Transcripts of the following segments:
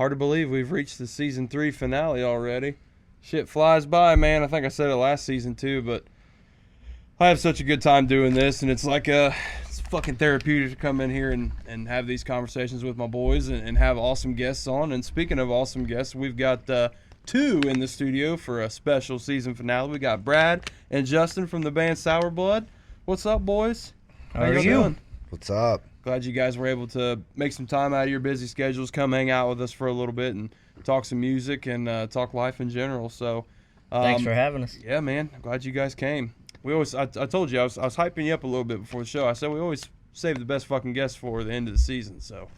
hard to believe we've reached the season 3 finale already. Shit flies by, man. I think I said it last season too, but I have such a good time doing this, and it's like it's fucking therapeutic to come in here and have these conversations with my boys and have awesome guests on. And speaking of awesome guests, we've got 2 in the studio for a special season finale. We got Brad and Justin from the band Sourblood. What's up, boys? How are you doing? What's up? Glad you guys were able to make some time out of your busy schedules, come hang out with us for a little bit and talk some music and talk life in general. So, thanks for having us. Yeah, man. I'm glad you guys came. I told you I was hyping you up a little bit before the show. I said we always save the best fucking guests for the end of the season. So,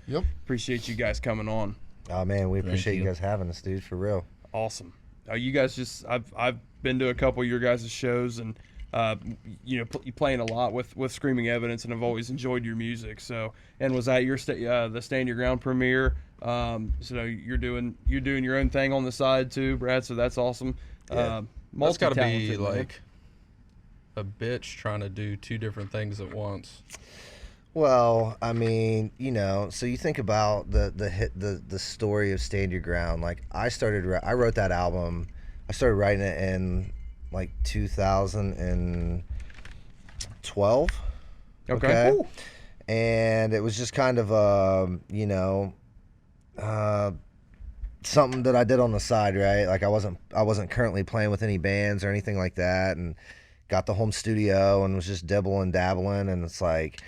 appreciate you guys coming on. Oh man, we appreciate you guys having us, dude. For real. Awesome. You guys I've been to a couple of your guys' shows and. You playing a lot with Screaming Evidence, and I've always enjoyed your music. So, and was at your the Stand Your Ground premiere. So you're doing your own thing on the side too, Brad. So that's awesome. Yeah. That's got to be like a bitch trying to do 2 different things at once. Well, I mean, so you think about the story of Stand Your Ground. Like I wrote that album. I started writing it in like 2012. Okay. And it was just kind of something that I did on the side, right? Like I wasn't currently playing with any bands or anything like that, and got the home studio and was just dibbling, dabbling, and it's like,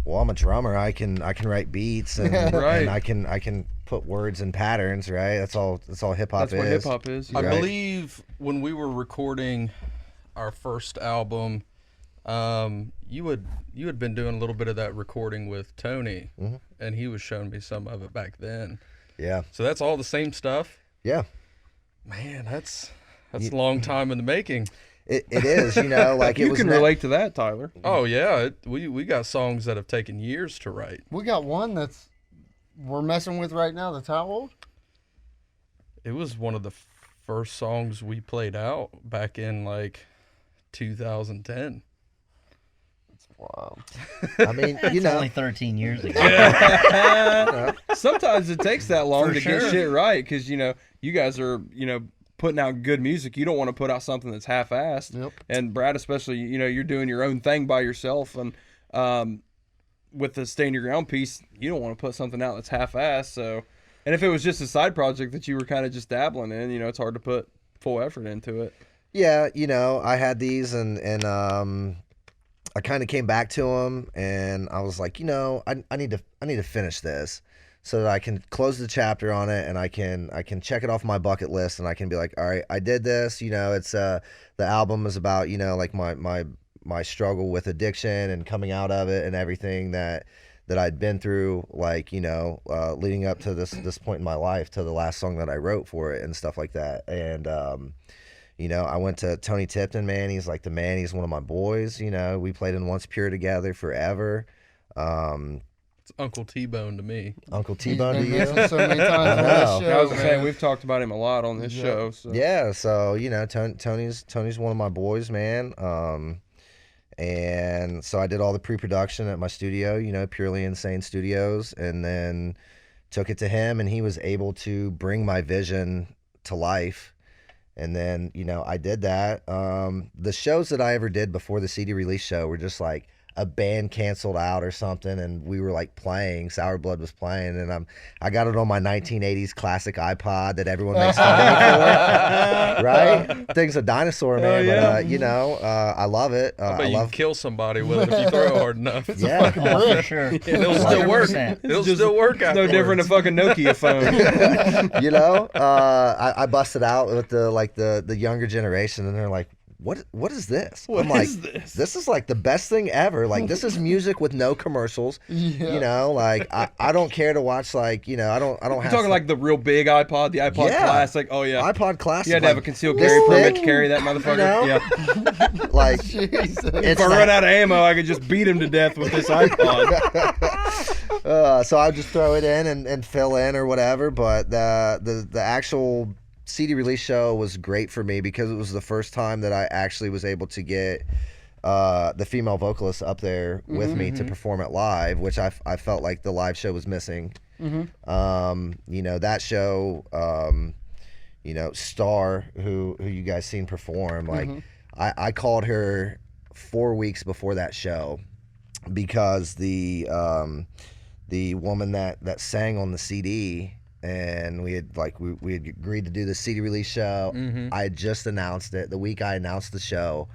well, I'm a drummer. I can write beats and, right. and I can put words and patterns, right? That's all hip hop is. That's what hip hop is. I believe when we were recording our first album, you had been doing a little bit of that recording with Tony, and he was showing me some of it back then. Yeah. So that's all the same stuff? Yeah. Man, that's a long time in the making. It is, like you can relate to that, Tyler. Oh yeah, we got songs that have taken years to write. We got one we're messing with right now. That's how old? It was one of the first songs we played out back in like 2010. That's wild. I mean, That's only 13 years ago. Sometimes it takes that long For to sure. get shit right because you guys are putting out good music. You don't want to put out something that's half-assed. Yep. And Brad, especially, you're doing your own thing by yourself, and with the Stand Your Ground piece, you don't want to put something out that's half-assed. So, and if it was just a side project that you were kind of just dabbling in, it's hard to put full effort into it. Yeah, I had these and I kind of came back to them and I was like, I need to finish this so that I can close the chapter on it and I can check it off my bucket list and I can be like, all right, I did this. It's the album is about like my struggle with addiction and coming out of it and everything that I'd been through, like leading up to this point in my life, to the last song that I wrote for it and stuff like that. And I went to Tony Tipton, man. He's like the man. He's one of my boys. We played in Once Pure together forever. It's Uncle T-Bone to me. Uncle T-Bone to you? So many times on this show, I was saying we've talked about him a lot on this show. So. Yeah, so Tony's one of my boys, man. And so I did all the pre-production at my studio, Purely Insane Studios, and then took it to him, and he was able to bring my vision to life. And then, I did that. The shows that I ever did before the CD release show were just like a band canceled out or something, and we were like playing. Sourblood was playing, and I got it on my 1980s classic iPod that everyone makes fun of me for. Right? Thing's a dinosaur, man. yeah. But I love it. I bet you can kill somebody with it if you throw it hard enough. Yeah. For sure. It'll still work. 100%. It'll still work It's no afterwards. different than a fucking Nokia phone. I busted out with the younger generation, and they're like, what is this? What I'm like, is this? This is like the best thing ever. Like, this is music with no commercials. Like I don't care to watch, like, I don't You're have talking like the real big iPod, the iPod Yeah. Classic. Oh yeah, iPod Classic. you had to have a like, concealed this carry permit thing, to carry that motherfucker. Yeah. Like, Jesus. If I run out of ammo, I could just beat him to death with this iPod. so I just throw it in and fill in or whatever. But the actual CD release show was great for me because it was the first time that I actually was able to get the female vocalist up there with me to perform it live, which I felt like the live show was missing. You know, that show, you know, Star, who you guys seen perform, like I called her 4 weeks before that show because the woman that sang on the CD, and we had agreed to do the CD release show. I had just announced it. The week I announced the show,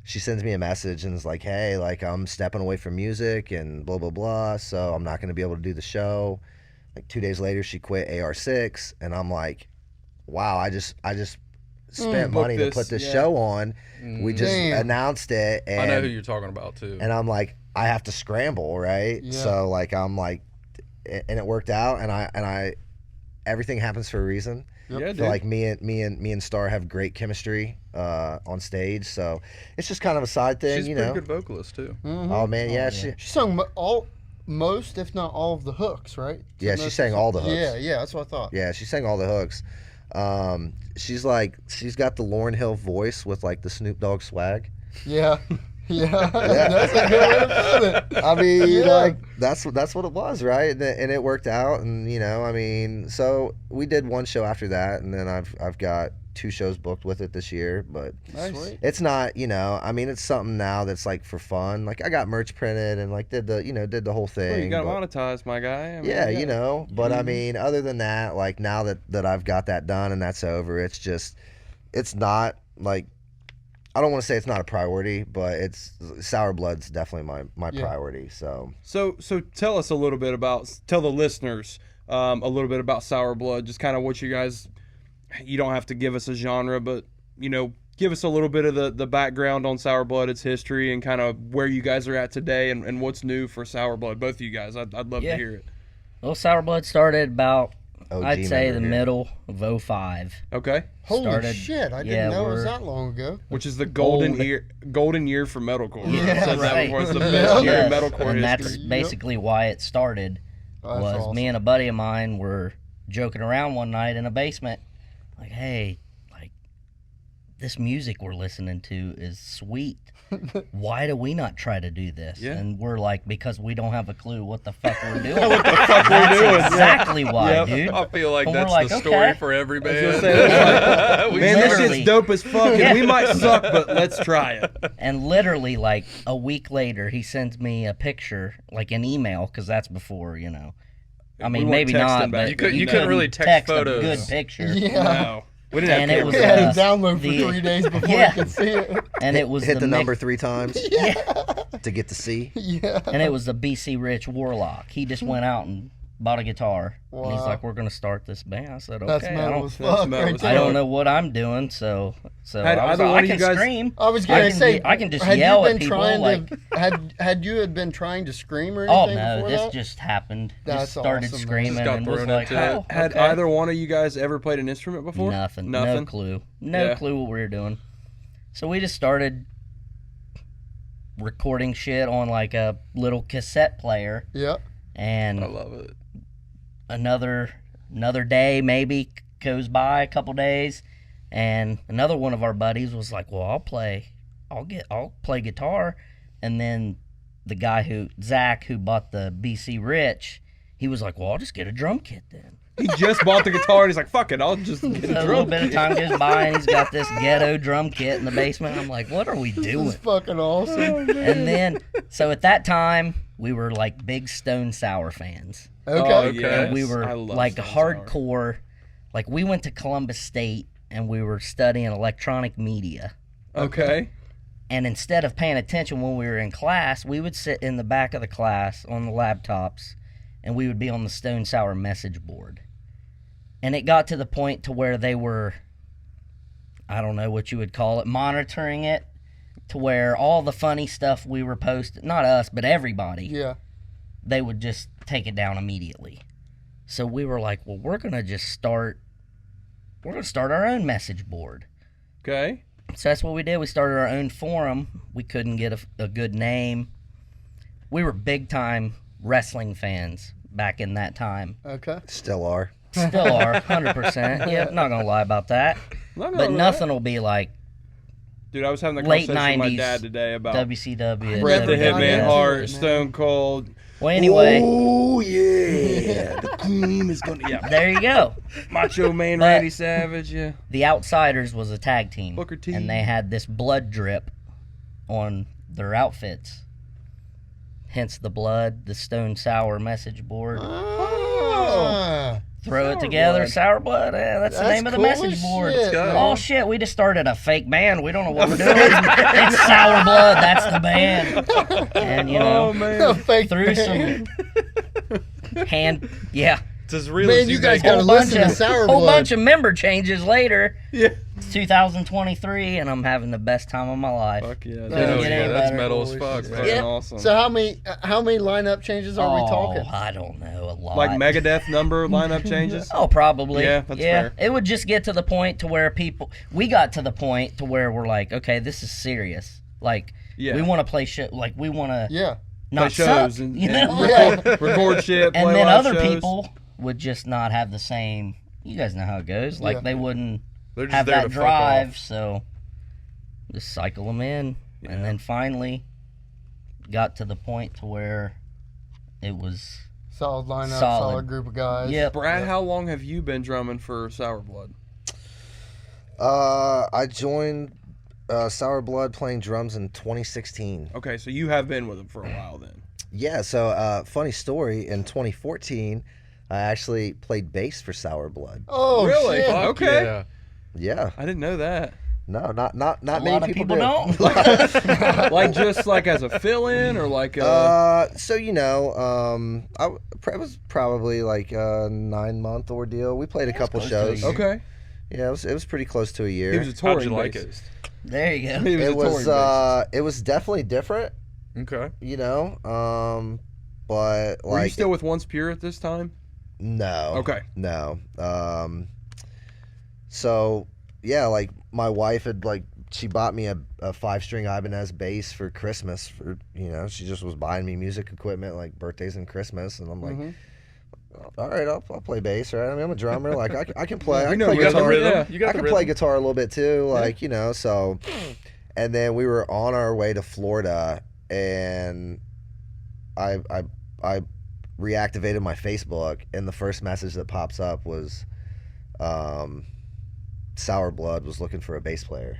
she sends me a message and is like, hey, like, I'm stepping away from music and blah, blah, blah, so I'm not going to be able to do the show. Like 2 days later, she quit AR6, and I'm like, wow, I just spent money to put this show on. We just announced it. And I know who you're talking about, too. And I'm like, I have to scramble, right? Yeah. So, like, I'm like, and it worked out, and I everything happens for a reason. Yep. I feel like me and Star have great chemistry on stage, so it's just kind of a side thing. She's you a pretty know, good vocalist too. Oh man, yeah, she sung most, if not all, of the hooks, right? Yeah, she sang all the hooks. Yeah, that's what I thought. Yeah, she sang all the hooks. She's got the Lauryn Hill voice with like the Snoop Dogg swag. Yeah. Yeah, that's a good way to put it. I mean, like that's what it was, right? And it worked out, and you know, I mean, so we did one show after that, and then I've got 2 shows booked with it this year, but it's not, you know, I mean, it's something now that's like for fun. Like I got merch printed and like did the whole thing. Well, you got monetized, my guy. I mean, yeah, you know, but I mean, other than that, like now that I've got that done and that's over, it's not like. I don't want to say it's not a priority, but Sourblood's definitely my priority. So tell us a little bit tell the listeners a little bit about Sourblood, just kind of what you guys. You don't have to give us a genre, but you know, give us a little bit of the background on Sourblood, its history, and kind of where you guys are at today, and what's new for Sourblood. Both of you guys, I'd love to hear it. Well, Sourblood started about. OG I'd say the middle of 2005. Okay. Holy shit! I didn't know it was that long ago. Which is the golden year for metalcore. Yeah, I've said right. that before. It's the best year in metalcore and history. That's basically why it started. Was awesome. Me and a buddy of mine were joking around one night in a basement, like, "Hey, like this music we're listening to is sweet. Why do we not try to do this?" Yeah. And we're like, because we don't have a clue what the fuck we're doing. What the fuck we're doing? Exactly why, dude. I feel like But that's we're like, the story okay. for every I was band. gonna say, that's like, man, this literally- shit's dope as fuck, and we might suck, but let's try it. And literally, like a week later, he sends me a picture, like an email, because that's before, you know. I mean, weren't maybe texting not, back but then. You couldn't really text photos. a good picture. Yeah. No. We didn't And have it was, We cameras. had to download for the- 3 days before Yeah. I could see it. And it was hit the mix- number 3 times Yeah. to get to C. Yeah. And it was the BC Rich Warlock. He just went out and bought a guitar. And he's Wow. like, "We're gonna start this band." I said, That's "Okay." metal as that's fuck. metal right as there. I don't know what I'm doing, so Had I was either like, one I of you can guys- scream. I was gonna say, I can just had yell you at been people. trying Like, to, had you been trying to scream or oh anything no, before this that? just happened. That's Just started awesome, man. screaming Just got and was thrown like, into it. "Oh, Had okay." either one of you guys ever played an instrument before? Nothing. Nothing? No clue. No Yeah. clue what we were doing. So we just started recording shit on like a little cassette player, Yep. and I love it. another day maybe goes by, a couple days, and another one of our buddies was like, "Well, I'll play guitar," and then the guy Zach who bought the BC Rich, he was like, "Well, I'll just get a drum kit then." He just bought the guitar and he's like, fuck it, I'll just get So a a little drum bit of kit. time goes by and he's got this ghetto drum kit in the basement. I'm like, what are we This doing? is fucking awesome. And then, so at that time, we were like big Stone Sour fans. Okay. Oh, yes. And we were I love like Stone Sour. hardcore. Like we went to Columbus State and we were studying electronic media. Okay. And instead of paying attention when we were in class, we would sit in the back of the class on the laptops and we would be on the Stone Sour message board. And it got to the point to where they were, I don't know what you would call it, monitoring it, to where all the funny stuff we were posting, not us, but everybody, Yeah. they would just take it down immediately. So we were like, well, we're going to start our own message board. Okay. So that's what we did. We started our own forum. We couldn't get a good name. We were big time wrestling fans back in that time. Okay. Still are. Still are, 100%. Yeah, not going to lie about that. Not But gonna nothing will be like Dude, I was having that late conversation with my 90s dad today about WCW. Bret the never got Hitman into Hart, it, man. Stone Cold. Well, anyway, Oh yeah, the cream is gonna. Yeah, there you go. Macho Man But- Randy Savage. Yeah, The Outsiders was a tag team. Booker T. And they had this blood drip on their outfits. Hence the blood, the Stone Sour message board. Ah. Throw it Sour together, Blood. Sour Blood. Yeah, that's the That's name of the cool message as board. shit, man. Oh shit, we just started a fake band. We don't know what we're doing. It's Sour Blood. That's the band. And you know, oh man, Fake through band. some hand, yeah, it's as real Man, as you you guys make it. gotta listen to Sour whole Blood. bunch of member changes later. Yeah, It's 2023, and I'm having the best time of my life. fuck yeah, Hell dude. Couldn't yeah, get any that's better. metal as Holy fuck, shit, man. fucking Yep. awesome. So how many lineup changes are we talking? I don't know, a lot. Like Megadeth number lineup changes. Oh, probably. Yeah, that's fair. It would just get to the point to where we got to the point to where we're like, okay, this is serious. Like, Yeah. we want to play shit. Like, we want to Yeah. Play not shows suck, and, you and know? record shit. And play then live other shows. people would just not have the same. You guys know how it goes. Like, Yeah. they wouldn't They're just have there that to fuck drive, off. so just cycle them in, Yeah. and then finally got to the point to where it was. Solid lineup, Solid. solid group of guys. Yep. Brad, how long have you been drumming for Sour Blood? I joined Sour Blood playing drums in 2016. Okay, so you have been with him for a while then. Yeah, so funny story. In 2014, I actually played bass for Sour Blood. Oh, Really? shit. Fuck. Okay. Yeah. Yeah, I didn't know that. no, not A many lot of people, people do. don't. Like just like as a fill-in or like So it was probably like a 9-month ordeal. We played a couple close to a shows. year. okay. Yeah, it was pretty close to a year. He was a How'd touring you like bassist. There you go. He was it a touring was bassist. it was definitely different, Okay. you know. But Were you like still with Once Pure at this time? no. Okay. No. So yeah, like my wife had she bought me a 5-string Ibanez bass for Christmas for she just was buying me music equipment like birthdays and Christmas, and I'm like, all right, I'll play bass, right? I mean, I'm a drummer, like I can play. I can play You got the guitar. rhythm. Yeah. You got I the can rhythm. play guitar a little bit too, like so. And then we were on our way to Florida, and I reactivated my Facebook, and the first message that pops up was, Sour Blood was looking for a bass player.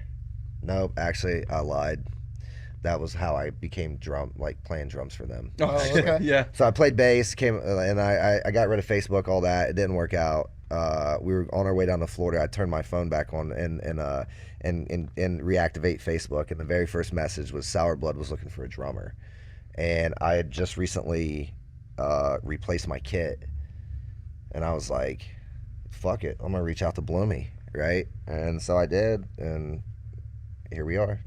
Nope, actually, I lied. That was how I became playing drums for them. Oh, okay. yeah. So I played bass, and I got rid of Facebook, all that. It didn't work out. We were on our way down to Florida. I turned my phone back on and reactivate Facebook, and the very first message was Sour Blood was looking for a drummer, and I had just recently replaced my kit, and I was like, "Fuck it, I'm gonna reach out to Bloomy," right? And so I did, and here we are.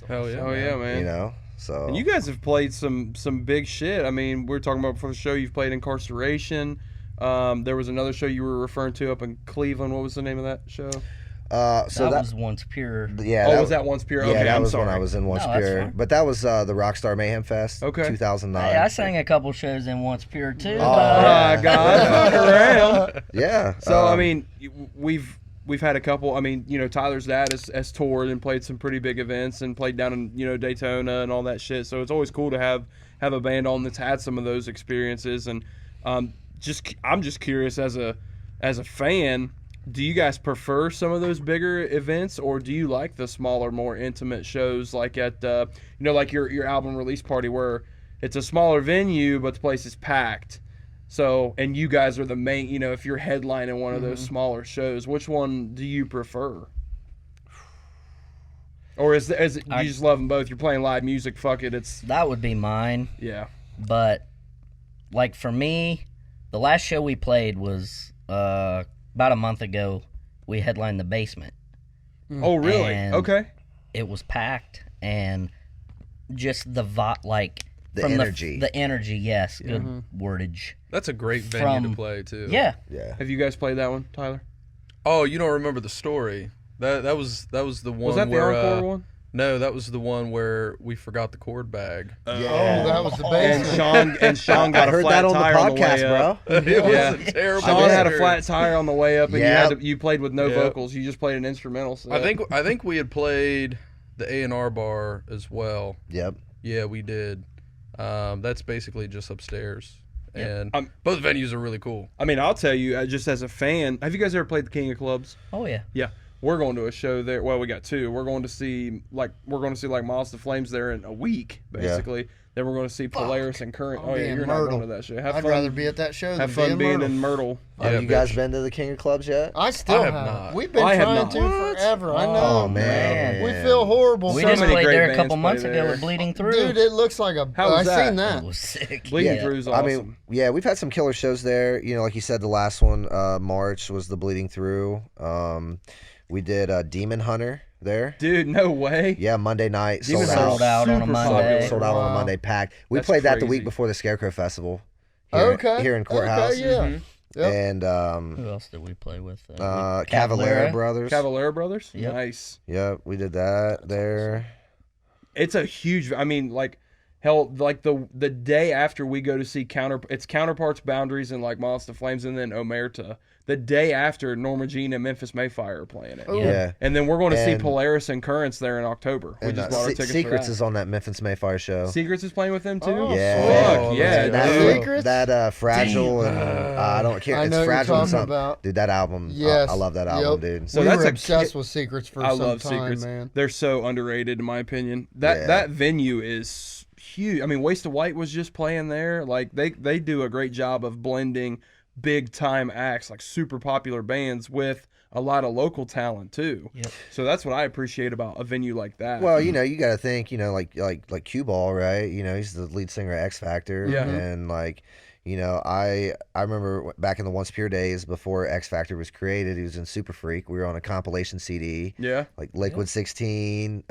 Hell yeah. Oh yeah, man. You know, so And you guys have played some big shit. I mean, we were talking about before the show. You've played Incarceration. There was another show you were referring to up in Cleveland. What was the name of that show? so that was Once Pure. yeah. Oh, that was that Once Pure? Yeah, Okay, that I'm was sorry. when I was in Once No, that's Pure. fine. But that was the Rockstar Mayhem Fest, Okay. 2009. Hey, I sang a couple shows in Once Pure too. Oh, Ah, God, fuck around. Yeah. So I mean, we've had a couple. I mean, Tyler's dad has toured and played some pretty big events and played down in Daytona and all that shit. So it's always cool to have a band on that's had some of those experiences. And I'm just curious as a fan, do you guys prefer some of those bigger events, or do you like the smaller, more intimate shows like at like your album release party where it's a smaller venue but the place is packed? So, and you guys are the main, if you're headlining one of those smaller shows, which one do you prefer? Or is it you just love them both? You're playing live music, fuck it, it's, That would be mine. yeah. But like for me, the last show we played was about a month ago. We headlined the Basement. Oh, really? And Okay. It was packed, and just the The from energy. The energy, yes, good wordage. That's a great venue From- to play too. Yeah, Yeah. Have you guys played that one, Tyler? Oh, you don't remember the story? That was the one. Was that the where, Encore one? No, that was the one where we forgot the cord bag. Oh, that was the bass. And Sean got I a heard flat that on the tire on the podcast, way up. bro. It was Yeah. a terrible. Sean had a record. flat tire on the way up, and Yep. you played with no Yep. vocals. You just played an instrumental set. I think we had played the A&R bar as well. Yep. Yeah, we did. That's basically just upstairs. Yep. And both venues are really cool. I mean, I'll tell you, just as a fan, have you guys ever played the King of Clubs? Oh yeah. Yeah, we're going to a show there. Well, we got two. We're going to see Miles to Flames there in a week, basically. Then we're going to see Polaris and Current. I'll be in You're not Myrtle. going to that show. Have I'd fun. rather be at that show Have than fun be in being Myrtle. in Myrtle. Have you guys bitch. been to the King of Clubs yet? I still I have haven't. not. We've been I have trying not. to What? forever. I know. Oh man. We feel horrible. We So just many played great there a bands couple play months ago there. with Bleeding Through. Dude, it looks like a. How was I seen that? It was sick. Bleeding Yeah. Through's awesome. I mean, yeah, we've had some killer shows there. You know, like you said, the last one, March, was the Bleeding Through. We did Demon Hunter there. dude, no way. Yeah, Monday night, Demon sold out. Sold out on a Super Monday. popular. Sold out on a Wow. Monday, packed. We That's played that the crazy. week before the Scarecrow Festival. Here in Courthouse. Okay, yeah. Mhm. Yep. And Who else did we play with? Cavalera Brothers. Cavallero Brothers. Yep. Nice. Yeah, we did that there. It's a huge. I mean, like, hell, like the day after we go to see Counterparts, Boundaries, and like Miles to Flames, and then Omerta. The day after, Norma Jean and Memphis Mayfire are playing it. Ooh. Yeah. And then we're going to see And- Polaris and Currents there in October. We And just bought our tickets Secrets for that. is on that Memphis Mayfire show. Secrets is playing with them too. Oh, Yeah. Fuck yeah, that, dude. Secrets? that Fragile and I don't care. I It's know what you're Fragile and talking something. about. Dude, that album. Yes. I love that album, Yep. dude. So we that's were a obsessed ki- with Secrets for I some love time, Secrets. man. They're so underrated in my opinion. That Yeah. that venue is huge. I mean, Waste of White was just playing there. Like they do a great job of blending big time acts, like super popular bands, with a lot of local talent too. Yep. So that's what I appreciate about a venue like that. Well, you know, you got to think, you know, like Cue Ball, right? You know, he's the lead singer of X Factor, Yeah. and like, you know, I remember back in the Once Pure days before X Factor was created, he was in Super Freak. We were on a compilation CD, yeah. like Liquid 16,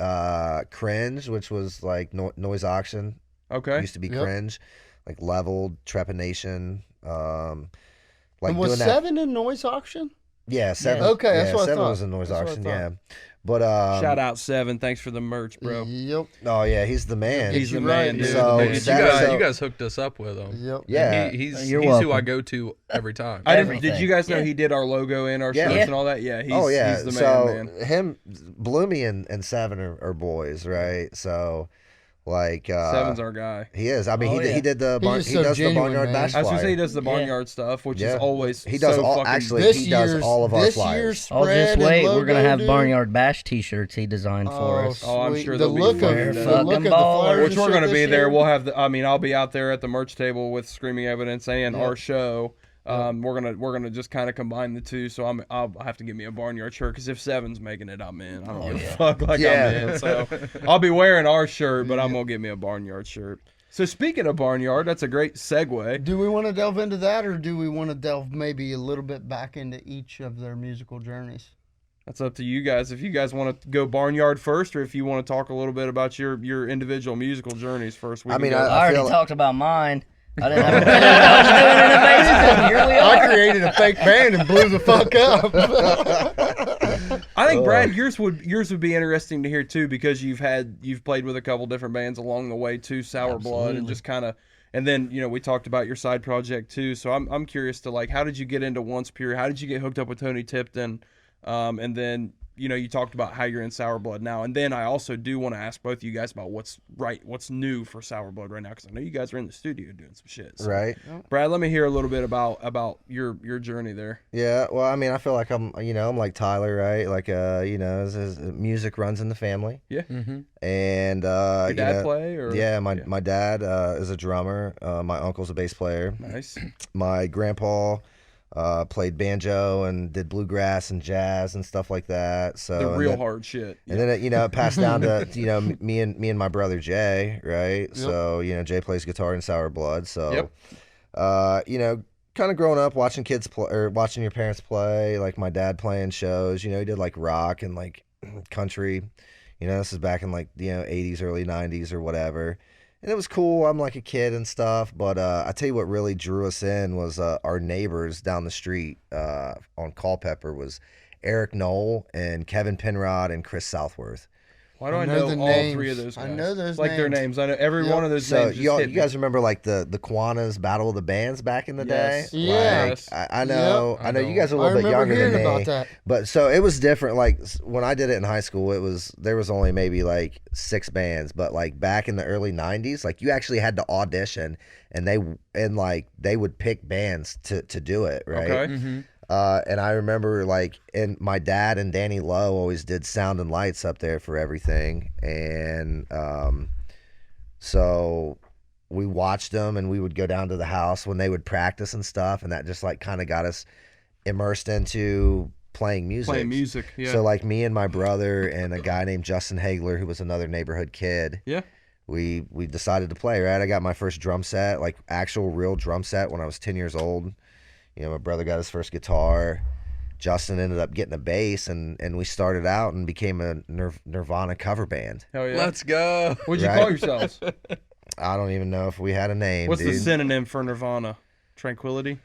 Cringe, which was like Noise Auction, Okay. used to be Yep. Cringe, like Leveled, Trepanation, like And was doing that. 7 in Noise Auction? Yeah, 7. Okay, that's yeah, what I 7 thought. was in Noise That's what I Auction, thought. yeah. But Shout out 7. Thanks for the merch, bro. Yep. oh yeah, he's the man. He's the You're man, right, dude. So- The You man. that- guys hooked us up with him. Yep. Yeah. He's You're who welcome. I go to every time. I didn't, Everything. did you guys know Yeah. he did our logo and our Yeah. shirts Yeah. and all that? Yeah, he's, Oh yeah, he's the so man. him, Bloomy, and 7 are boys, right? So, like, 7's our guy. he is. I mean, Oh, yeah. he did the He's just he so does the genuine, Barnyard man. Bash I was gonna say he flyer. does the Yeah. barnyard stuff, which Yeah. is always He does so all. fucking. Actually, This he does year's all of our this flyers. year's Oh, spread just and wait. We're logo, gonna have dude. Barnyard Bash T-shirts he designed for us. Oh, I'm sweet. sure the they'll be look of fired the up. look of Fucking the ballers. flyers Which and we're shit gonna this be there. year. We'll have the. I mean, I'll be out there at the merch table with Screaming Evidence and Yep. our show. We're gonna just kind of combine the two. So I'll have to get me a barnyard shirt because if 7's making it, I'm in. I don't give a fuck like Yeah. I'm in. So I'll be wearing our shirt, but I'm gonna get me a barnyard shirt. So speaking of barnyard, that's a great segue. Do we want to delve into that, or do we want to delve maybe a little bit back into each of their musical journeys? That's up to you guys. If you guys want to go barnyard first, or if you want to talk a little bit about your individual musical journeys first. We I can mean, go. I already feel- talked about mine. I didn't have a plan. I was doing it in the basement. Here we I are. created a fake band and blew the fuck up. I think Brad, yours would be interesting to hear too because you've played with a couple different bands along the way too, Sourblood, and just kind of, and then we talked about your side project too. So I'm curious to like, how did you get into Once Pure? How did you get hooked up with Tony Tipton? And then you talked about how you're in Sourblood now, and then I also do want to ask both of you guys about what's new for Sourblood right now because I know you guys are in the studio doing some shit. So, Right. Brad, let me hear a little bit about your journey there. Yeah. Well, I mean, I feel like I'm like Tyler, right? Like, his music runs in the family, Yeah. Mm-hmm. and Your dad play or yeah, my dad is a drummer. My uncle's a bass player. Nice. My grandpa played banjo and did bluegrass and jazz and stuff like that. So The and real then- hard shit. And then it passed down to me and my brother Jay, right? So Jay plays guitar in Sourblood. So kind of growing up watching kids play or watching your parents play, like my dad playing shows. He did like rock and like country. This is back in like 80s, early 90s or whatever. And it was cool. I'm like a kid and stuff. But I tell you what really drew us in was our neighbors down the street on Culpeper was Eric Knoll and Kevin Penrod and Chris Southworth. Why do I know know the all names. three of those I guys? know those like their names. names. I know every Yep. one of those So names. you hit me. guys remember like the Kiwanis Battle of the Bands back in the Yes. day? Yeah. Like, I know. Yep. I know you I guys are a I little bit remember younger hearing than me. about that. But so it was different. Like when I did it in high school, there was only maybe like 6 bands. But like back in the early '90s, like you actually had to audition, and they would pick bands to do it, right? Okay. Mm-hmm. And I remember and my dad and Danny Lowe always did sound and lights up there for everything, and so we watched them, and we would go down to the house when they would practice and stuff, and that just like kind of got us immersed into playing music. Playing music. Yeah. So like me and my brother and a guy named Justin Hagler, who was another neighborhood kid. Yeah. We decided to play, right? I got my first drum set, like actual real drum set, when I was 10 years old. You know, my brother got his first guitar. Justin ended up getting a bass, and we started out and became a Nirvana cover band. Hell yeah. Let's go. What'd you Right? call yourselves? I don't even know if we had a name, What's dude. the synonym for Nirvana? Tranquility?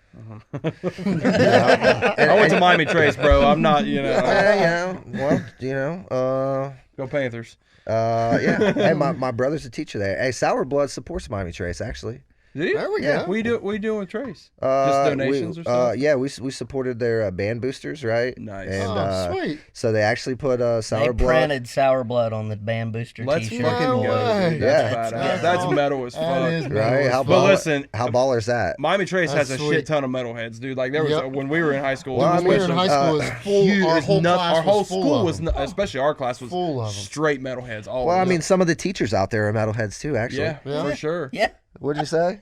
Yeah. I went to Miami Trace, bro. I'm not, Yeah, well, Go Panthers. yeah. Hey, my brother's a teacher there. Hey, Sourblood supports Miami Trace, actually. Do you? There we Yeah. go. What are you doing with Trace? Just donations or something? Yeah, we supported their band boosters, right? Nice. And, Oh, sweet. So they actually put They Sourblood. printed Sour Blood on the band booster Let's t-shirt. fucking No go, way. dude. That's Yeah. badass. That's metal as That fuck. is Right? metal How as But fuck. listen, How baller is that? Miami Trace has That's a sweet. shit ton of metalheads, dude. Like there was Yep. when we were in high school. Well, I When we were in mean, high school, it was full. Our whole class our whole was full school of was, them. especially our class was Full of 'em. straight metalheads. All Well, I of mean, them. some of the teachers out there are metalheads too, actually. yeah, Yeah. for sure. Yeah. What'd you say?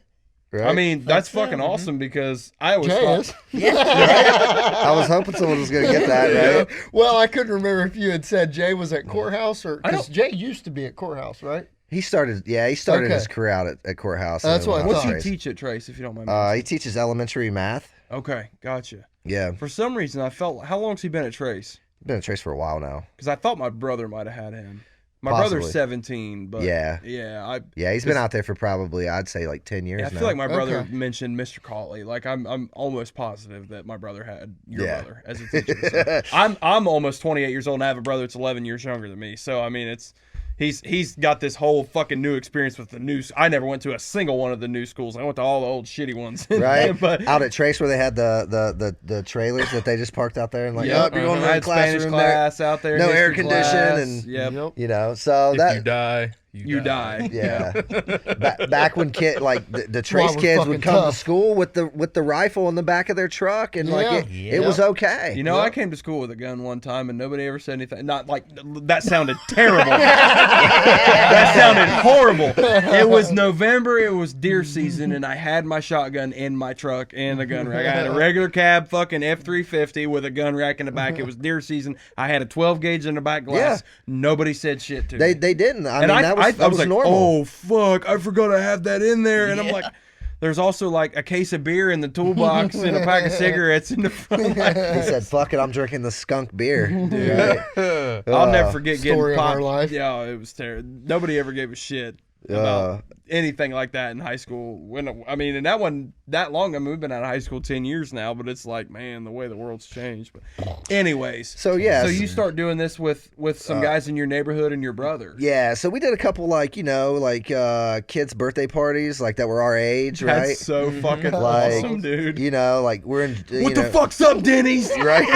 Right? I mean, that's fucking awesome because I always Jay thought, is. I was hoping someone was going to get that, right? Well, I couldn't remember if you had said Jay was at Courthouse or I because don't- Jay used to be at Courthouse, right? He started Okay. his career out at Courthouse. That's and what I then what went you to Trace. teach at Trace, if you don't mind me He asking? teaches elementary math. Okay, gotcha. Yeah, For some reason, I felt, how long's he been at Trace? been at Trace for a while now. Because I thought my brother might have had him. My Possibly. brother's 17, but Yeah. yeah, Yeah, he's been out there for probably, I'd say, like 10 years I now. feel like my brother Okay. mentioned Mr. Caulley. Like I'm almost positive that my brother had your Yeah. brother as a teacher. So I'm almost 28 years old and I have a brother that's 11 years younger than me. So I mean, he's got this whole fucking new experience with the new. I never went to a single one of the new schools. I went to all the old shitty ones. Right? but Out at Trace where they had the trailers that they just parked out there and like, yeah, oh, you're going to I the had Spanish classroom there. class out there. No air history condition class. and- Yep. You know, so If that you die, You die. Yeah. Back when the Trace we're kids fucking would come tough. to school with the rifle in the back of their truck, and like Yeah. it was okay. You know, I came to school with a gun one time, and nobody ever said anything. Not like that sounded terrible. That sounded horrible. It was November. It was deer season, and I had my shotgun in my truck and a gun rack. I had a regular cab, fucking F-350 with a gun rack in the back. It was deer season. I had a 12 gauge in the back glass. Nobody said shit to me. They didn't. I And mean, that was like, normal. oh fuck, I forgot I had that in there, and I'm like, there's also like a case of beer in the toolbox and a pack of cigarettes in the front. He said, "Fuck it, I'm drinking the skunk beer." Dude. I'll never forget getting Story of popped. our life. Yeah, it was terrible. Nobody ever gave a shit about anything like that in high school. When I mean, and that wasn't that long. I mean, we've been out of high school 10 years now, but it's like, man, the way the world's changed. But anyways, So yeah, so you start doing this with some guys in your neighborhood and your brother. Yeah, so we did a couple kids' birthday parties like that were our age, That's right? so fucking Like, awesome, dude. You know, like we're in. What the fuck's up, Denny's? Right?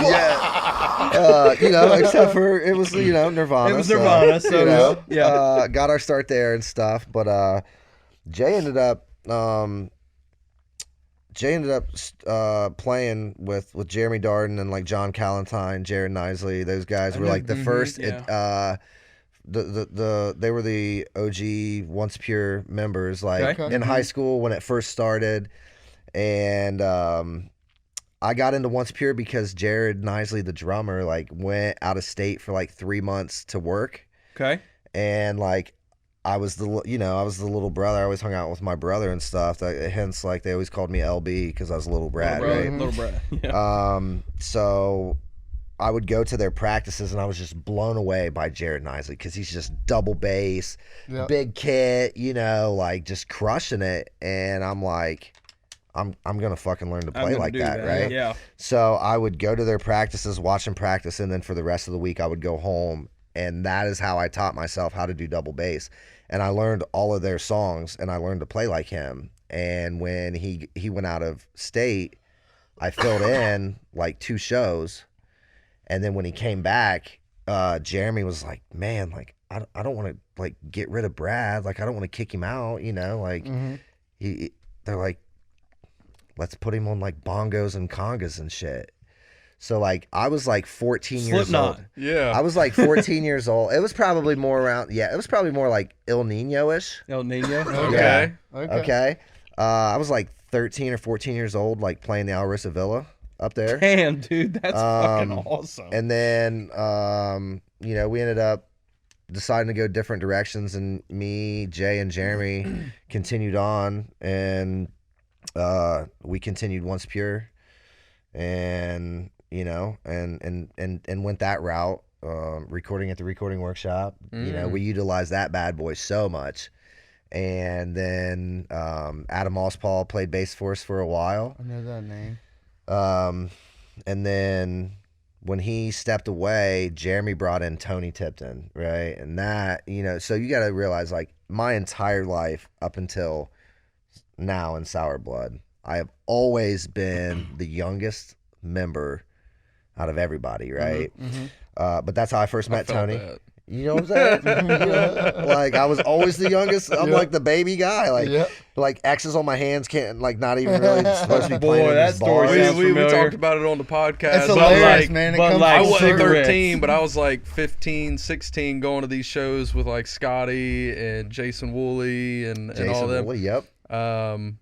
Yeah. You know, except for it was Nirvana. It was Nirvana, so you know, yeah. got our start there and stuff. But Jay ended up playing with Jeremy Darden and like John Callentine, Jared Nisley. Those guys were like the first. yeah. They were the OG Once Pure members, like Okay. in high school when it first started, and I got into Once Pure because Jared Nisley, the drummer, like went out of state for like 3 months to work, Okay. and like I was the little brother. I always hung out with my brother and stuff. Hence, like they always called me LB because I was Little Brad, right? Little Brad. Yeah. So I would go to their practices and I was just blown away by Jared Nisley because he's just double bass, Yep. big kit, like just crushing it. And I'm like, I'm gonna fucking learn to play gonna like do that, right? Yeah. So I would go to their practices, watch them practice, and then for the rest of the week I would go home, and that is how I taught myself how to do double bass. And I learned all of their songs, and I learned to play like him. And when he went out of state, I filled in like 2 shows, and then when he came back, Jeremy was like, "Man, like I don't want to like get rid of Brad, like I don't want to kick him out, you know, like they're like, let's put him on like bongos and congas and shit." So like I was like 14 years Slipknot. old. Yeah. I was like 14 years old. It was probably more around, it was probably more like El Nino-ish. El Nino. Okay. Okay. I was like 13 or 14 years old, like playing the Alrissa Villa up there. Damn, dude, that's fucking awesome. And then, we ended up deciding to go different directions, and me, Jay, and Jeremy continued on, and we continued Once Pure, and and went that route, recording at the Recording Workshop. We utilized that bad boy so much. And then Adam Ospaul played bass for us for a while. I know that name. And then when he stepped away, Jeremy brought in Tony Tipton, right? And that, so you got to realize, like, my entire life up until now in Sourblood, I have always been the youngest member out of everybody, right? But that's how I first met Tony. That. You know what I'm saying? Like, I was always the youngest. I'm like the baby guy. Like, like X's on my hands can't, like, not even really supposed to be playing in that these story bars. sounds We familiar. talked about it on the podcast. It's but hilarious, like, man. It but comes like I full wasn't circle. cigarettes. 13, but I was like 15, 16 going to these shows with like Scotty and Jason Woolley and all them. Woolley, yep. And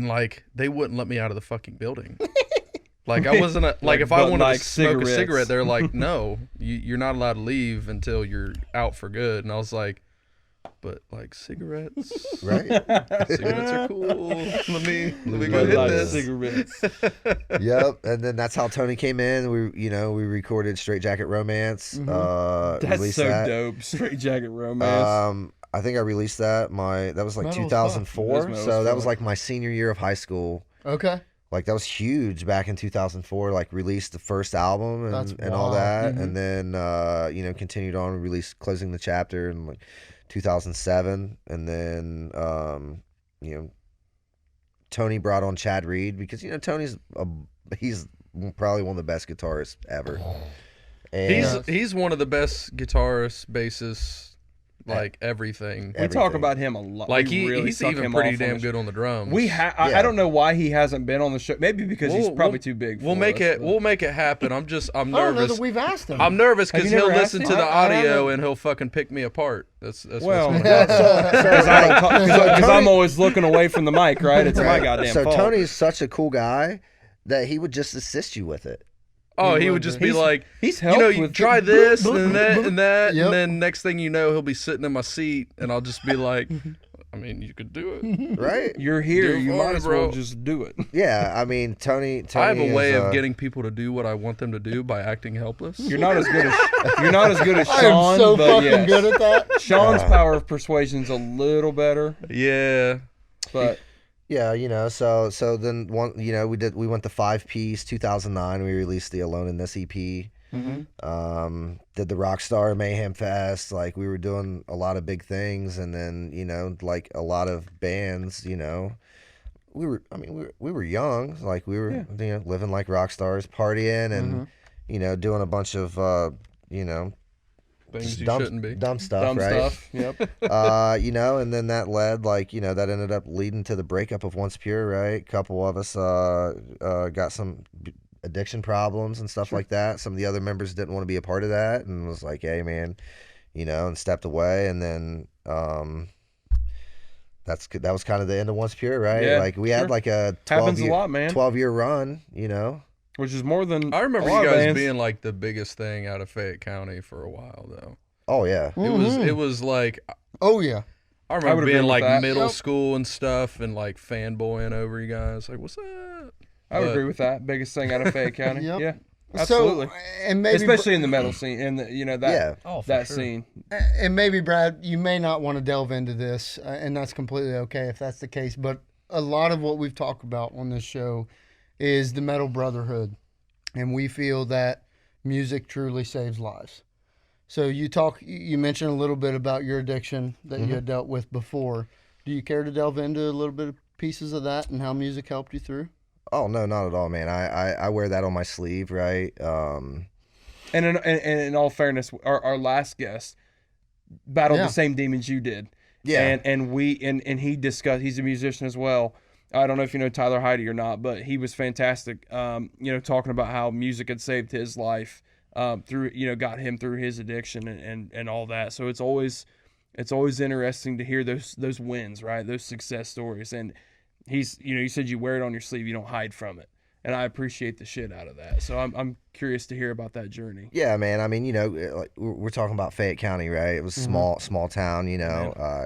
like they wouldn't let me out of the fucking building. Like I wasn't like if I but wanted like to smoke cigarettes. a cigarette, they're like, no, you're not allowed to leave until you're out for good. And I was like, but like cigarettes, Right? cigarettes are cool. Let me go Bud hit Light this. cigarettes. Yep. And then that's how Tony came in. We recorded Straight Jacket Romance. That's Released so that. dope. Straight Jacket Romance. I think I released that. That was like Metal's 2004. fun. So that was like my senior year of high school. Okay. Like that was huge back in 2004. Like released the first album That's and all wild. that, and then continued on, released Closing the Chapter in like 2007, and then Tony brought on Chad Reed because Tony's he's probably one of the best guitarists ever. And He's one of the best guitarists, bassists, like everything. we talk about him a lot. Like We really he's suck even him pretty off on damn the good on the drums. I don't know why he hasn't been on the show. Maybe because he's probably too big. We'll for make us, it. but- We'll make it happen. I'm I don't know nervous. that we've asked him. I'm nervous Have because you he'll never asked listen him? to the I audio haven't. and he'll fucking pick me apart. That's Well, what's gonna happen. because I'm always looking away from the mic, right? It's my goddamn so fault. Tony's such a cool guy that he would just assist you with it. Oh, he would just be like, he's you helped you with try this and that and that, Yep. and then next thing you know, he'll be sitting in my seat, and I'll just be like, I mean, you could do it. Right? You're here. Do it You for might me, as well bro. just do it. Yeah, I mean Tony I have a way is, of getting people to do what I want them to do by acting helpless. You're not as good as I Sean, am so but fucking yes. good at that. Sean's power of persuasion's a little better, Yeah. but Yeah, so then we went to 5-piece 2009. We released the Alone in This EP. Did the Rockstar Mayhem Fest. Like we were doing a lot of big things, and then like a lot of bands. We were young. Like we were living like rock stars, partying, and doing a bunch of Things just you dumb, shouldn't be. dumb stuff, dumb right? stuff. Yep. And then that led, that ended up leading to the breakup of Once Pure, right? A couple of us got some addiction problems and stuff like that. Some of the other members didn't want to be a part of that and was like, hey, man, and stepped away. And then that was kind of the end of Once Pure, right? Yeah, like we had like a Happens a lot, man. 12-year run, Which is more than I remember a lot you of guys bands. being like the biggest thing out of Fayette County for a while, though. Oh, yeah. It was like Oh yeah. I would remember agree being with like that. middle Yep. school and stuff, and like fanboying over you guys. Like, what's that? I would But- agree with that. Biggest thing out of Fayette County. Yep. Yeah, absolutely. So, and maybe, Especially in the metal scene, and that Yeah. Oh, for that sure. scene. and maybe Brad, you may not want to delve into this, and that's completely okay if that's the case. But a lot of what we've talked about on this show is the metal brotherhood, and we feel that music truly saves lives. So you mentioned a little bit about your addiction that you had dealt with before. Do you care to delve into a little bit of pieces of that and how music helped you through? Oh no, not at all, man. I wear that on my sleeve, right? And in all fairness, our last guest battled the same demons you did. Yeah. And he discussed. He's a musician as well. I don't know if you know Tyler Heide or not, but he was fantastic. Talking about how music had saved his life, got him through his addiction and all that. So it's always interesting to hear those wins, right? Those success stories. And you said you wear it on your sleeve, you don't hide from it. And I appreciate the shit out of that. So I'm curious to hear about that journey. Yeah, man. I mean, like we're talking about Fayette County, right? It was small town,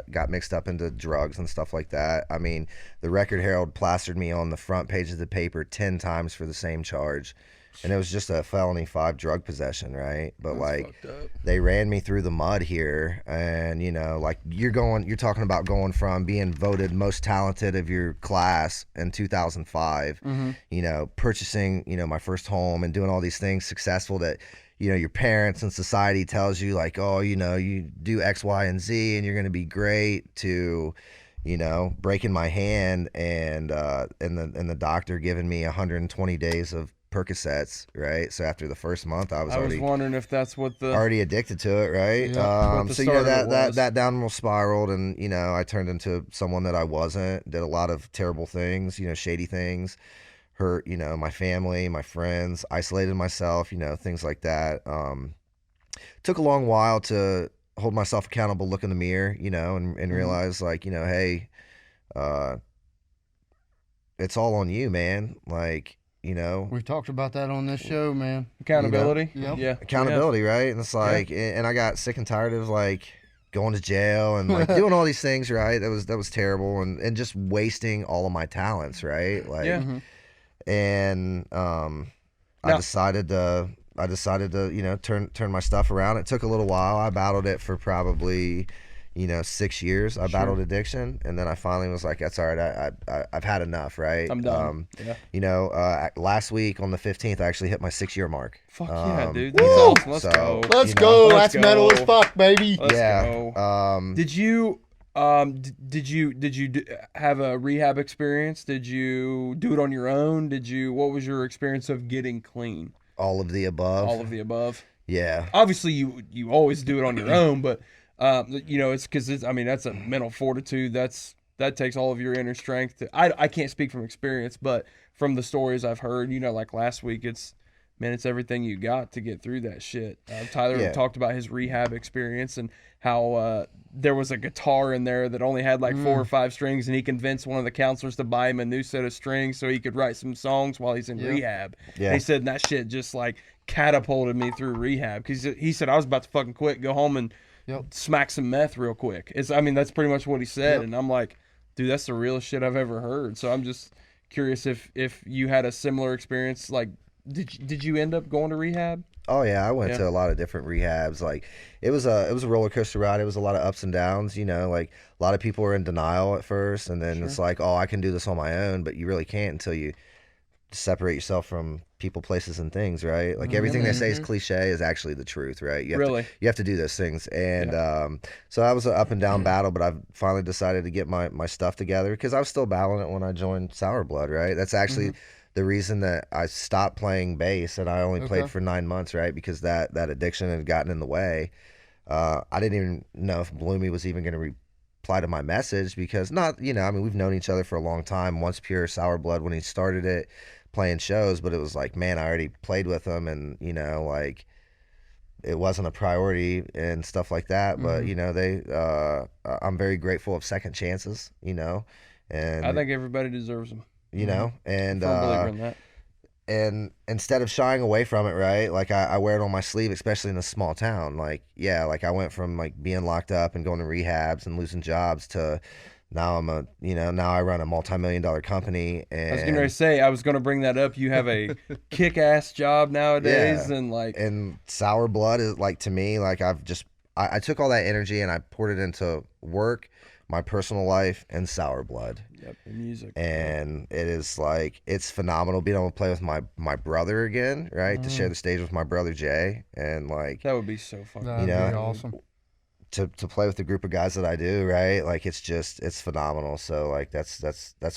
got mixed up into drugs and stuff like that. I mean, the Record Herald plastered me on the front page of the paper 10 times for the same charge. And it was just a felony 5 drug possession, right? But like they ran me through the mud here, and like you're talking about going from being voted most talented of your class in 2005, purchasing, my first home and doing all these things successful that your parents and society tells you like, oh, you do X, Y, and Z and you're going to be great, to breaking my hand and the doctor giving me 120 days of Percocets, right? So after the first month, I was wondering if that's what already addicted to it, right? That downward spiraled, and I turned into someone that I wasn't. Did a lot of terrible things, shady things, hurt, my family, my friends, isolated myself, things like that. Took a long while to hold myself accountable, look in the mirror, and realize like, hey, it's all on you, man. Like. We've talked about that on this show, man. Accountability. Yeah. Accountability, right? And it's like, and I got sick and tired of like going to jail and like doing all these things, right? That was terrible, and just wasting all of my talents, right? Like, and I decided to turn my stuff around. It took a little while. I battled it for probably 6 years. I battled addiction, and then I finally was like, that's all right. I've had enough, right? I'm done. Last week on the 15th, I actually hit my 6-year mark. Fuck yeah, dude. That's awesome. Let's go. Let's go. That's metal as fuck, baby. Let's go. Did you have a rehab experience? Did you do it on your own? What was your experience of getting clean? All of the above. All of the above. Yeah. Obviously, you always do it on your own, but it's because that's a mental fortitude. That takes all of your inner strength. I can't speak from experience, but from the stories I've heard, like last week, it's everything you got to get through that shit. Tyler talked about his rehab experience and how there was a guitar in there that only had like 4 or 5 strings, and he convinced one of the counselors to buy him a new set of strings so he could write some songs while he's in rehab. Yeah. And he said that shit just like catapulted me through rehab, because he said I was about to fucking quit, go home and smack some meth real quick. That's pretty much what he said. And I'm like, dude, that's the realest shit I've ever heard. So I'm just curious if you had a similar experience. Like, did you end up going to rehab? Oh yeah, I went to a lot of different rehabs. Like, it was a roller coaster ride. It was a lot of ups and downs. Like a lot of people were in denial at first, and then it's like, oh, I can do this on my own, but you really can't until you separate yourself from people, places, and things, right? Like everything they say is cliche is actually the truth, right? You have to do those things. And so that was an up and down battle, but I've finally decided to get my stuff together, because I was still battling it when I joined Sourblood, right? That's actually the reason that I stopped playing bass, and I only played for 9 months, right? Because that addiction had gotten in the way. I didn't even know if Bloomy was even going to reply to my message, because we've known each other for a long time. Once Pure, Sourblood, when he started it, playing shows, but it was like, man, I already played with them, and like it wasn't a priority and stuff like that. But I'm very grateful of second chances, and I think everybody deserves them. And I'm a believer in that. And instead of shying away from it, right? Like I wear it on my sleeve, especially in a small town. Like, like I went from like being locked up and going to rehabs and losing jobs to now now I run a multi-million-dollar company. And I was going to say, I was going to bring that up. You have a kick-ass job nowadays, and Sourblood is like, to me, like I took all that energy and I poured it into work, my personal life, and Sourblood. Yep, the music. And it is like, it's phenomenal being able to play with my brother again, right? To share the stage with my brother Jay, and like That would be so fun. That'd know, be awesome. to play with the group of guys that I do, right? Like it's phenomenal. So like that's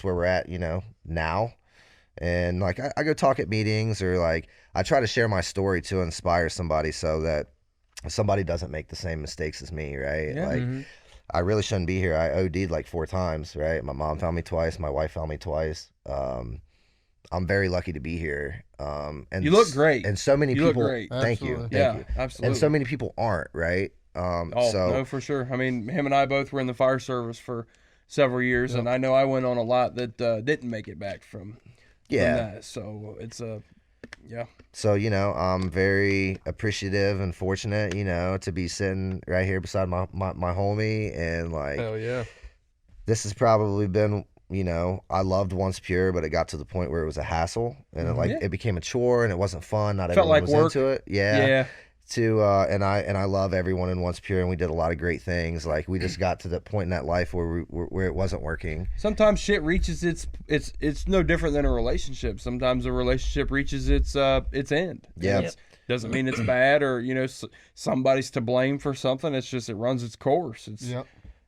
where we're at, now. And like I go talk at meetings, or like I try to share my story to inspire somebody, so that somebody doesn't make the same mistakes as me, right? Yeah. Like I really shouldn't be here. I OD'd like 4 times, right? My mom found me twice, my wife found me twice. I'm very lucky to be here. And You look great. And so many You look people, great. thank you. Absolutely. Thank Yeah, you. absolutely. And so many people aren't, right? Oh, So no, for sure. I mean, him and I both were in the fire service for several years, Yep. and I know I went on a lot that didn't make it back from yeah. that. So it's yeah. So, I'm very appreciative and fortunate, to be sitting right here beside my homie. And like, Hell yeah. this has probably been, I loved Once Pure, but it got to the point where it was a hassle, and it became a chore, and it wasn't fun. Not Felt everyone like was work. into it. Yeah. Yeah. And I love everyone in Once Pure, and we did a lot of great things. Like we just got to the point in that life where it wasn't working. Sometimes shit reaches it's no different than a relationship. Sometimes a relationship reaches its end. Yeah. It doesn't mean it's bad, or somebody's to blame for something. It's just it runs its course. It's Yep.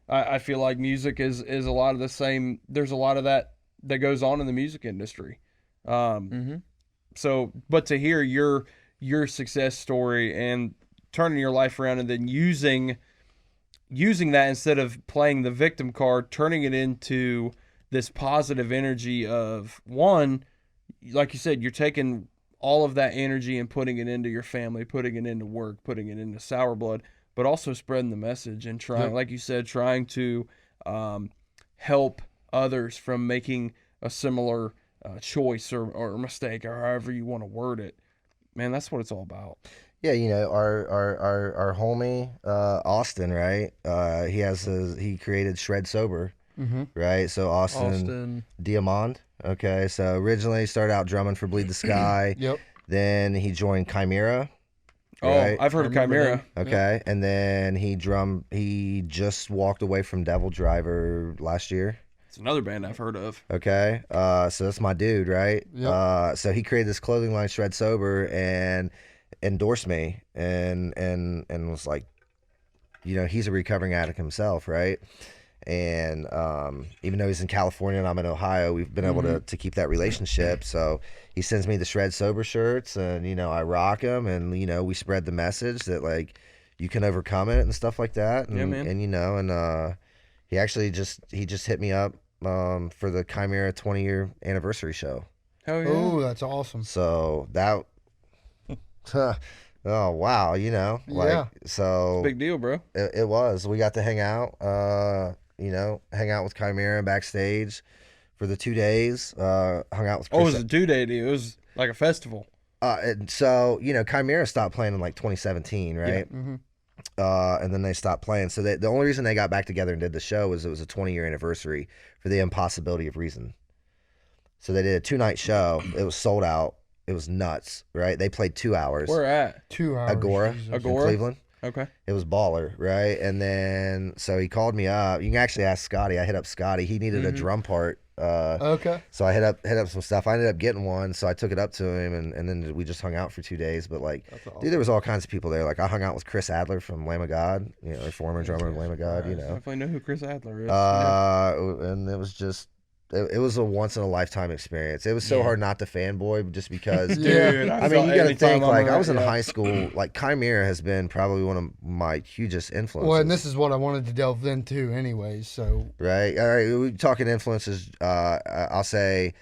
I feel like music is a lot of the same. There's a lot of that goes on in the music industry. So, but to hear your success story and turning your life around, and then using that instead of playing the victim card, turning it into this positive energy of one, like you said, you're taking all of that energy and putting it into your family, putting it into work, putting it into Sourblood, but also spreading the message and trying, like you said, trying to help others from making a similar choice or mistake, or however you want to word it. Man, that's what it's all about. Yeah, our homie Austin, right? He created Shred Sober, right? So Austin Diamond. Okay, so originally he started out drumming for Bleed the Sky. Yep. Then he joined Chimera. Oh, Right? I've heard of remember Chimera. them. Okay, and then he just walked away from Devil Driver last year. It's another band I've heard of. Okay, so that's my dude, right? Yep. So he created this clothing line, Shred Sober, and endorsed me, and was like, he's a recovering addict himself, right? And even though he's in California and I'm in Ohio, we've been able to keep that relationship. So he sends me the Shred Sober shirts, and I rock them, and we spread the message that like you can overcome it and stuff like that. And, Yeah, man. And he actually just hit me up for the Chimera 20-year anniversary show. Hell yeah. Oh, that's awesome. So that, oh wow, Yeah. so Big deal, bro. it was. We got to hang out, hang out with Chimera backstage for the 2 days. Hung out with Chris. Oh, it was a 2-day deal. It was like a festival. And so Chimera stopped playing in like 2017, right? And then they stopped playing. So the only reason they got back together and did the show was it was a 20-year anniversary for the Impossibility of Reason. So they did a 2-night show. It was sold out. It was nuts, right? They played 2 hours. Where at? 2 hours. Agora, Jesus. in Agora? Cleveland. Okay. It was baller, right? And then so he called me up. You can actually ask Scotty. I hit up Scotty. He needed a drum part. Okay. So I hit up some stuff. I ended up getting one, so I took it up to him, and then we just hung out for 2 days. But like, dude, there was all kinds of people there. Like I hung out with Chris Adler from Lamb of God, the former drummer of Lamb of God. Definitely know who Chris Adler is. And it was just. It was a once in a lifetime experience. It was so hard not to fanboy just because. Dude, I mean, you got to think like I was in yeah. high school. Like Chimera has been probably one of my hugest influences. Well, and this is what I wanted to delve into, anyways. So Right. All right. We talking influences. I'll say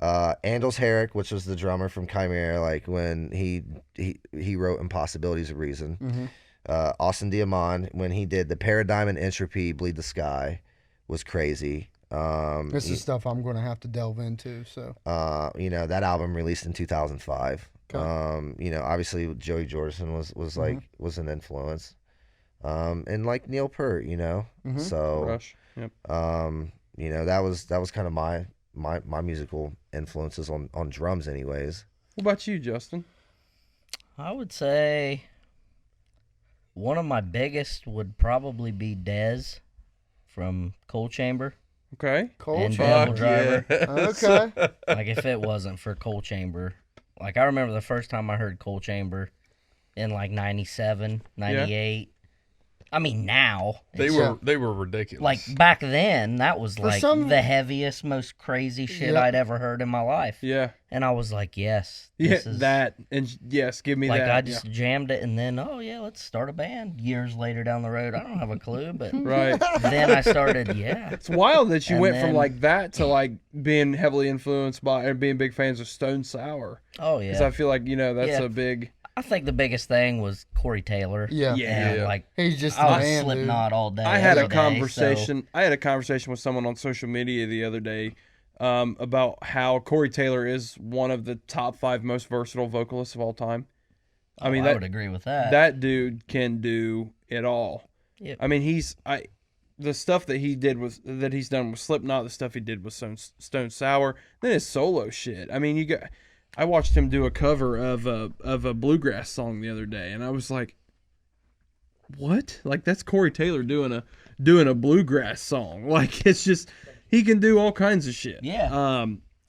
Andals Herrick, which was the drummer from Chimera, like when he wrote Impossibilities of Reason. Austin Diamond, when he did the Paradigm and Entropy Bleed the Sky, was crazy. this is stuff I'm going to have to delve into. So That album released in 2005. Okay. Obviously Joey Jordison was an influence. And like Neil Peart, So Rush. Yep. that was kind of my musical influences on drums anyways. What about you, Justin? I would say one of my biggest would probably be Dez from Coal Chamber Okay. Coal and Chamber. Devil Driver. Okay. Like, if it wasn't for Coal Chamber, like, I remember the first time I heard Coal Chamber in, like, 97, 98. I mean, now. They were ridiculous. Like, back then, that was, like, some- the heaviest, most crazy shit Yeah. I'd ever heard in my life. Yeah. And I was like, yes. Yeah, This is, that. And yes, give me like, that. I just jammed it, and then, oh, yeah, let's start a band. Years later down the road, I don't have a clue, but Right. then I started, yeah. It's wild that you And went from then- like that to like being heavily influenced by or being big fans of Stone Sour. Oh, Because yeah. I feel like, that's Yeah. a big. I think the biggest thing was Corey Taylor. Yeah. Yeah. And, like, He's just the I was man, dude. Slipknot all day. I had a every day, conversation. I had a conversation with someone on social media the other day about how Corey Taylor is one of the top 5 most versatile vocalists of all time. So, I mean, I would agree with that. that dude can do it all. Yep. I mean, the stuff that he's done with Slipknot, the stuff he did with Stone Sour, then his solo shit. I mean, I watched him do a cover of a bluegrass song the other day, and I was like, what? Like, that's Corey Taylor doing a bluegrass song. Like, it's just, he can do all kinds of shit. Yeah.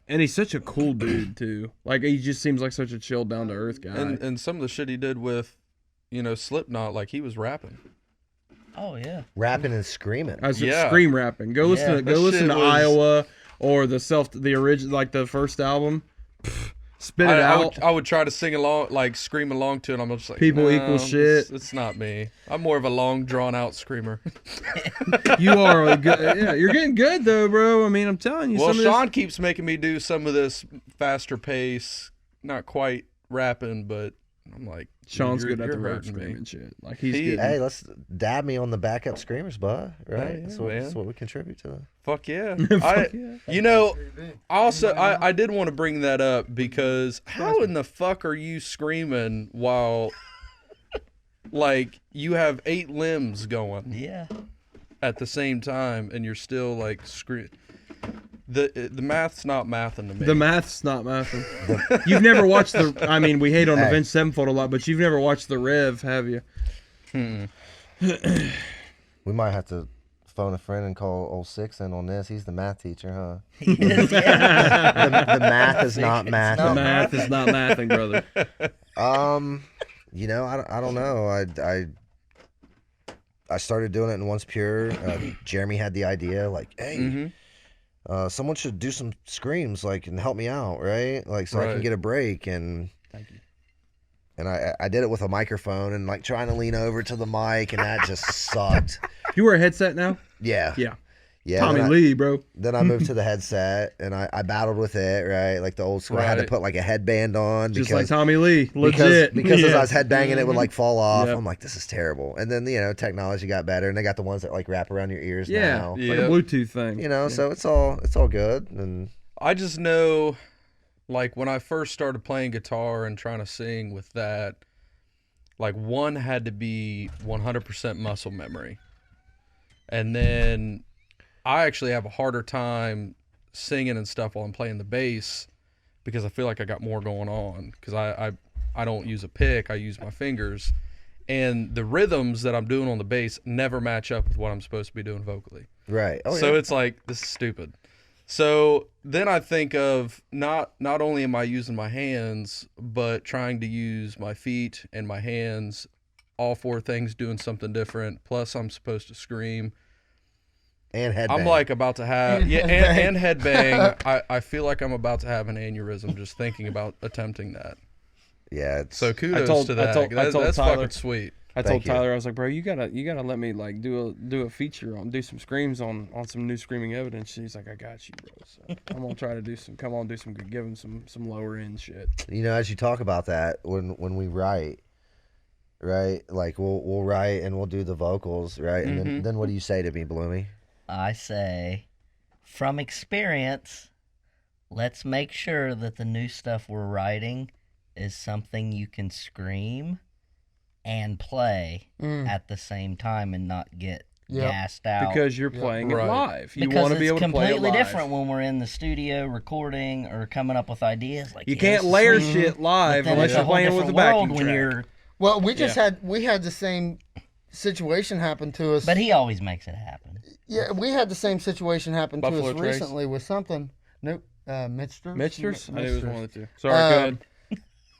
And he's such a cool dude too. Like, he just seems like such a chill, down to earth guy. and some of the shit he did with, Slipknot, like he was rapping. Oh, yeah. Rapping and screaming. I was Yeah. scream rapping. Go listen Yeah. to That shit to was- Iowa or the original, like the first album. Spit it out. I would try to sing along, like scream along to it. And I'm just like, People no, equal shit. It's not me. I'm more of a long, drawn out screamer. You are a good. Yeah, you're getting good though, bro. I mean, I'm telling you. Well, some of Sean keeps making me do some of this faster pace, not quite rapping, but I'm like, Sean's you're- good at the you're rap hurting me. screaming shit. Like he's He- good. Hey, let's dab me on the backup screamers, bud. Right? yeah, that's man. what we contribute to. Fuck yeah. Fuck yeah. I did want to bring that up because how in the fuck are you screaming while like you have 8 limbs going Yeah. at the same time and you're still like screaming? The math's not mathing to me. The math's not mathing. You've never watched the. I mean, we hate on Hey. Avenged Sevenfold a lot, but you've never watched the Rev, have you? We might have to phone a friend and call old Six in on this. He's the math teacher, huh? He is, yeah. The math is not math. The math is not mathing, brother. I don't know. I started doing it in Once Pure. Jeremy had the idea, like, hey, someone should do some screams, like, and help me out, right? Like, so I can Right. get a break. And Thank you. And I did it with a microphone and like trying to lean over to the mic, and that just sucked. You wear a headset now? Yeah. Yeah. Yeah. Tommy then Lee, bro. Then I moved to the headset and I battled with it, right? Like the old school. I had to Right. put like a headband on Just like because Tommy Lee. Legit. because as Yeah. I was headbanging it would like fall off. Yep. I'm like, this is terrible. And then technology got better, and they got the ones that like wrap around your ears Yeah. now. It's like Yeah. a Bluetooth thing. So it's all good. And I just know, like, when I first started playing guitar and trying to sing with that, like, one had to be 100% muscle memory. And then I actually have a harder time singing and stuff while I'm playing the bass because I feel like I got more going on because I don't use a pick, I use my fingers. And the rhythms that I'm doing on the bass never match up with what I'm supposed to be doing vocally. right. Oh, So yeah. it's like, this is stupid. So then I think of not only am I using my hands, but trying to use my feet and my hands, all 4 things doing something different. Plus I'm supposed to scream. And headbang. I'm like about to have, and headbang. I feel like I'm about to have an aneurysm just thinking about attempting that. yeah. It's, So kudos to that. I told That's Tyler. fucking sweet. I told Thank you. Tyler, I was like, bro, you gotta let me like do a feature do some screams on some new screaming evidence. He's like, I got you, bro. So I'm gonna try to do some give him some lower end shit. as you talk about that, when we write, right? Like we'll write and we'll do the vocals, right? And then what do you say to me, Bloomy? I say, from experience, let's make sure that the new stuff we're writing is something you can scream and play at the same time and not get Yep. gassed out. Because you're playing it Right. live. You Because want to be it's able to play it completely live. different when we're in the studio recording or coming up with ideas. Like You yeah, can't this is layer sweet. shit But live then unless it's you're a whole playing with different the world backing when track. you're Well, we had the same situation happened to us. But he always makes it happen. Yeah, we had the same situation happen to Buffalo us Trace? recently with something. Nope. Mitchers? Mitchers? I knew it was one Mitchers. of the two. Sorry, go ahead.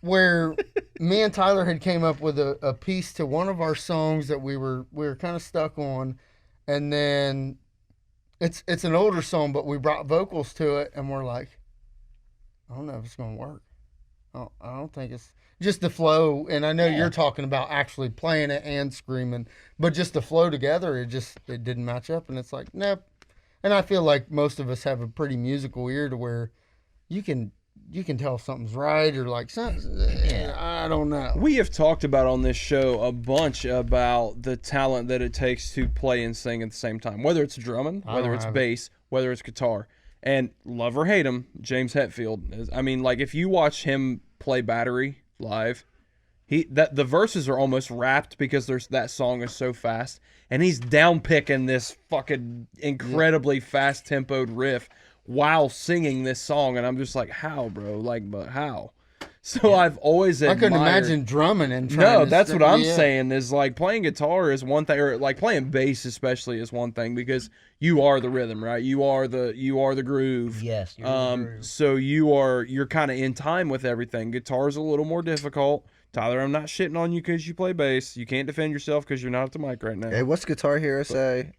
Where me and Tyler had came up with a piece to one of our songs that we were kind of stuck on, and then it's an older song, but we brought vocals to it, and we're like, I don't know if it's gonna work. I don't think it's just the flow, and I know you're talking about actually playing it and screaming, but just the flow together, it didn't match up, and it's like, nope. And I feel like most of us have a pretty musical ear to where you can tell if something's right or like I don't know. We have talked about on this show a bunch about the talent that it takes to play and sing at the same time, whether it's drumming, whether it's bass, whether it's guitar. And love or hate him, James Hetfield. I mean, like if you watch him play Battery live, the verses are almost rapped because that song is so fast, and he's down picking this fucking incredibly fast tempoed riff while singing this song, and I'm just like, how, bro? Like, but how? So I've always admired. I couldn't imagine drumming and No, that's what I'm saying is like playing guitar is one thing, or like playing bass especially is one thing because you are the rhythm, right? You are the groove. Yes. You're the groove. So you're kind of in time with everything. Guitar's a little more difficult. Tyler, I'm not shitting on you because you play bass. You can't defend yourself because you're not at the mic right now. Hey, what's Guitar Hero say?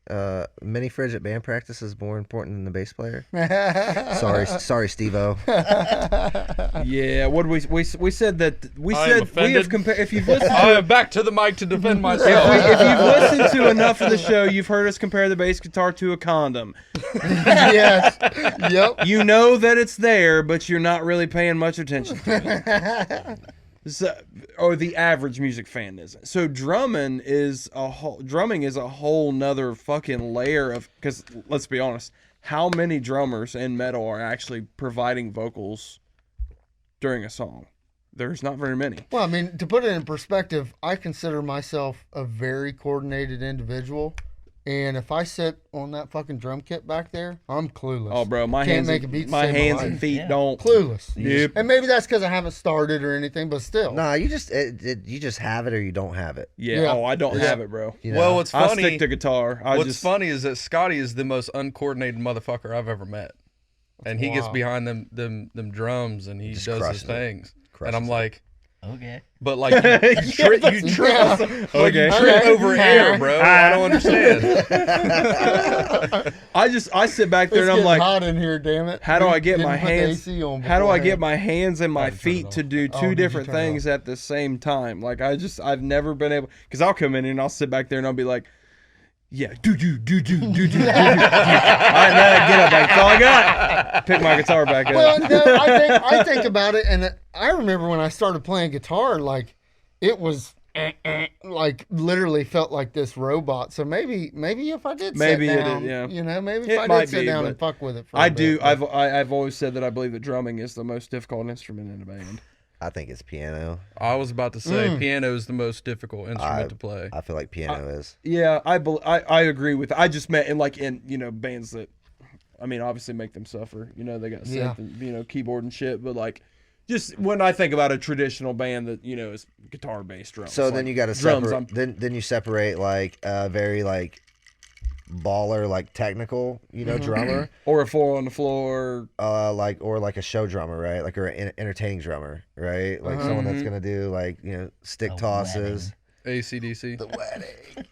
Mini fridge at band practice is more important than the bass player. sorry, Steve-O. Yeah, what we said that we I am said we offended. have compared. If you've listened, I am back to the mic to defend myself. if you've listened to enough of the show, you've heard us compare the bass guitar to a condom. Yes. Yep. You know that it's there, but you're not really paying much attention to it. So, or the average music fan isn't. So drumming is a whole nother fucking layer of, because let's be honest, how many drummers in metal are actually providing vocals during a song? There's not very many. Well, I mean, to put it in perspective, I consider myself a very coordinated individual. And if I sit on that fucking drum kit back there, I'm clueless. Oh, bro, my Can't hands, make a beat to my save my hands life. and feet Yeah. don't. Clueless. Yep. And maybe that's because I haven't started or anything, but still. Nah, you just have it or you don't have it. Yeah. Yeah. Oh, I don't have it, bro. You know? Well, what's I funny? stick to guitar. What's funny is that Scotty is the most uncoordinated motherfucker I've ever met, and he gets Wow. behind them drums and he Just does his crushes it. things, Crushes and I'm like, Okay. but like you trip Yeah. Okay. over air, bro. I don't understand. I sit back there It's and I'm getting like, hot in here, damn it. how do I get Didn't my put the hands? AC on How do I get beforehand. my hands and my turn it feet to off. do Oh, two did you different turn it things at the same time? Like I've never been able, because I'll come in and I'll sit back there and I'll be like, yeah, do. All right, now I get up, like, that's all I got. Pick my guitar back up. Well, no, I think about it, and I remember when I started playing guitar, like it was like literally felt like this robot. So maybe if I did Maybe sit it down, is, yeah. you know, maybe It if I might did sit be, down but and fuck with it. For I a do. bit, but- I've always said that I believe that drumming is the most difficult instrument in a band. I think it's piano. I was about to say piano is the most difficult instrument to play. I feel like piano is. Yeah, I agree with. I just meant in bands that, I mean, obviously make them suffer. You know, they got synth and, keyboard and shit. But like, just when I think about a traditional band that is guitar, bass, drums. So then like, you got to drums. separate. Then you separate like a very like baller, like technical, drummer, or a 4 on the floor. like a show drummer, right? Like or an entertaining drummer, right? Like someone that's gonna do like stick A tosses, AC/DC. the wedding,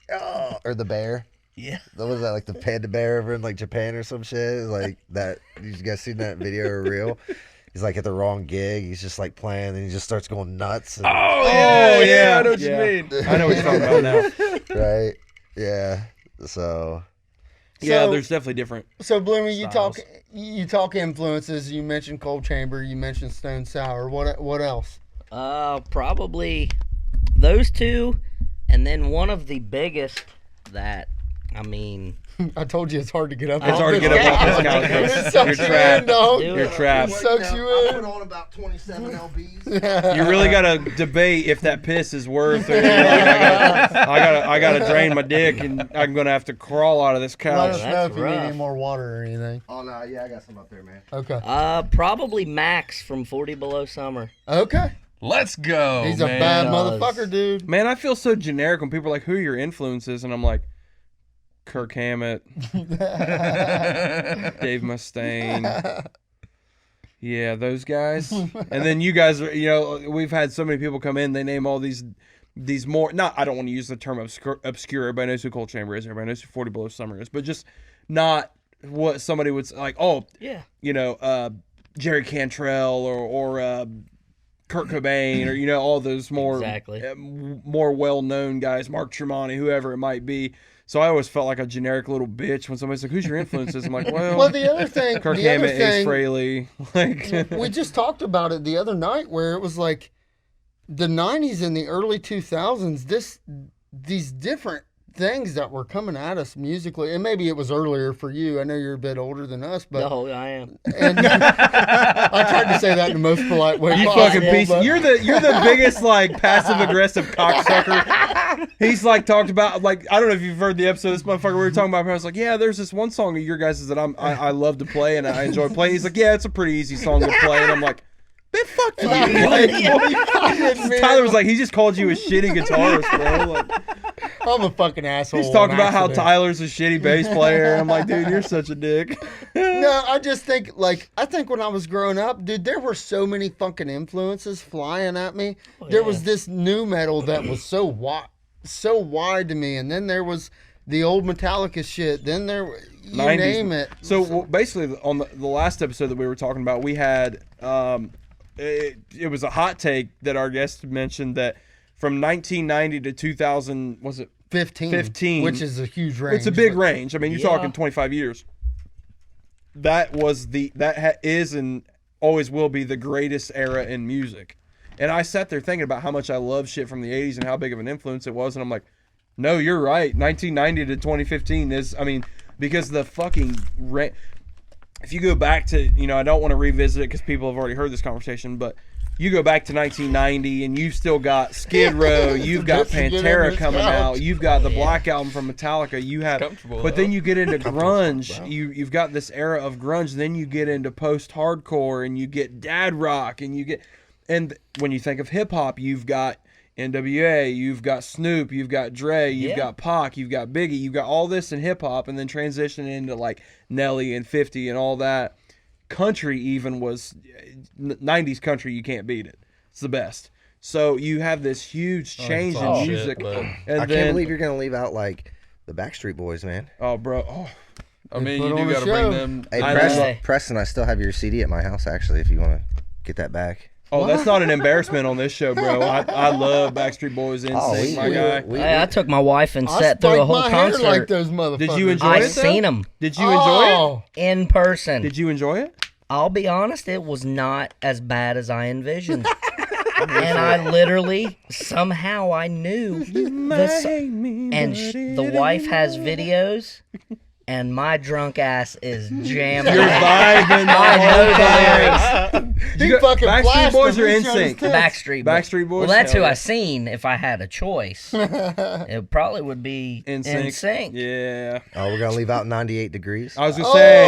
or the bear. Yeah. What was that, like the panda bear over in like Japan or some shit? Like that. You guys seen that video or reel? He's like at the wrong gig. He's just like playing, and he just starts going nuts. And, yeah, I know what you mean. I know what you're talking about now. right? Yeah. So Yeah, So- there's definitely different. So Bloomy, styles. you talk influences. You mentioned Cold Chamber. You mentioned Stone Sour. What else? Probably those two, and then one of the biggest that, I mean, I told you it's hard to get up. It's off hard to this get up off couch. this couch, bro. It You're sucks you in, trapped. dog. Do You're it. trapped. Sucks you in. on about 27 lbs. You really gotta debate if that piss is worth it. I gotta drain my dick, and I'm gonna have to crawl out of this Let couch. us know That's if you need any rough. more water or anything. Oh no, yeah, I got some up there, man. Okay. probably Max from 40 Below Summer. Okay. Let's go. He's man. a bad does. motherfucker, dude. Man, I feel so generic when people are like, "Who are your influences?" And I'm like, Kirk Hammett, Dave Mustaine. Yeah, those guys. And then you guys are, we've had so many people come in. They name all these more. Not, I don't want to use the term obscure. Everybody knows who Cold Chamber is. Everybody knows who 40 Below Summer is. But just not what somebody would say, like, Jerry Cantrell or Kurt Cobain or all those more Exactly. More well-known guys, Mark Tremonti, whoever it might be. So I always felt like a generic little bitch when somebody's like, "Who's your influences?" I'm like, Well, the other thing, Kirk Hammett, Ace Frehley. Like, we just talked about it the other night, where it was like the '90s and the early 2000s. These different things that were coming at us musically, and maybe it was earlier for you. I know you're a bit older than us, but No, I am. and I tried to say that in the most polite way you possible. fucking piece. but- You're the biggest like passive aggressive cocksucker. He's like talked about, like, I don't know if you've heard the episode of this motherfucker we were talking about. I was like, yeah, there's this one song of your guys' that I love to play and I enjoy playing. He's like, yeah, it's a pretty easy song to play, and I'm like, man, fuck you. Like, Tyler was like, he just called you a shitty guitarist, bro. Like, I'm a fucking asshole. he's talking on about how accident. Tyler's a shitty bass player. I'm like, dude, you're such a dick. No, I just think, I think when I was growing up, dude, there were so many fucking influences flying at me. There was this new metal that was so wide to me, and then there was the old Metallica shit. Then you 90s. name it. So basically, on the last episode that we were talking about, we had it was a hot take that our guest mentioned that from 1990 to 2000, was it 15, which is a huge range. It's a big range. I mean, you're Yeah. talking 25 years. That is and always will be the greatest era in music. And I sat there thinking about how much I love shit from the 80s and how big of an influence it was. And I'm like, no, you're right. 1990 to 2015 is, I mean, because the fucking if you go back to, I don't want to revisit it because people have already heard this conversation, but you go back to 1990 and you've still got Skid Row, you've got Pantera coming out, you've got the Black Album from Metallica, you have, but then you get into grunge, you've got this era of grunge, then you get into post-hardcore and you get dad rock and when you think of hip-hop, you've got NWA, you've got Snoop, you've got Dre, you've got Pac, you've got Biggie, you've got all this in hip-hop, and then transition into like Nelly and 50 and all that. Country even was 90s country, you can't beat it. It's the best. So you have this huge change in all music. shit, but- and I then, can't believe you're gonna leave out like the Backstreet Boys, man. oh, bro. Oh, I mean, put you on do a got to show. bring them. Hey, I know. Preston, I still have your CD at my house actually. If you want to get that back. oh, that's not an embarrassment on this show, bro. I love Backstreet Boys, NSYNC, my guy. Hey, I took my wife and I sat through a spiked whole my hair concert. like those motherfuckers. Did you enjoy I it, though? seen them Did you enjoy it? Oh, in person. Did you enjoy it? I'll be honest, it was not as bad as I envisioned. And I literally, somehow I knew. The wife has videos, and my drunk ass is jamming. You're vibing. I know the lyrics. he fucking Backstreet flashed Boys them. or He's showing NSYNC? his tits. Backstreet Boys. Backstreet Boys? Well, that's who Hell I yeah. seen if I had a choice. It probably would be NSYNC. Yeah. Oh, we're gonna leave out 98 Degrees. I was gonna say,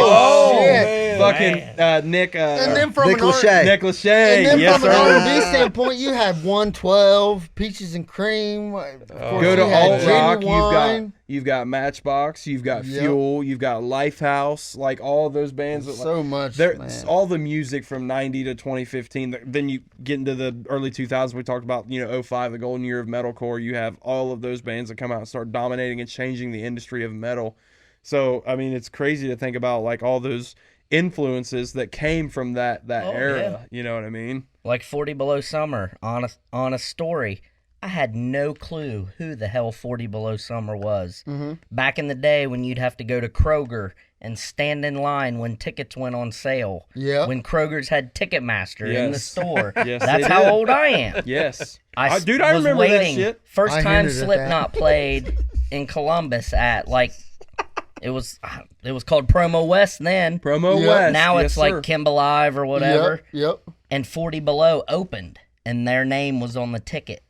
shit. fucking Nick, And then from Nick an R- Lachey. Nick Lachey, and then yes from an sir. R&B standpoint, you had 112, Peaches and Cream. Of course, Go to you had alt rock. Genuine. You've got Matchbox. You've got Yep. Fuel. You've got Lifehouse. Like all those bands. That, So much, There, man. all the music from 90 to 2015. Then you get into the early 2000s. We talked about 05, the golden year of metalcore. You have all of those bands that come out and start dominating and changing the industry of metal. So I mean, it's crazy to think about like all those influences that came from that era. yeah. You know what I mean? Like 40 Below Summer, honest story. I had no clue who the hell 40 Below Summer was. Back in the day when you'd have to go to Kroger and stand in line when tickets went on sale. Yep. When Kroger's had Ticketmaster in the Yes. store. Yes, That's they how did. old I am. Yes. I Dude, I was remember that waiting. shit. First I time hinted at Slipknot played in Columbus at like it was called Promo West then. Promo Yeah. West. Now yes, it's like sir. Kimba Live or whatever. Yep. And 40 Below opened, and their name was on the ticket.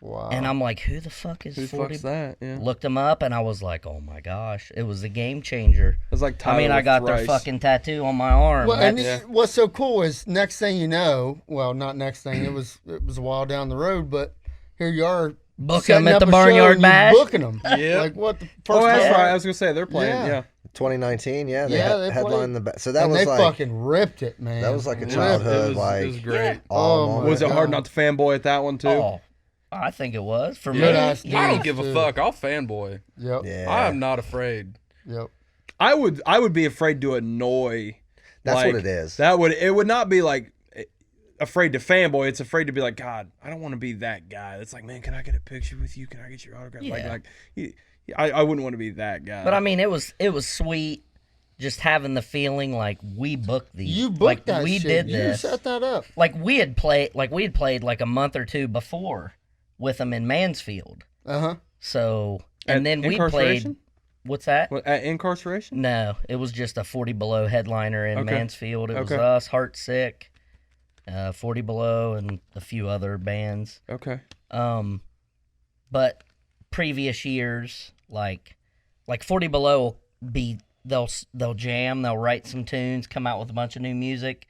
Wow. And I'm like, who the fuck is Who 40? fucks that? Yeah. Looked him up, and I was like, oh my gosh, it was a game changer. It's like I mean, Tyler I got Thrice. their fucking tattoo on my arm. Well, and That's- what's so cool is next thing you know, well, not next thing, it was a while down the road, but here you are Booking setting them at up the a show Barnyard and you Bash. booking them. Yeah. Like what the first Oh, that's time- right. I was gonna say they're playing. Yeah. Yeah. 2019, yeah, they Yeah, they headlined played. the so that and was they like fucking ripped it, man. that was like a Ripped childhood it like was great. all Oh, moment. my Was it hard God. not to fanboy at that one too? Oh, I think it was for me. Good ass Yeah. I don't dudes, give a too. fuck. I'll fanboy. Yep. Yeah, I am not afraid. Yep. I would be afraid to annoy. that's like, what it is. It would not be like afraid to fanboy. It's afraid to be like, God, I don't want to be that guy. It's like, man, can I get a picture with you? Can I get your autograph? Yeah. I wouldn't want to be that guy. But I mean, it was sweet, just having the feeling like we booked these. You booked like, that we shit. did You this. set that up. Like we had played like a month or two before with them in Mansfield. Uh-huh. So At and then we played. Incarceration? What's that? What, at incarceration? No, it was just a 40 Below headliner in Okay. Mansfield. It was Okay. us, Heart Sick, 40 Below, and a few other bands. Okay. But previous years, like 40 Below will be they'll jam, they'll write some tunes, come out with a bunch of new music,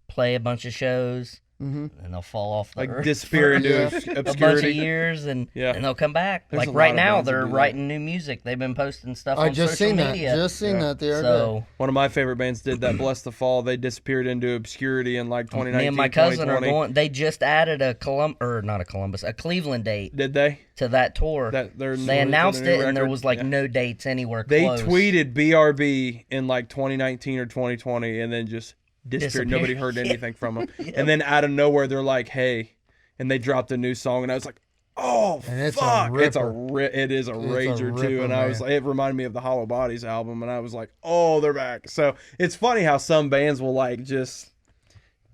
play a bunch of shows, and they'll fall off the Like earth disappear for into Yeah. a bunch of obscurity. years, and Yeah. and they'll come back. There's a like lot right of now, bands that they're do that. writing new music. They've been posting stuff I on just social seen media. that. Just seen that the other day. So One of my favorite bands did that. Bless the Fall. They disappeared into obscurity in like 2019. me and my cousin are 2020. going. They just added a a Cleveland date Did they? to that tour. That they're They announced the new it, and there record? was like Yeah. no dates anywhere They close. tweeted BRB in like 2019 or 2020, and then just disappeared. Nobody heard anything from them. And then out of nowhere, they're like, "Hey," and they dropped a new song, and I was like, "Oh, And it's a fuck!" It is a It's a rager too. ripper, And I was man. like, it reminded me of the Hollow Bodies album, and I was like, "Oh, they're back." So it's funny how some bands will like just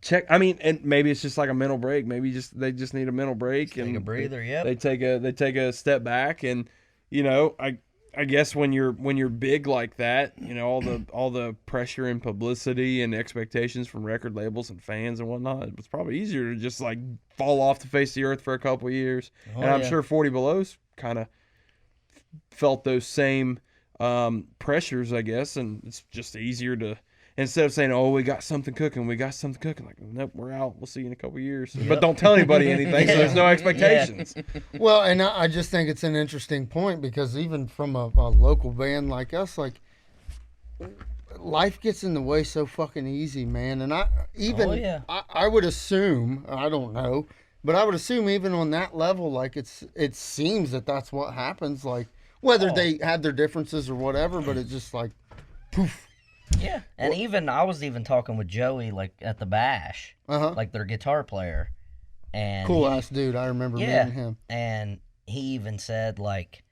check. I mean, and maybe it's just like a mental break. Maybe they just need a mental break and Take a breather. Yep. they take a step back, and you know, I guess when you're big like that, you know, all the pressure and publicity and expectations from record labels and fans and whatnot, it's probably easier to just like fall off the face of the earth for a couple of years. Oh, And I'm yeah. sure 40 Below's kind of felt those same pressures, I guess, and it's just easier to, instead of saying, "Oh, we got something cooking," like, "Nope, we're out. We'll see you in a couple of years." But don't tell anybody anything, so there's no expectations. Well, and I just think it's an interesting point because even from a local band like us, like life gets in the way so fucking easy, man. And Oh, yeah. I would assume, I don't know, but I would assume even on that level, like it seems that that's what happens. Like whether they had their differences or whatever, but it's just like poof. Yeah, and I was even talking with Joey like at the Bash, Uh-huh. like their guitar player, and Cool he- ass dude. I remember yeah, meeting him. and he even said like,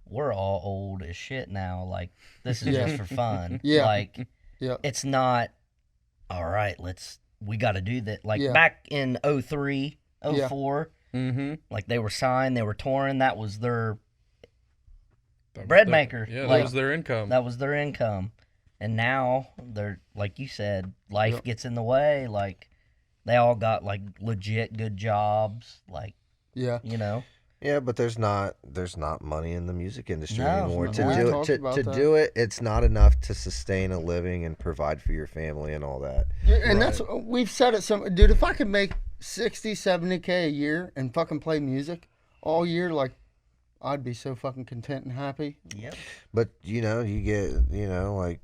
"We're all old as shit now. Like this is Yeah. just for fun. Yeah. like Yeah. it's not all right. We got to do that. Like Yeah. back in 03, 04, Mm-hmm. like they were signed, they were touring. That was their bread maker. Yeah, like, that was their income. That was their income. And now they're like you said, life Yep. gets in the way. Like they all got like legit good jobs. Like Yeah. you know, Yeah, but there's not money in the music industry No, anymore. no, To we do talked it about to that. do it, it's not enough to sustain a living and provide for your family and all that. And that's we've said it some dude, if I could make 60, 70K a year and fucking play music all year, like I'd be so fucking content and happy. yep. But you know, you get like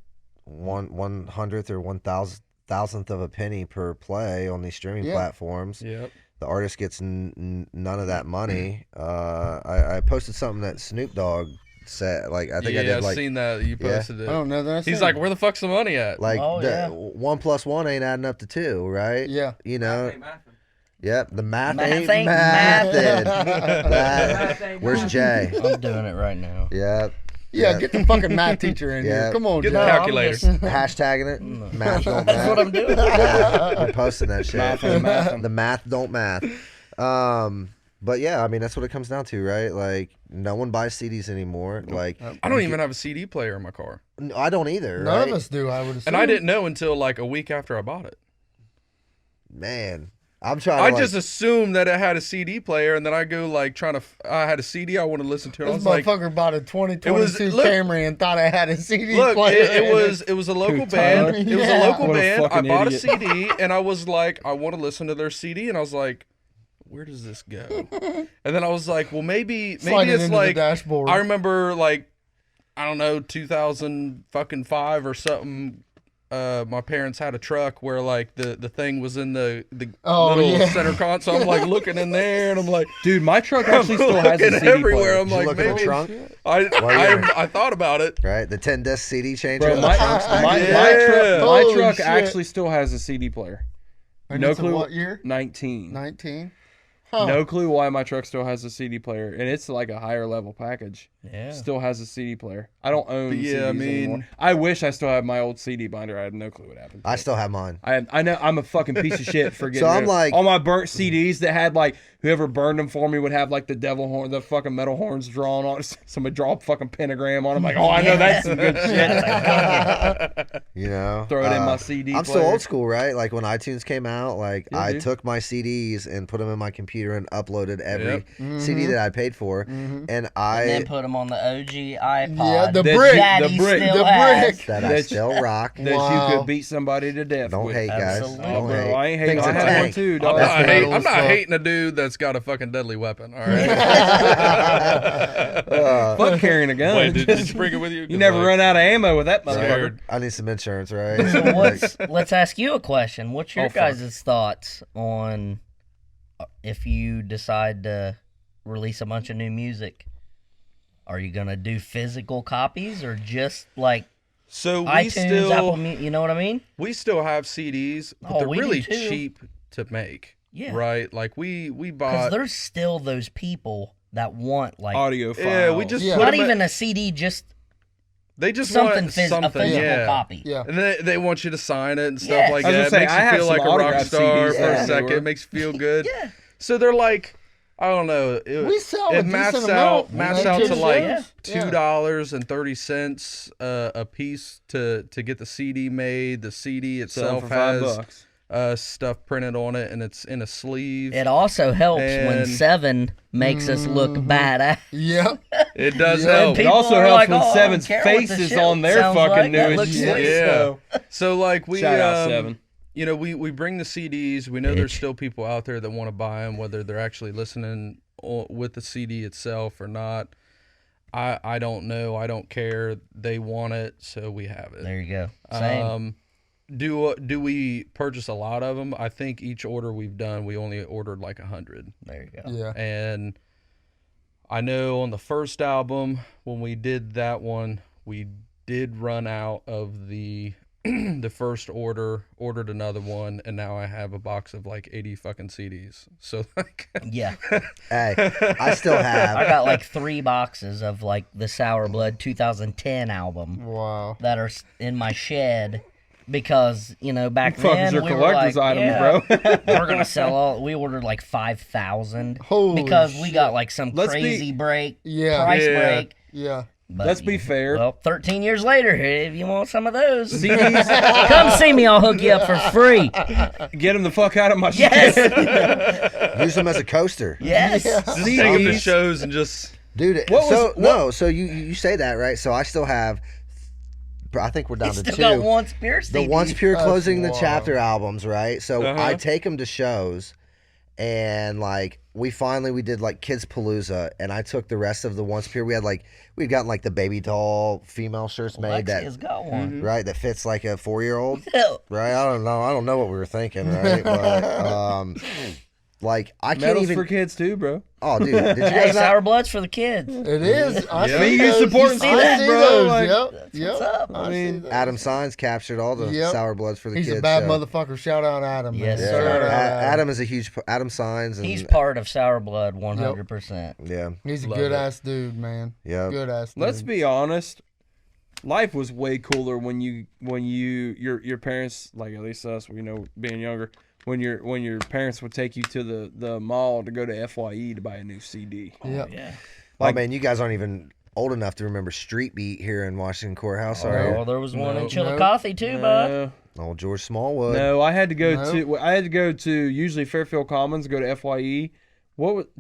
1/100th or 1,000th of a penny per play on these streaming Yeah. platforms. Yep. The artist gets none of that money. I posted something that Snoop Dogg said. Like I think yeah, I did I've like seen that. You Yeah. posted I it. don't know that. He's like, where the fuck's the money at? like Oh, the yeah. 1 + 1 ain't adding up to 2, right? Yeah. You know. Yep, the math Math ain't ain't mathin'. Math ain't Where's Jay? I'm doing it right now. Yep. Yeah, get the fucking math teacher in Yeah. here. Come on, Get Jay. the I'm calculator. just- Hashtagging it. Math don't That's math. what I'm doing. Yeah, we're posting that shit. Math ain't mathin'. The math don't math. But yeah, I mean that's what it comes down to, right? Like no one buys CDs anymore. Like I don't even have a CD player in my car. I don't either. None right? of us do, I would assume. And I didn't know until like a week after I bought it. Man, I'm trying. I to, just assumed that it had a CD player, and then I go like I had a CD I want to listen to. And I This was like, motherfucker bought a 2022 look- Camry and thought I had a CD look, player. it was a local band. It was a Yeah. local What a band. I fucking bought idiot. a CD, and I was like, I want to listen to their CD, and I was like, where does this go? And then I was like, well, maybe Slide it it's into the like dashboard. I remember like I don't know 2005 or something. My parents had a truck where like the thing was in the Oh, little yeah. center console. I'm like looking in there, and I'm like, Dude, my truck actually still has a looking CD everywhere. player. I'm Did you like, look in the maybe trunk, I thought about it. right? The 10-disc CD changer. Bro, in the trunks back my there? Holy truck shit. actually still has a CD player. And No it's a clue. what year? 19. 19. Huh. No clue why my truck still has a CD player, and it's like a higher level package. Yeah. Still has a CD player. I don't own But yeah, CDs I mean- anymore. I wish I still had my old CD binder. I had no clue what happened. I still have mine. I know I'm a fucking piece of shit for getting So I'm rid of like- all my burnt CDs that had like whoever burned them for me would have like the devil horn, the fucking metal horns drawn on it. Somebody draw a fucking pentagram on them. Like, oh, I know that's some good shit. You know, Throw it in my CD I'm still player. old school, right? Like when iTunes came out, like Yeah, I dude. took my CDs and put them in my computer and uploaded every Yep. CD that I paid for, And and then I put them on the OG iPod. Yeah, the That brick. Daddy the brick. still The has. brick. that I That- still rock. That Wow. you could beat somebody to death Don't with. hate, guys. Absolutely. Oh, Don't bro, hate. I ain't hating. Things I a had one tank. too, I'm dog. That's not, metal I'm as not fuck. hating a dude that's got a fucking deadly weapon. All right. Fuck carrying a gun. Wait, did you bring it with you? You never run out of ammo with that Right? motherfucker. I need some insurance, right? So let's ask you a question. What's your Oh, fuck. guys' thoughts on if you decide to release a bunch of new music? Are you gonna do physical copies or just like So we iTunes, Apple Music? You know what I mean? we still have CDs, but Oh, they're we do really too. cheap to make. Yeah. Right? Like we Because bought. there's still those people that want like Audio files. Yeah, we just Yeah. put not 'em even a CD, just They just something, want a something, physical yeah. copy. Yeah. And they want you to sign it and stuff Yes. like I was that. gonna say, Makes I you have feel some like a rock autographed star CDs for that a I second. were. It makes you feel good. Yeah. So they're like, I don't know. We sell a it maps decent out amount. maps We out make to good like shows. Yeah. $2.30 a piece to get the CD made. The CD Sell itself for $5. has stuff printed on it, and it's in a sleeve. It also helps when And- 7 makes us look badass. Yep. It does Yeah. help. It People also are helps like, when "Oh, I don't Seven's care what face the is shit on their sounds fucking like. That newest looks shit. sweet." Yeah. So, So like we shout out Seven. you know, we bring the CDs. We know there's Bitch. still people out there that want to buy them, whether they're actually listening with the CD itself or not. I don't know. I don't care. They want it, so we have it. There you go. Same. Do we purchase a lot of them? I think each order we've done, we only ordered like 100. There you go. Yeah. And I know on the first album, when we did that one, we did run out of the the first ordered another one, and now I have a box of like 80 fucking CDs. So like, Yeah. Hey, I still I have. got like 3 boxes of like the Sourblood 2010 album Wow. that are in my shed because, you know, back Fuckers then are we were collector's like, items, yeah, bro. we're going to sell all. We ordered like 5,000 Holy because we shit. got like some Let's be- crazy break, Yeah. price Yeah. break. Yeah. But Let's be fair. Well, 13 years later, if you want some of those, CDs, come see me. I'll hook you up for free. get them the fuck out of my shit. Yes. Use them as a coaster. Yes. Yeah. just take them to CDs. shows and just Dude, so you say that, right? So I still have, I think we're down You to still 2. got Once Pure The CD. Once Pure That's closing the wild. chapter albums, right? So Uh-huh. I take them to shows, and like we did like Kids Palooza, and I took the rest of the Once Pure. We'd gotten like the baby doll female shirts made Lexi has that got one. right that fits like a 4-year-old. Hell, Right? I don't know what we were thinking, right? But like I can't Medals even. for kids too, bro. Oh, dude, did you Hey, guys not? Sour Bloods for the kids. It is. I Yeah. see You those. supporting I kids, see bro. those. Like, Yep. Yep. what's up. I mean, see those. Adam Signs captured all the Yep. Sour Bloods for the He's kids. a bad so- motherfucker. Shout out Adam. Yes, man. Yeah, sir. Shout out Adam is a huge Adam Signs. And, He's part of Sour Blood 100%. yeah, He's a Love good it. ass dude, man. yeah. Good ass dude. Let's be honest. Life was way cooler when your parents, like at least us, we know being younger, when your parents would take you to the mall to go to FYE to buy a new CD. Yep. Yeah. Oh man, you guys aren't even old enough to remember Street Beat here in Washington Courthouse, are Oh, you? there was one in No. Chillicothe too, bud. Old George Smallwood. No, I had to go No. to usually Fairfield Commons, go to FYE.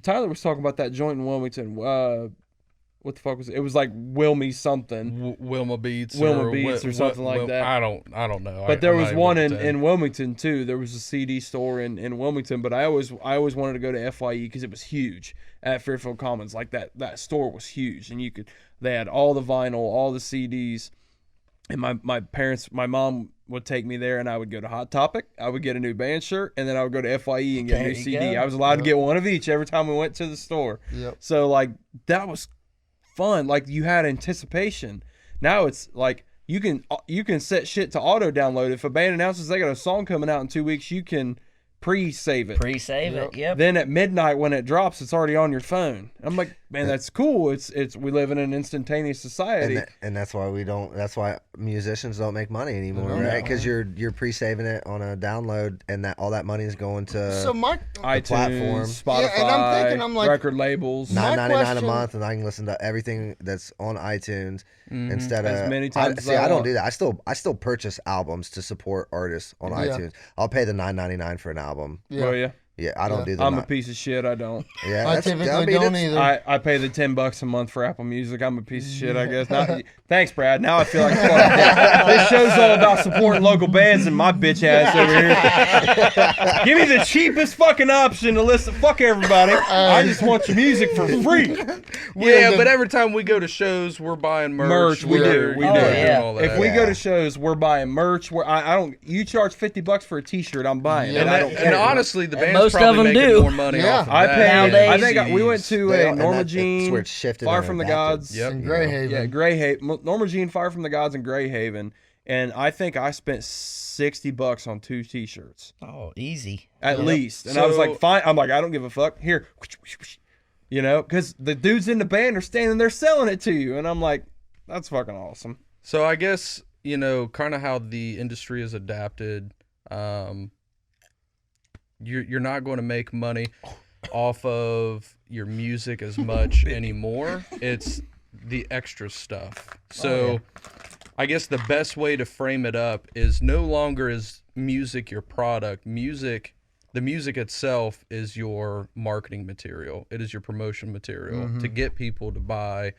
Tyler was talking about that joint in Wilmington. What the fuck was it? It was like Wilmy something. Wilma Beats or something like that. I don't know. But there I'm was not even one gonna in, pretend. in Wilmington too. There was a CD store in Wilmington, but I always wanted to go to FYE because it was huge at Fairfield Commons. Like that store was huge, and they had all the vinyl, all the CDs, and my mom would take me there, and I would go to Hot Topic. I would get a new band shirt, and then I would go to FYE and get a There new you CD. go. I was allowed to get one of each every time we went to the store. Yep. So like that was fun. Like you had anticipation. Now it's like you can set shit to auto download. If a band announces they got a song coming out in 2 weeks, you can pre-save it. Pre-save it. Yep. Then at midnight when it drops, it's already on your phone. I'm like, man, that's cool. It's we live in an instantaneous society. And that's why that's why musicians don't make money anymore, right? Because you're pre-saving it on a download, and that all that money is going to So my iTunes, platform. Spotify, Yeah, and I'm thinking, I'm like, record labels. My $9.99 a question- month, and I can listen to everything that's on iTunes instead of As many times as I I don't want. do that. I still purchase albums to support artists on iTunes. I'll pay the $9.99 for an album. Oh yeah, Yeah, I don't do the. I'm a piece of shit. I don't. Yeah, I that's, typically don't either. I pay the $10 a month for Apple Music. I'm a piece of shit, I guess. Thanks, Brad. Now I feel like fuck. This show's all about supporting local bands, and my bitch ass over here. Give me the cheapest fucking option to listen. Fuck everybody. I just want your music for free. Yeah, but every time we go to shows, we're buying merch. We do. We're do. doing Yeah. all that. If we go to shows, we're buying merch. I don't. You charge $50 for a T-shirt, I'm buying it. and, I don't and care. honestly, the And band's most of probably them making do. more money Yeah. off of I that. paid. Nowadays, I think we went to They a don't- and Norma that's Jean, where it's shifted Fire and from the adapted. Gods. Yep. in Greyhaven. Yeah, Greyhaven. Norma Jean, Fire from the Gods, and Greyhaven. And I think I spent $60 on 2 T-shirts Oh, easy. at least. And I was So- like, fine. I'm like, I don't give a fuck. Here, you know, because the dudes in the band are standing there selling it to you, and I'm like, that's fucking awesome. So I guess, kind of how the industry is adapted. You're not going to make money off of your music as much anymore. It's the extra stuff. So I guess the best way to frame it up is no longer is music your product. The music itself is your marketing material. It is your promotion material to get people to buy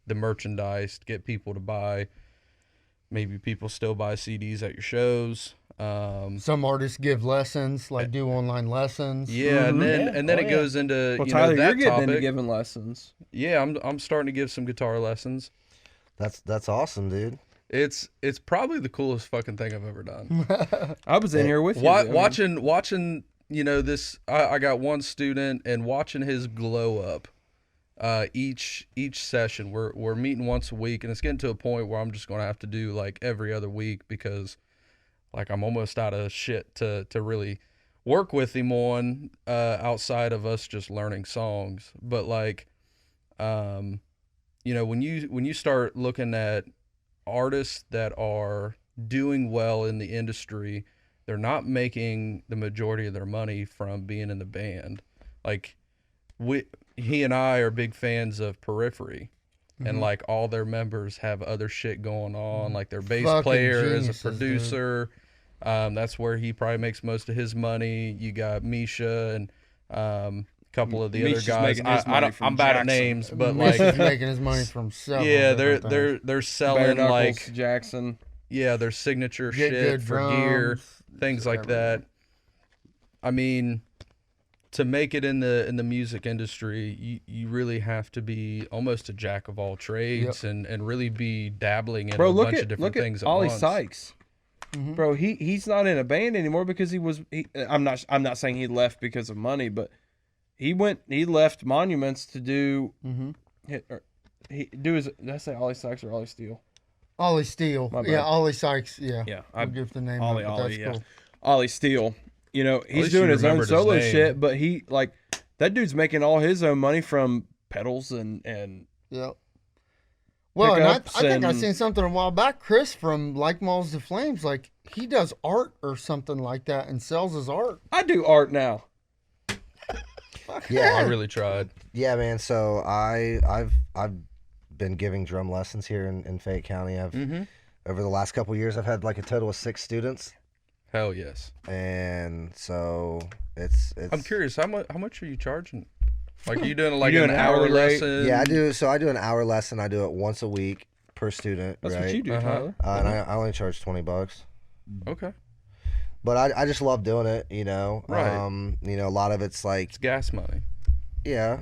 the merchandise, to get people to buy. Maybe people still buy CDs at your shows. Some artists give lessons, like do online lessons. Yeah, and then Oh, it yeah. goes into Well, you Tyler, know that you're getting topic. into giving lessons. Yeah, I'm starting to give some guitar lessons. That's awesome, dude. It's probably the coolest fucking thing I've ever done. I was in here with you. I mean, Watching this. I got one student and watching his glow up. Each session, we're meeting once a week, and it's getting to a point where I'm just gonna have to do like every other week because, like, I'm almost out of shit to really work with him on outside of us just learning songs. But like, when you start looking at artists that are doing well in the industry, they're not making the majority of their money from being in the band. Like he and I are big fans of Periphery, and like all their members have other shit going on. Like their bass Fucking player is a geniuses, dude. producer. That's where he probably makes most of his money. You got Misha and a couple of the Misha's other guys. making his money from I'm bad at Jackson. names, but Mitch like is making his money from several. yeah, different things. they're Bare selling Knuckles, like Jackson. their signature Get shit good for gear, drums, things like everything. that. I mean, to make it in the music industry, you really have to be almost a jack of all trades and really be dabbling in Bro, a look bunch of at different things at Ollie once. Sykes. Bro, he's not in a band anymore because I'm not saying he left because of money, but he left Monuments to do did I say Ollie Sykes or Ollie Steele? Ollie Steele. My bad. Yeah, Ollie Sykes. Yeah. Yeah, I'll give the name Ollie, up, but Ollie, that's yeah. cool. Ollie Steele. You know, he's least doing you his own remembered his solo name. shit, but that dude's making all his own money from pedals and Yep. Well, and I Pickups think I and- seen something a while back. Chris from Like Malls to Flames, like he does art or something like that and sells his art. I do art now. Yeah, I really tried. yeah, man. So I've been giving drum lessons here in Fayette County. Over the last couple of years, I've had like a total of 6 students, Hell yes. and so it's. I'm curious, how much are you charging? Like, are you doing like You an doing hour hourly rate? lesson? Yeah, I do. So I do an hour lesson. I do it once a week per student. That's right? what you do, Uh-huh. Tyler. And I only charge $20. Okay. But I just love doing it. Right. A lot of it's like It's gas money. yeah.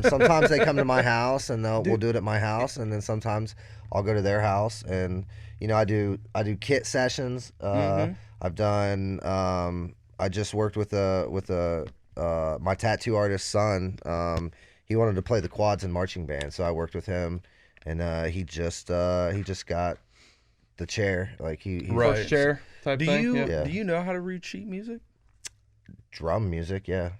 Sometimes they come to my house and we'll do it at my house, and then sometimes I'll go to their house, and I do kit sessions. I've done. I just worked with my tattoo artist's son. He wanted to play the quads and marching band, so I worked with him, and he just got the chair. Like he Right. First chair type Do thing. you Yeah. do you know how to read sheet music? drum music. Yeah,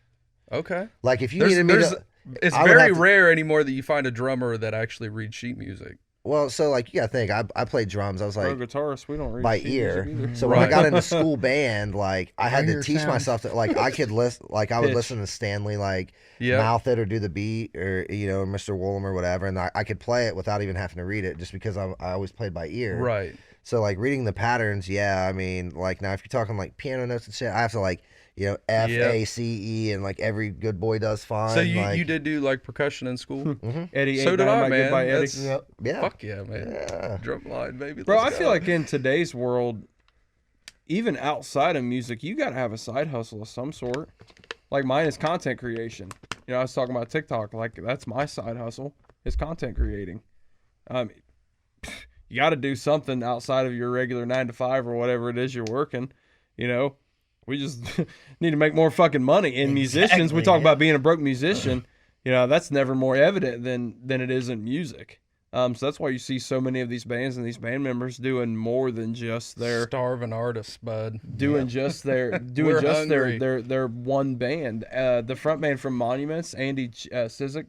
Okay. like if you There's- needed me there's- to. It's I would very have to- rare anymore that you find a drummer that actually reads sheet music. Well, so like you gotta think. I played drums. I was Pro like guitarist, we don't read by sheet music ear. either. So when I Right. got into school band, like I had Right to ear teach sounds. myself that like I could listen, like I would Pitch. listen to Stanley like Yeah. mouth it or do the beat or Mr. Woolham or whatever, and I could play it without even having to read it just because I always played by ear. Right. So like reading the patterns, yeah. I mean, like now if you're talking like piano notes and shit, I have to like F A C E and like every good boy does fine. So you like, did do like percussion in school? Eddie So ate did I, Dynamite, man. Goodbye, Eddie. That's- Yep. yeah. Fuck yeah, man. Yeah. Drum line, baby. Bro, Let's I feel go. like in today's world, even outside of music, you gotta have a side hustle of some sort. Like mine is content creation. I was talking about TikTok. Like that's my side hustle is content creating. You got to do something outside of your regular 9 to 5 or whatever it is you're working. We just need to make more fucking money. And musicians, we Exactly, talk yeah. about being a broke musician. That's never more evident than it is in music. So that's why you see so many of these bands and these band members doing more than just their starving artists, bud. doing just their We're just hungry. their one band. The frontman from Monuments, Andy Chiswick.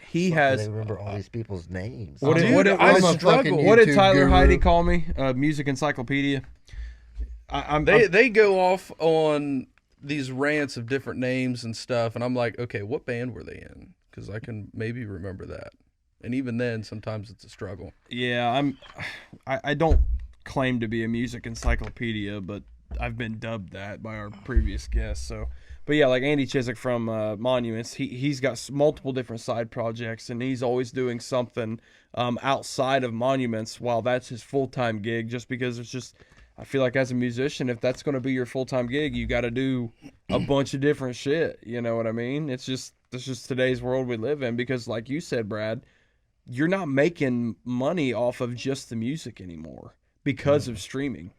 He I has. remember all these people's names. What did- Dude, what did- I what did- struggle. What did YouTube Tyler guru. Heidi call me? Music encyclopedia. They go off on these rants of different names and stuff, and I'm like, okay, what band were they in? Because I can maybe remember that. And even then, sometimes it's a struggle. Yeah, I don't claim to be a music encyclopedia, but I've been dubbed that by our previous guests. So, but yeah, like Andy Chiswick from Monuments, he's got multiple different side projects, and he's always doing something outside of Monuments while that's his full-time gig. Just because it's just, I feel like as a musician, if that's going to be your full-time gig, you got to do a bunch of different shit. You know what I mean? It's just today's world we live in, because like you said, Brad, you're not making money off of just the music anymore because of streaming.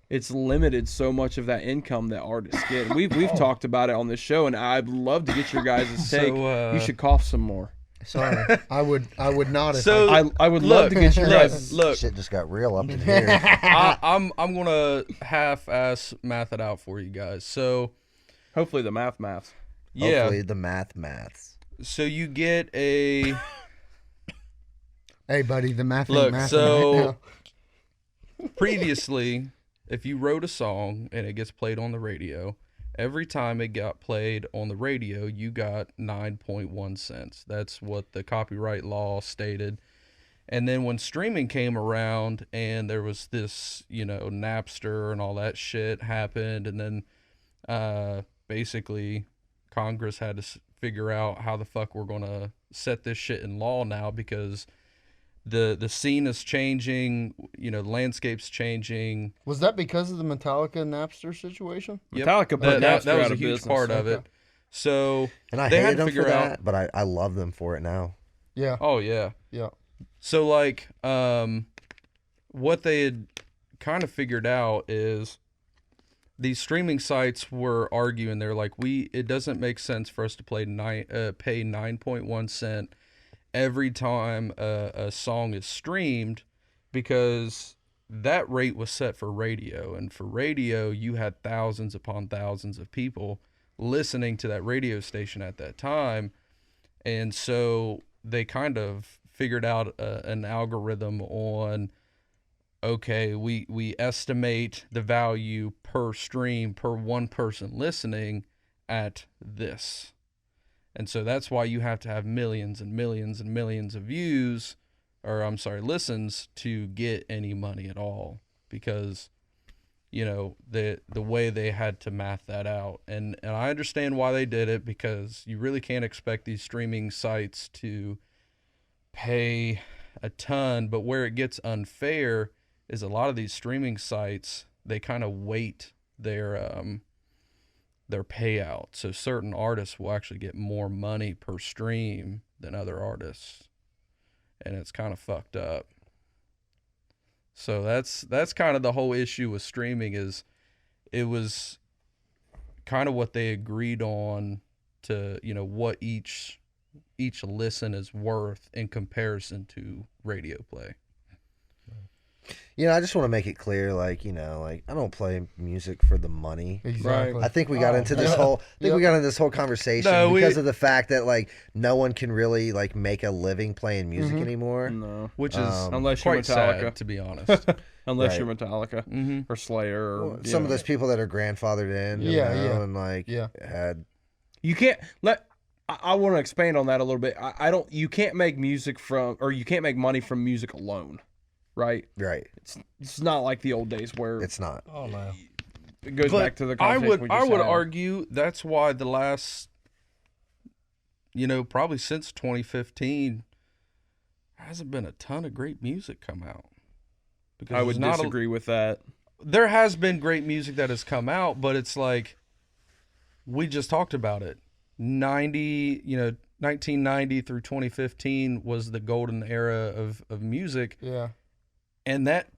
It's limited so much of that income that artists get. We've talked about it on this show, and I'd love to get your guys' take. You should cough some more. Sorry, I would not. If So I would love to get your guys. look. Shit just got real up in here. I'm gonna half-ass math it out for you guys. So Hopefully the math. yeah, Hopefully the maths. so you get a Hey, buddy, the math ain't look. mathing So right now. previously, if you wrote a song and it gets played on the radio, every time it got played on the radio, you got 9.1 cents. That's what the copyright law stated. And then when streaming came around and there was this, Napster and all that shit happened, and then basically Congress had to figure out how the fuck we're going to set this shit in law now, because the scene is changing, the landscape's changing. Was that because of the Metallica Napster situation? Yep. Metallica put That Napster was out a of huge business. part of Okay. it. So And I they had hated to them for figure out. that, but I love them for it now. Yeah, Oh yeah. yeah. So like, what they had kind of figured out is these streaming sites were arguing. They're like, it doesn't make sense for us to pay 9.1 cent every time a song is streamed, because that rate was set for radio, and for radio you had thousands upon thousands of people listening to that radio station at that time. And so they kind of figured out an algorithm on, okay, we estimate the value per stream per one person listening at this. And so that's why you have to have millions and millions and millions of listens to get any money at all. Because the way they had to math that out. And I understand why they did it, because you really can't expect these streaming sites to pay a ton. But where it gets unfair is a lot of these streaming sites, they kind of weight their payout. So certain artists will actually get more money per stream than other artists. And it's kind of fucked up. So that's kind of the whole issue with streaming, is it was kind of what they agreed on to, what each listen is worth in comparison to radio play. I just want to make it clear, I don't play music for the money. Exactly. I think we got into this whole conversation because of the fact that no one can really make a living playing music anymore. No, which is unless you're quite Metallica, sad, to be honest. unless Right. you're Metallica or Slayer, or Some of those people that are grandfathered in, had. You can't let. I want to expand on that a little bit. I don't. You can't make music from, or you can't make money from music alone, right? Right. It's not like the old days where It's not. Oh no. it goes But back to the I conversation would we just had. argue that's why the last, probably since 2015, there hasn't been a ton of great music come out. Because I would there's disagree with that. There has been great music that has come out, but it's like, we just talked about it. 1990 through 2015 was the golden era of music. Yeah. And that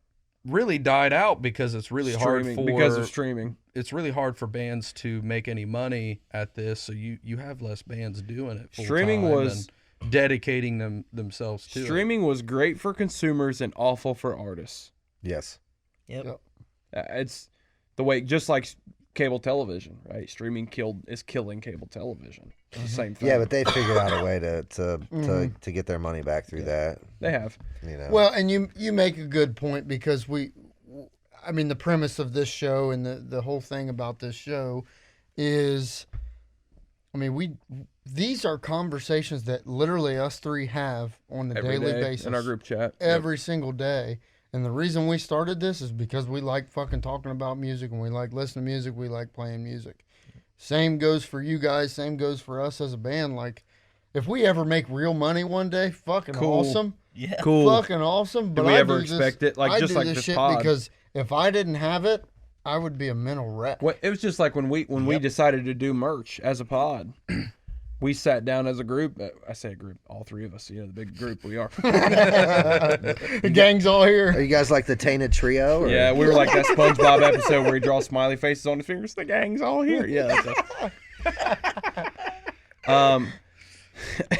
really died out because it's really hard because of streaming. It's really hard for bands to make any money at this, so you have less bands doing it full Streaming time was and dedicating themselves to streaming was great for consumers and awful for artists. Yes. Yep. It's the way, just like cable television, right? Streaming is killing cable television. It's the same thing. Yeah, but they figured out a way to get their money back through that. They have. Well, and you make a good point, because the premise of this show and the whole thing about this show is, these are conversations that literally us three have on the Every daily day basis in our group chat. every single day. And the reason we started this is because we like fucking talking about music, and we like listening to music, we like playing music. Same goes for you guys, same goes for us as a band. Like, if we ever make real money one day, fucking Cool. awesome. Yeah. Cool. Fucking awesome. But we I ever do this- expect it? Like, I just do like this this shit pod. because if I didn't have it, I would be a mental wreck. Well, it was just like when we decided to do merch as a pod. We sat down as a group. I say a group, all three of us. The big group we are. The gang's all Are here. you guys like the Tainted Trio? Or? Yeah, we were like that SpongeBob episode where he draws smiley faces on his fingers. The gang's all here. Yeah.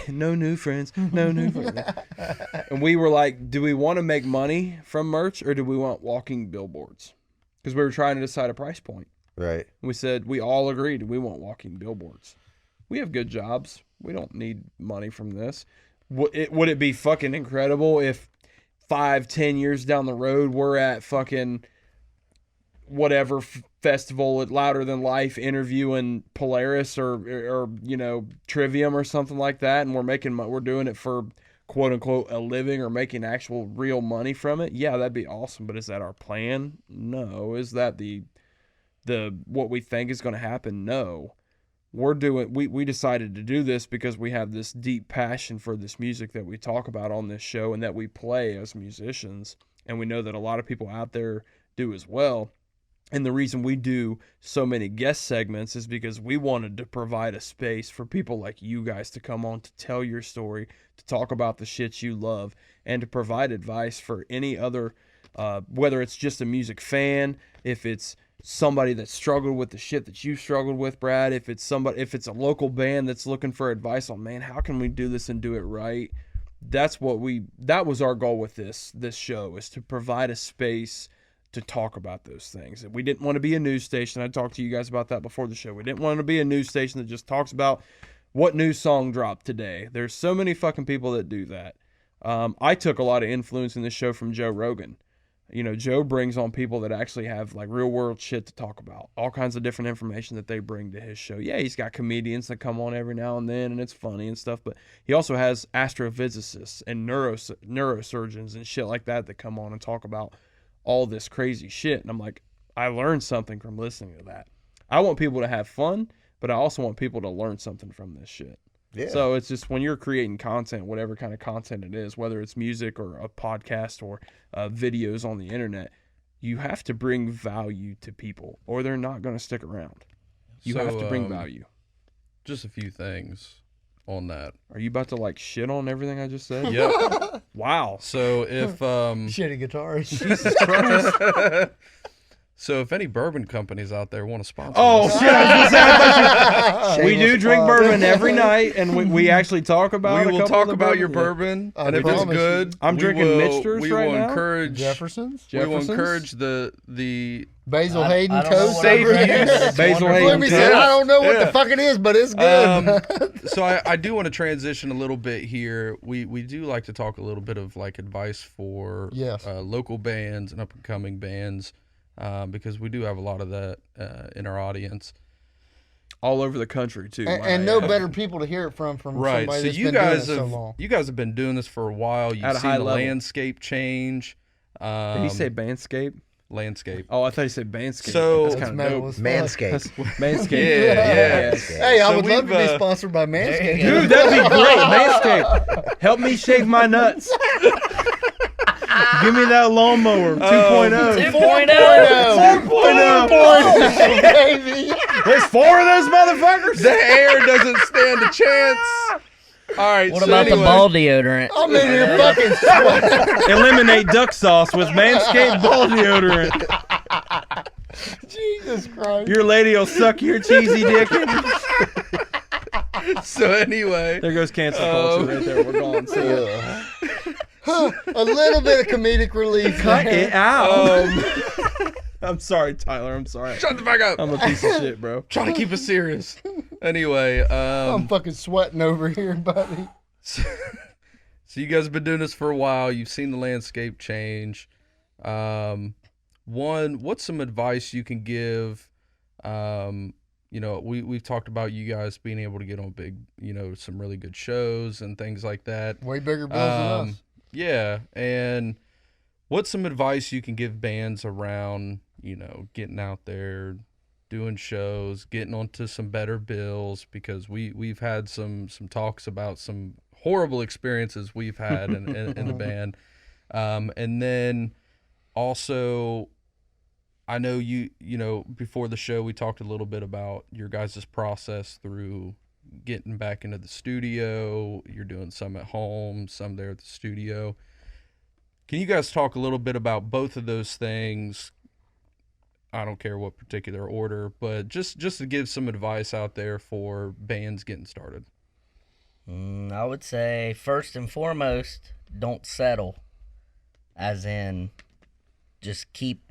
No new friends. No new friends. And we were like, do we want to make money from merch, or do we want walking billboards? Because we were trying to decide a price point. Right. We said, we all agreed we want walking billboards. We have good jobs. We don't need money from this. Would it be fucking incredible if 5-10 years down the road we're at fucking whatever festival at Louder Than Life interviewing Polaris or Trivium or something like that, and we're doing it for quote unquote a living or making actual real money from it? Yeah, that'd be awesome. But is that our plan? No. Is that the what we think is going to happen? No. We decided to do this because we have this deep passion for this music that we talk about on this show and that we play as musicians, and we know that a lot of people out there do as well. And the reason we do so many guest segments is because we wanted to provide a space for people like you guys to come on to tell your story, to talk about the shit you love, and to provide advice for any other, whether it's just a music fan, if it's somebody that struggled with the shit that you struggled with, Brad, if it's a local band that's looking for advice on, man, how can we do this and do it right? That was our goal with this show, is to provide a space to talk about those things. We didn't want to be a news station. I talked to you guys about that before the show. We didn't want to be a news station that just talks about what new song dropped today. There's so many fucking people that do that. I took a lot of influence in this show from Joe Rogan. Joe brings on people that actually have like real world shit to talk about, all kinds of different information that they bring to his show. Yeah, he's got comedians that come on every now and then and it's funny and stuff, but he also has astrophysicists and neurosurgeons and shit like that come on and talk about all this crazy shit. And I'm like, I learned something from listening to that. I want people to have fun, but I also want people to learn something from this shit. Yeah. So it's just when you're creating content, whatever kind of content it is, whether it's music or a podcast or videos on the internet, you have to bring value to people or they're not going to stick around. You have to bring value. Just a few things on that. Are you about to like shit on everything I just said? Yep. Wow. So if Shitty guitars. Jesus Christ. so if any bourbon companies out there want to sponsor Oh us, shit! I was gonna say, we do Shameless drink plug. bourbon every night, and we actually talk about. we a will couple talk of the about your bourbon. bourbon, I and if it's promise you. good, I'm we drinking will, Mixters we right will now. encourage Jeffersons. We will Jeffersons? encourage the Basil I Hayden don't know toast. what I'm Safe drinking, use. but it's Basil wonderful. Hayden Bloomy toast. said, I don't know what Yeah. the fuck it is, but it's good. So I do want to transition a little bit here. We do like to talk a little bit of like advice for Yes. local bands and up and coming bands because we do have a lot of that in our audience. All over the country too. and no better people to hear it from Right. somebody So that's you been doing it guys so have long. you guys have been doing this for a while. You've At a seen high the level. landscape change. Did he say Bandscape? Landscape? Oh, I thought he said Bandscape. So- that's It's kind of metal dope. as fuck. Manscaped. Manscaped. Yeah. Hey, I So would love to we've, be sponsored by There Manscaped. you go. Dude, that'd be great. Manscaped. Help me shave my nuts. Give me that lawnmower 2.0. 2.0. 4.0. Baby. There's 4 of those motherfuckers. The hair doesn't stand a chance. All right. What so about anyway, the ball deodorant? I'm in here fucking sweating. Eliminate duck sauce with Manscaped ball deodorant. Jesus Christ. Your lady will suck your cheesy dick. So anyway, There goes cancel culture right there. We're gone. See ya. A little bit of comedic relief. Cut there. it out. I'm sorry, Tyler. I'm sorry. shut the fuck up. I'm a piece of shit, bro. Trying to keep it serious. Anyway, I'm fucking sweating over here, buddy. so you guys have been doing this for a while. You've seen the landscape change. What's some advice you can give? We've talked about you guys being able to get on big, some really good shows and things like that. Way bigger bills than us. Yeah, and what's some advice you can give bands around, getting out there, doing shows, getting onto some better bills? Because we've had some talks about some horrible experiences we've had in the band, and then also, I know before the show we talked a little bit about your guys' process through getting back into the studio. You're doing some at home, some there at the studio. Can you guys talk a little bit about both of those things? I don't care what particular order, but just to give some advice out there for bands getting started. I would say first and foremost, don't settle. As in, just keep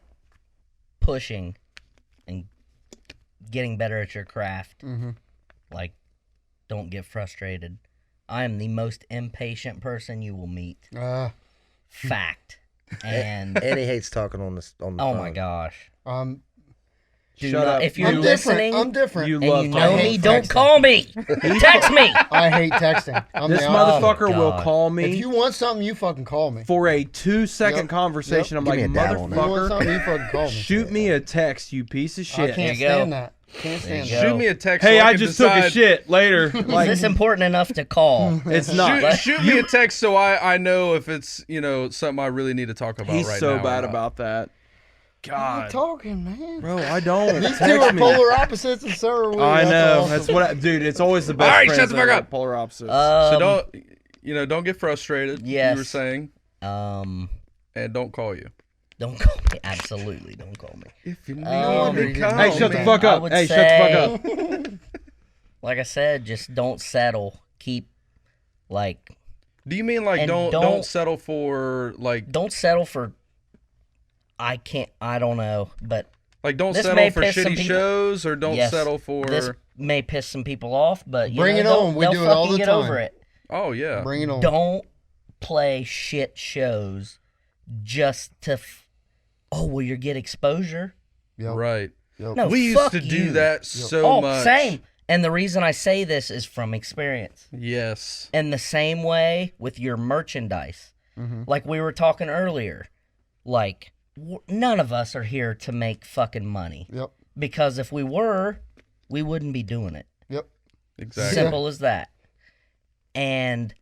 pushing and getting better at your craft. Mm-hmm. Like, don't get frustrated. I am the most impatient person you will meet. Fact. And And he hates talking on the oh phone. my gosh. Do Shut not, up. if you're I'm listening different. I'm different. You and love you talking know on me, the don't texting. call me. Text me. I hate texting. I'm This the opposite. motherfucker will God. call If me you want something, you fucking call me. for a 2-second Yep. conversation. Yep. I'm Give like, me a dab on that. If you want something, motherfucker, you fucking call me. shoot me a text, you piece of I shit. can't you go. stand that. Can't stand you that. go. Shoot me a text. Hey, so I can just took a decide- shit later. Is Like, this important enough to call? it's not. Shoot me a text so I know if it's something I really need to talk about He's right so now. or bad not. about that. I'm God, talking, man. bro, I don't. These two Text are me. polar opposites, and so are we. I know. awesome. That's what, dude. It's always the best. All right, friends shut the that fuck are up. Polar opposites. So don't get frustrated. Yes. You were saying, Um, and don't call you. don't call me. Absolutely, don't call me. If you need to to call call Hey, shut the man. fuck I up. would Hey, shut the fuck say- up. Like I said, just don't settle. Keep, like, Do you mean like And don't don't- settle for like don't settle for. I don't know, but don't this settle may for piss some shitty people- shows or don't Yes, settle for this may piss some people off, but you Bring know, it they'll- on. We they'll do it all fucking the get time. over it. oh yeah. Bring it on. Don't play shit shows just to. Well, you get exposure. Yep. Right. Yep. No, We used fuck to do you. that so much. Same. And the reason I say this is from experience. Yes. In the same way with your merchandise. Mhm. Like we were talking earlier. Like, none of us are here to make fucking money. Yep. Because if we were, we wouldn't be doing it. Yep. Exactly. Simple as that. And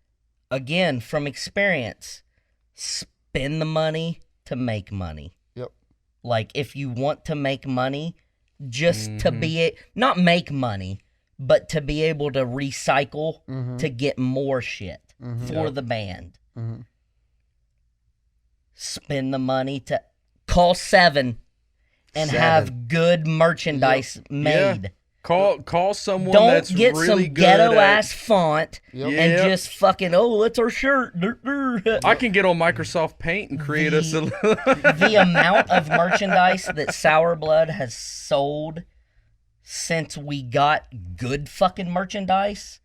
again, from experience, spend the money to make money. Yep. Like, if you want to make money, just to be not make money, but to be able to recycle to get more shit for the band. Spend the money to call 7 and have good merchandise made. Call someone Don't that's get really some good ghetto at, ass font Yep. and Yep. just fucking, oh, it's our shirt. I can get on Microsoft Paint and create us a The amount of merchandise that Sourblood has sold since we got good fucking merchandise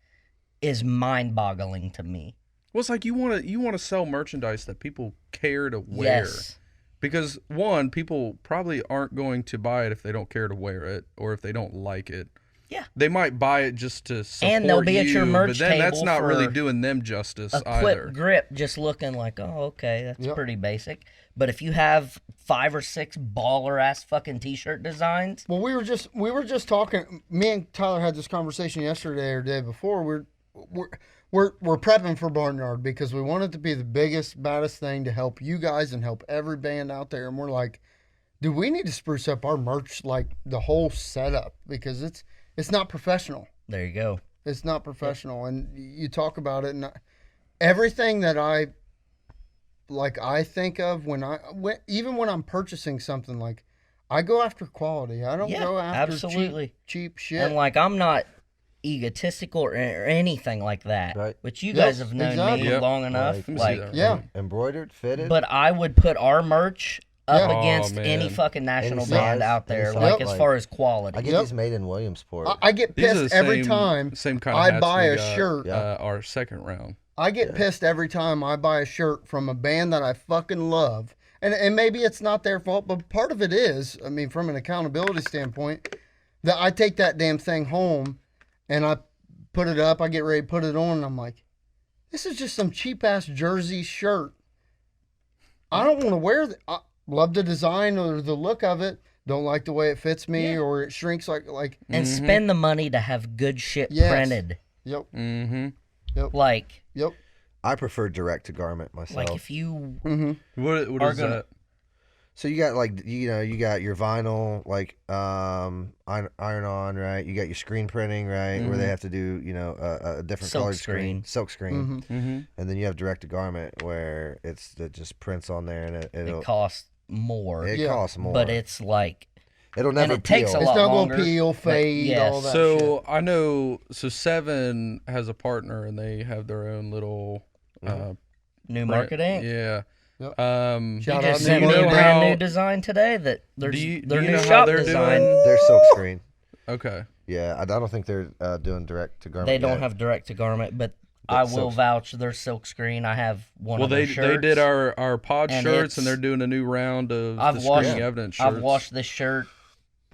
is mind-boggling to me. Well, it's like you want to sell merchandise that people care to wear. Yes. Because one, people probably aren't going to buy it if they don't care to wear it or if they don't like it. Yeah. They might buy it just to support And they'll be at your you, merch but then that's table not really for doing them justice A either. quick grip just looking like, oh, okay, that's Yep. pretty basic. But if you have 5 or 6 baller-ass fucking T-shirt designs, Well, we were just talking. Me and Tyler had this conversation yesterday or the day before. We're prepping for Barnyard because we want it to be the biggest, baddest thing to help you guys and help every band out there. And we're like, dude, we need to spruce up our merch, like the whole setup, because it's not professional. there you go. It's not professional. And you talk about it, and everything that I think of even when I'm purchasing something, like I go after quality. I don't Yeah, go after absolutely. cheap shit. And like, I'm not egotistical or anything like that. Right. But you Yep, guys have known exactly. me Yep. long enough. Like- Let me see Like, that. yeah. Embroidered, fitted. but I would put our merch up Yeah. Oh, against any man. fucking national Any band size, out there, any like size, as like- far as quality. I get Yep. these made in Williamsport. I get These are pissed the every same- time same kind of I hats buy we a got, shirt. our second round. I get pissed every time I buy a shirt from a band that I fucking love. And maybe it's not their fault, but part of it is, I mean, from an accountability standpoint, that I take that damn thing home and I put it up, I get ready to put it on, and I'm like, this is just some cheap ass jersey shirt. I don't want to wear it. I love the design or the look of it. Don't like the way it fits me or it shrinks like And spend the money to have good shit Yes. printed. yep, Mm-hmm. Like, yep. I prefer direct to garment myself. like if you What Are is gonna- that? So you got like you got your vinyl like iron on, right? You got your screen printing, right, where they have to do a different Silk colored screen. silk screen, Mm-hmm. and then you have direct to garment where it just prints on there and it costs more, it Yeah. costs more, but it's like, it'll never it takes peel. a It's lot not longer, going to peel, but fade, yes. all that So shit. I know. So Seven has a partner, and they have their own little new brand- market ink. Yeah. Yep. He Shout out just New sent me Market a Ink. brand new design today that their Do you new know how shop they're design. doing? They're silk screen. Okay. Yeah, I don't think they're doing direct to garment. They don't yet. have direct to garment, but I will silk- vouch their silk screen. I have one Well, of their they shirts. did our pod and shirts, and it's- they're doing a new round of I've the washed- screening evidence shirts. I've washed this shirt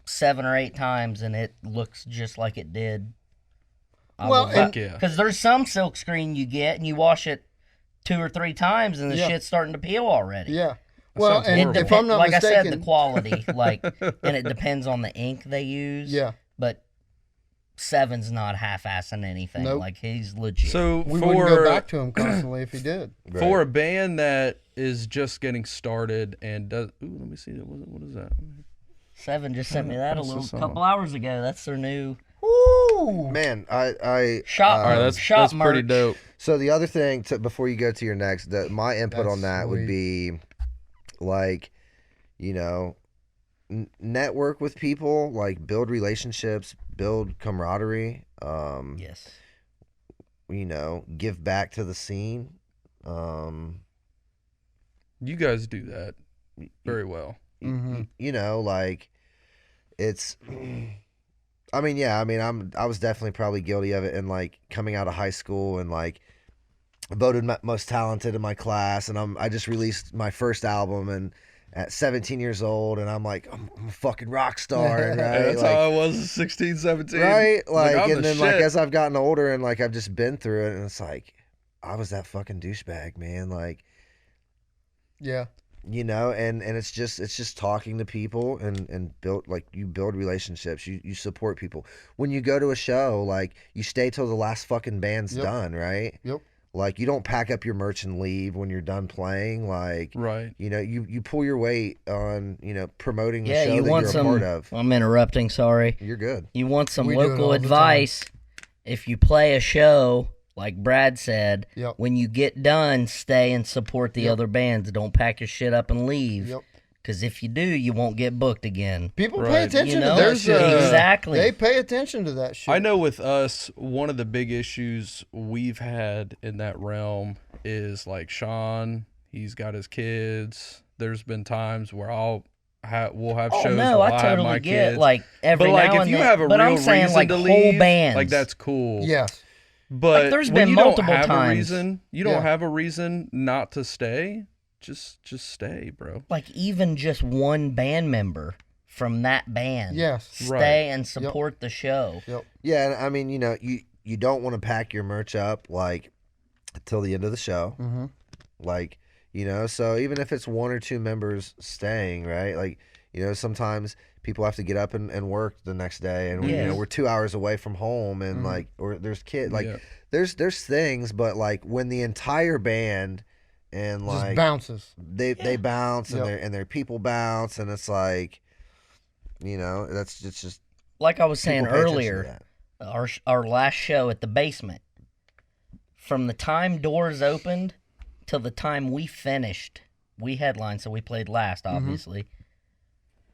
7 or 8 times, and it looks just like it did. Well, and- Yeah. Because there's some silk screen you get, and you wash it 2 or 3 times, and the Yeah. shit's starting to peel already. Yeah. Well, sounds and horrible. if I'm not like mistaken, I said, the quality, like, and it depends on the ink they use. yeah, But Seven's not half-assing anything. Nope. Like, he's legit. So we wouldn't go for back to him constantly if he did. Right. for a band that is just getting started and does, ooh, let me see, what is that? Seven just sent me that a What's little this on? couple hours ago. That's their new Ooh, Man, I shop. All right, that's shop pretty merch. dope. So the other thing before you go to your next, my input That's on that would be, like, network with people, like build relationships, build camaraderie. Yes. Give back to the scene. You guys do that very well. Like it's. I was definitely probably guilty of it, and like coming out of high school and like voted most talented in my class, and I just released my first album and at 17 years old, and I'm like I'm a fucking rock star, right? That's like, how I was at 16, 17. right? Like, I'm and the then like shit. as I've gotten older and like I've just been through it, and it's like I was that fucking douchebag, man. Like, yeah. you know, and it's just talking to people and you build relationships, you support people. When you go to a show, like, you stay till the last fucking band's done, right? Yep. Like, you don't pack up your merch and leave when you're done playing. Like, Right. you know, you pull your weight on, you know, promoting the Yeah, show you that want you're some. a part of. I'm interrupting. Sorry. You're good. You want some We do it local all the advice? If you play a show, like Brad said, Yep. when you get done, stay and support the Yep. other bands. Don't pack your shit up and leave. Yep. Because if you do, you won't get booked again. People Right. pay attention You know? to that There's shit. Exactly. They pay attention to that shit. I know with us, one of the big issues we've had in that realm is like Sean, he's got his kids. There's been times where we'll have Oh shows no, where I have totally my get kids. like every But like now if and you then. have a but real I'm saying reason like to whole leave, bands. like that's cool. Yes. But Like, there's when been you multiple don't have times. a reason, you don't Yeah. have a reason not to stay. Just stay, bro. Like even just one band member from that band. Yes. Stay Right. and support the show. Yep. Yeah, and I mean, you know, you don't want to pack your merch up like till the end of the show. Mm-hmm. Like, you know, so even if it's one or two members staying, right? Like, you know, sometimes people have to get up and work the next day, and you know, Yes. we're 2 hours away from home, and like, or there's kids, like, Yeah. there's things, but like when the entire band and Just like bounces. they bounce and Yep. their people bounce, and it's like, you know, it's just Like I was saying people pay attention to earlier, that. our last show at the basement, from the time doors opened till the time we finished, we headlined, so we played last, obviously.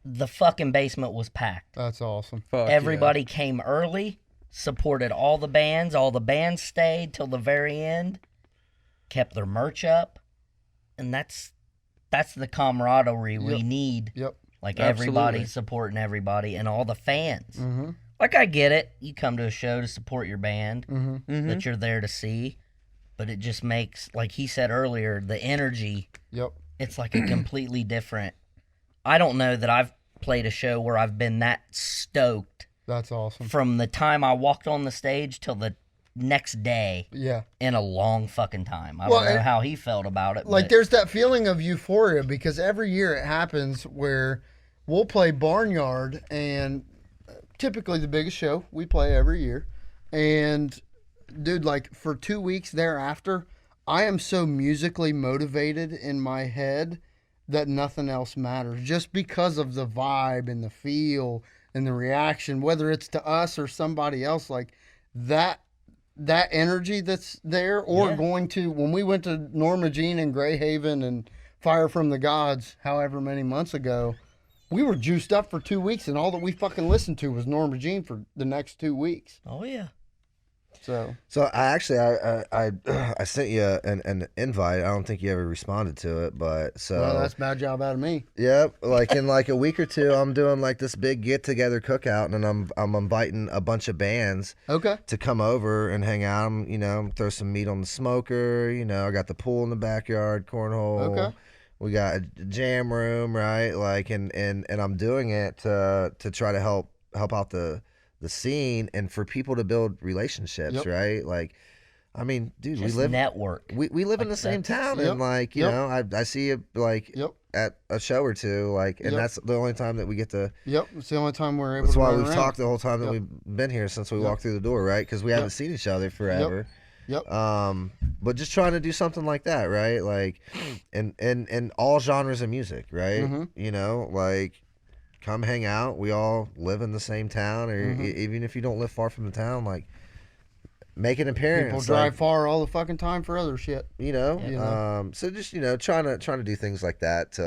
The fucking basement was packed. That's awesome. Fuck yeah. Everybody came early, supported all the bands stayed till the very end, kept their merch up, and that's the camaraderie we Yep. need. Yep. Like Absolutely. everybody supporting everybody and all the fans. Mm-hmm. Like I get it, you come to a show to support your band Mm-hmm. Mhm. that you're there to see, but it just makes, like he said earlier, the energy, Yep. it's like a completely different. I don't know that I've played a show where I've been that stoked That's awesome. from the time I walked on the stage till the next day Yeah. in a long fucking time. I Well, don't know and- how he felt about it. Like but there's that feeling of euphoria because every year it happens where we'll play Barnyard, and typically the biggest show we play every year. And dude, like for 2 weeks thereafter, I am so musically motivated in my head that nothing else matters just because of the vibe and the feel and the reaction, whether it's to us or somebody else. Like that energy that's there, or Yeah. going to, when we went to Norma Jean and Greyhaven and Fire from the Gods however many months ago, we were juiced up for 2 weeks, and all that we fucking listened to was Norma Jean for the next 2 weeks. oh yeah. So So I sent you an invite. I don't think you ever responded to it, but so well, that's a bad job out of me. yep. Like in like a week or two, I'm doing like this big get together cookout, and I'm inviting a bunch of bands Okay. to come over and hang out. You know, throw some meat on the smoker. You know, I got the pool in the backyard, cornhole. Okay. We got a jam room, right? Like, and I'm doing it to try to help out the scene and for people to build relationships, Yep. right? Like, I mean, dude, Just we live network. we live in Like the same town, Yep. and like, you Yep. know, I see it like Yep. at a show or two, like, and Yep. that's the only time that we get to. Yep. It's the only time we're able That's to why run we've around. talked the whole time that Yep. we've been here since we Yep. walked through the door, right? Because we haven't Yep. seen each other forever. Yep. But just trying to do something like that, right? Like, and all genres of music, right? Mhm. You know, like, come hang out. We all live in the same town, or Mhm. even if you don't live far from the town, like, make an appearance. People drive like, far all the fucking time for other shit. you know. You know. So just, you know, trying to do things like that.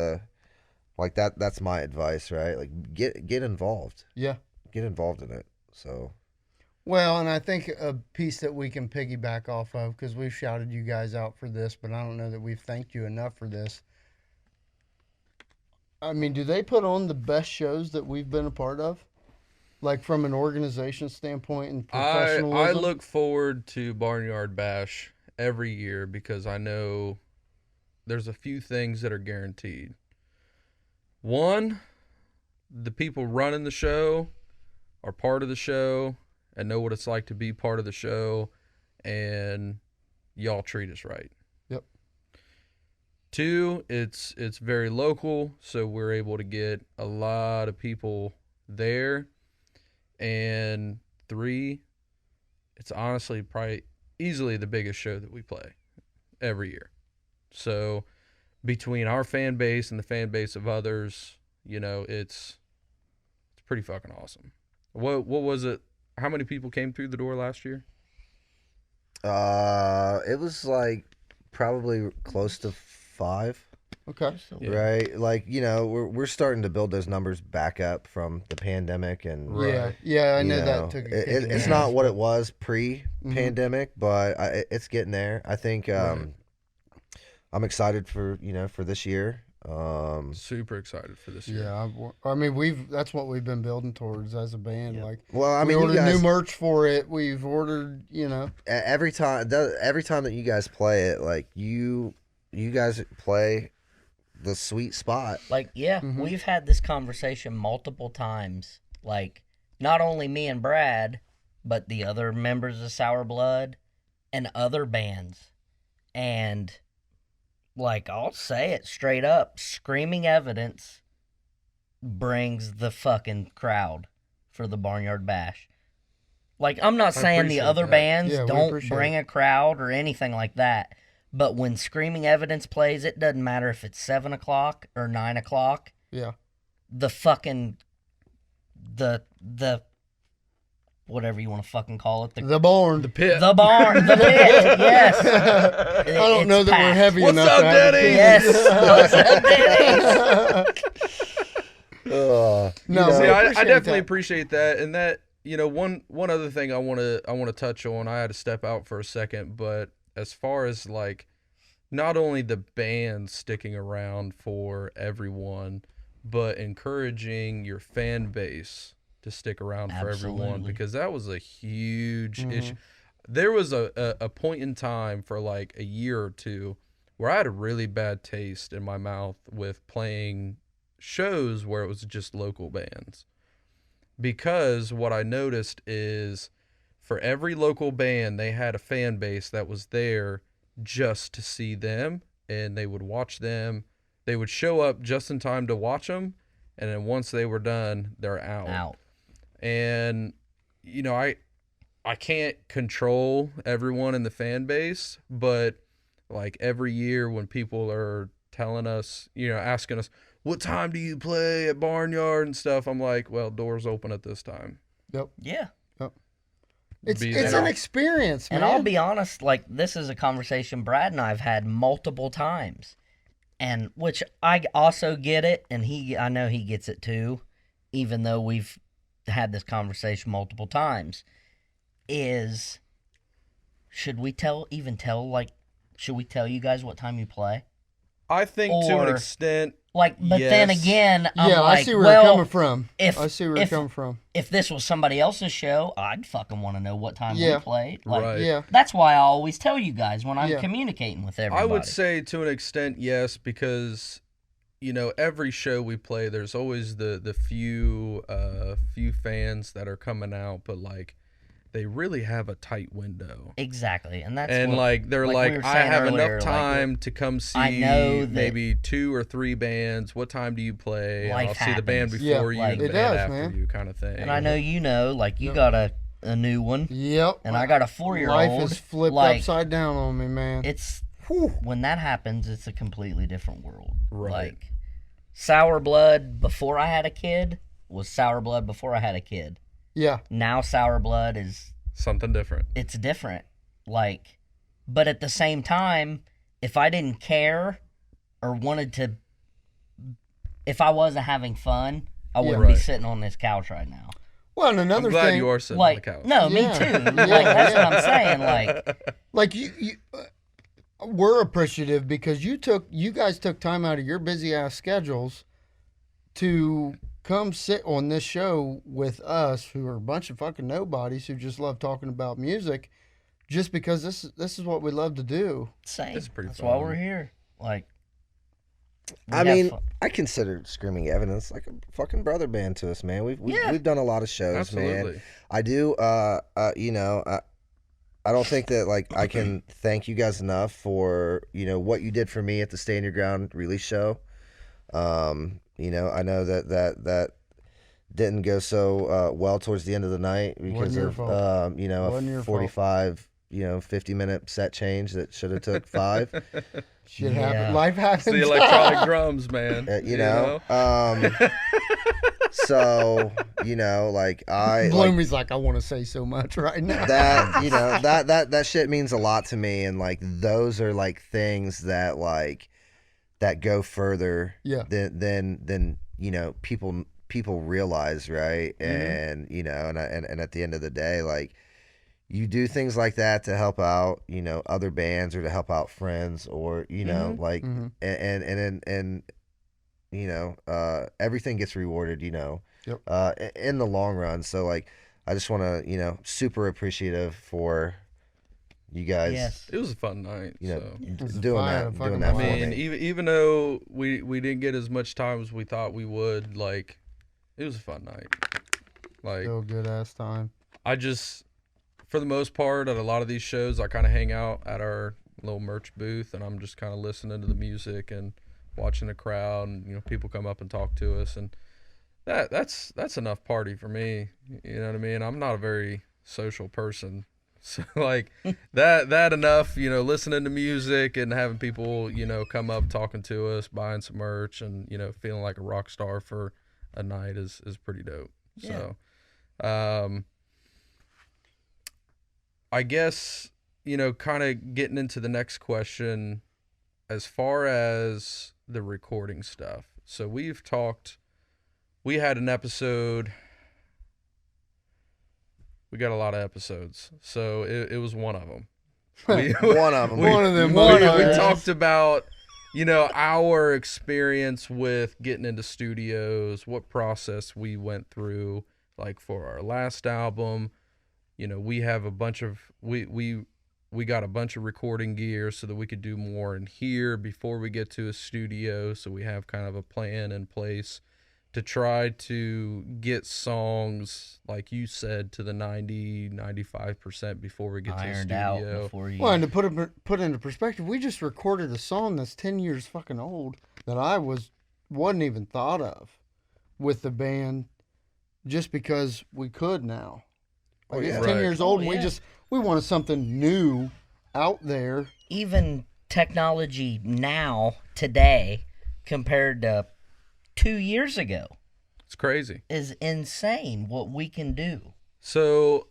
Like that's my advice, right? Like, get involved. Yeah. Get involved in it. So. Well, and I think a piece that we can piggyback off of, because we've shouted you guys out for this, but I don't know that we've thanked you enough for this. I mean, do they put on the best shows that we've been a part of? Like from an organization standpoint and professionalism? I look forward to Barnyard Bash every year because I know there's a few things that are guaranteed. One, the people running the show are part of the show and know what it's like to be part of the show, and y'all treat us right. Yep. 2, it's very local, so we're able to get a lot of people there. And 3, it's honestly probably easily the biggest show that we play every year. So between our fan base and the fan base of others, you know, it's pretty fucking awesome. What was it? How many people came through the door last year? It was like probably close to 5. Okay. Yeah. Right, like, you know, we're starting to build those numbers back up from the pandemic, and Yeah, I you know know, that took a kick in it's the not ass, what but- it was pre-pandemic, but it's getting there. I think I'm excited for this year. Super excited for this year. Yeah, I mean, that's what we've been building towards as a band. Yep. Like, Well, I we mean, you ordered guys, new merch for it. We've ordered, every time that you guys play it, like you guys play the sweet spot. Like, yeah, Mhm. we've had this conversation multiple times. Like, not only me and Brad, but the other members of Sourblood and other bands. And, like, I'll say it straight up, Screaming Evidence brings the fucking crowd for the Barnyard Bash. Like, I'm not saying the appreciate other that. bands Yeah, we don't appreciate bring a crowd or anything like that. But when Screaming Evidence plays, it doesn't matter if it's 7 o'clock or 9 o'clock. yeah. The fucking, the whatever you want to fucking call it. The barn. The pit. The barn. The pit. Yes. I don't It's know that we're packed. heavy What's enough up, to have a Denny? pit. Yes. What's up, Denny? No, See, we I appreciate definitely that. appreciate that, and that, you know, one other thing I want to touch on. I had to step out for a second, but as far as like not only the band sticking around for everyone, but encouraging your fan base to stick around for everyone, Absolutely. because that was a huge Mhm. issue. There was a point in time for like a year or two where I had a really bad taste in my mouth with playing shows where it was just local bands. Because what I noticed is for every local band, they had a fan base that was there just to see them, and they would watch them. They would show up just in time to watch them, and then once they were done, they're out. And, you know, I can't control everyone in the fan base, but like every year when people are telling us, you know, asking us, what time do you play at Barnyard and stuff, I'm like, well, doors open at this time. Yeah. It's Be an there. experience, man. And I'll be honest, like, this is a conversation Brad and I have had multiple times. And which I also get it, and I know he gets it too, even though we've had this conversation multiple times, is should we tell you guys what time you play? I think to an Or- extent, Like, but then Yes. again, I'm Yeah, like, I see where well, you're coming from. if- I see where if- you're coming from. if this was somebody else's show, I'd fucking want to know what time Yeah. we played. Like, Right. Yeah. that's why I always tell you guys when I'm Yeah. communicating with everybody. I would say to an extent, yes, because, you know, every show we play, there's always the few fans that are coming out, but like they really have a tight window. Exactly, and that's And what, like they're like like, we were I saying have earlier, enough like, time to come see I know that maybe 2 or 3 bands. What time do you play? And life I'll see the band happens. before Yeah, you like- and the It band does, after man. you, kind of thing. and I know you know, like you Yep. got a new one, Yep. and I got a 4-year-old. Life is flipped like, upside down on me, man. It's Whew. when that happens, it's a completely different world. Right. Like Sourblood before I had a kid was Sourblood before I had a kid. Yeah. Now Sourblood is Something different. it's different. Like, but at the same time, if I didn't care or wanted to, if I wasn't having fun, I wouldn't be Right. sitting on this couch right now. Well, and I'm another glad thing, you are sitting Like, on the couch. no, me Yeah. too. Yeah, Like, that's yeah. what I'm saying. Like, like we're appreciative because you guys took time out of your busy ass schedules to come sit on this show with us, who are a bunch of fucking nobodies who just love talking about music, just because this is what we love to do. same. It's pretty That's why fun. we're here. Like, we I have mean, fun. I consider Screaming Evidence like a fucking brother band to us, man. Yeah. We've done a lot of shows, man. Absolutely. I do. You know, I don't think that like I can thank you guys enough for what you did for me at the Stay in Your Ground release show. I know that didn't go so well towards the end of the night because of Wasn't your a 45 50-minute set change that should have took 5. Shit happens. Life happens. The electronic drums, man. So like Bloomy's like, I want to say so much right now. that shit means a lot to me, and like those are like things that like that go further than people realize, right? And and at the end of the day, like you do things like that to help out other bands or to help out friends or like and everything gets rewarded in the long run. So like I just want to super appreciative for you guys. Yes. It was a fun night. Doing that for I mean, me. even though we didn't get as much time as we thought we would, like it was a fun night. Like Still good ass time. I just, for the most part, at a lot of these shows, I kind of hang out at our little merch booth, and I'm just kind of listening to the music and watching the crowd, and people come up and talk to us, and that's enough party for me. You know what I mean? I'm not a very social person, so like that enough. Listening to music and having people come up talking to us, buying some merch, and feeling like a rock star for a night is pretty dope. Yeah. So, I guess, kind of getting into the next question as far as the recording stuff. So we had an episode, we got a lot of episodes. So it was one of them. One of them. We talked about, our experience with getting into studios, what process we went through, like for our last album. We have a bunch of we got a bunch of recording gear so that we could do more in here before we get to a studio. So we have kind of a plan in place to try to get songs, like you said, to the 95% before we get Ironed to the out studio. before you. Well, and to put into perspective, we just recorded a song that's 10 years fucking old that I wasn't even thought of with the band just because we could now. Like it's 10 years old, and we wanted something new out there. Even technology now, today, compared to 2 years ago, It's crazy. is insane what we can do. So,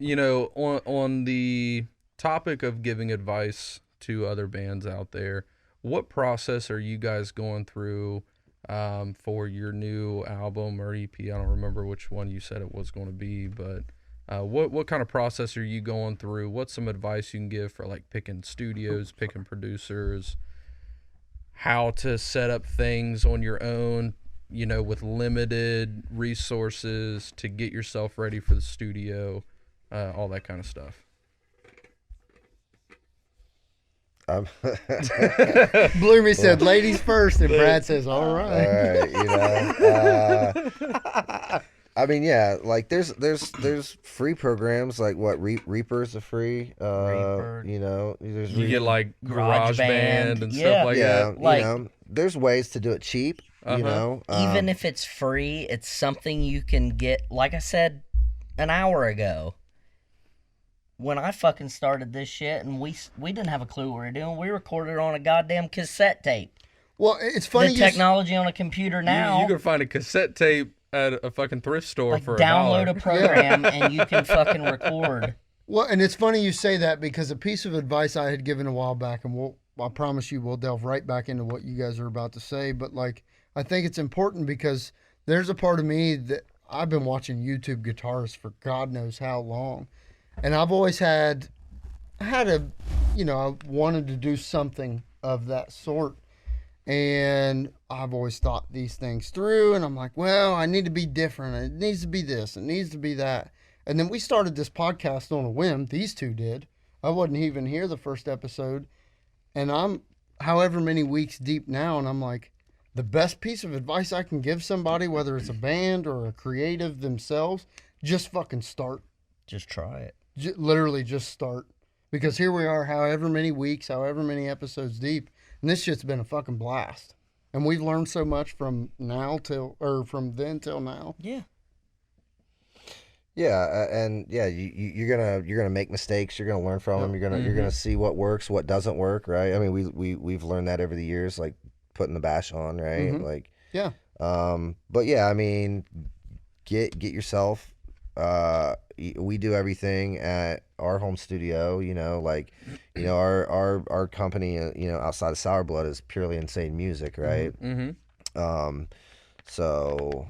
on the topic of giving advice to other bands out there, what process are you guys going through for your new album or EP? I don't remember which one you said it was going to be, but what kind of process are you going through? What's some advice you can give for like picking studios, picking producers, how to set up things on your own, with limited resources to get yourself ready for the studio, all that kind of stuff? Bloomy said, "Ladies first," and Brad says, "All right." All right, I mean, yeah, like there's free programs like what Reaper's a free. Reaper. There's You get like GarageBand, GarageBand and yeah. stuff like yeah, that. Like- there's ways to do it cheap. Even if it's free, it's something you can get. Like I said an hour ago, when I fucking started this shit, and we didn't have a clue what we were doing. We recorded on a goddamn cassette tape. Well, it's funny. The technology on a computer now, You can find a cassette tape at a fucking thrift store like for download $1. a program and you can fucking record. Well, and it's funny you say that because a piece of advice I had given a while back, and I promise you we'll delve right back into what you guys are about to say, but like I think it's important because there's a part of me that I've been watching YouTube guitarists for God knows how long, and I've always I wanted to do something of that sort, and I've always thought these things through, and I'm like, well, I need to be different. It needs to be this. It needs to be that. And then we started this podcast on a whim. These two did. I wasn't even here the first episode. And I'm however many weeks deep now, and I'm like, the best piece of advice I can give somebody, whether it's a band or a creative themselves, just fucking start. Just try it. Literally just start. Because here we are, however many weeks, however many episodes deep, and this shit's been a fucking blast. And we've learned so much from then till now. Yeah. Yeah, and yeah, you're gonna make mistakes. You're gonna learn from them. You're gonna see what works, what doesn't work, right? I mean, we've learned that over the years, like putting the bash on, right? Like, Yeah. but yeah, I mean, get yourself. We do everything at our home studio. Like, our company, outside of Sourblood is purely Insane Music, right? So.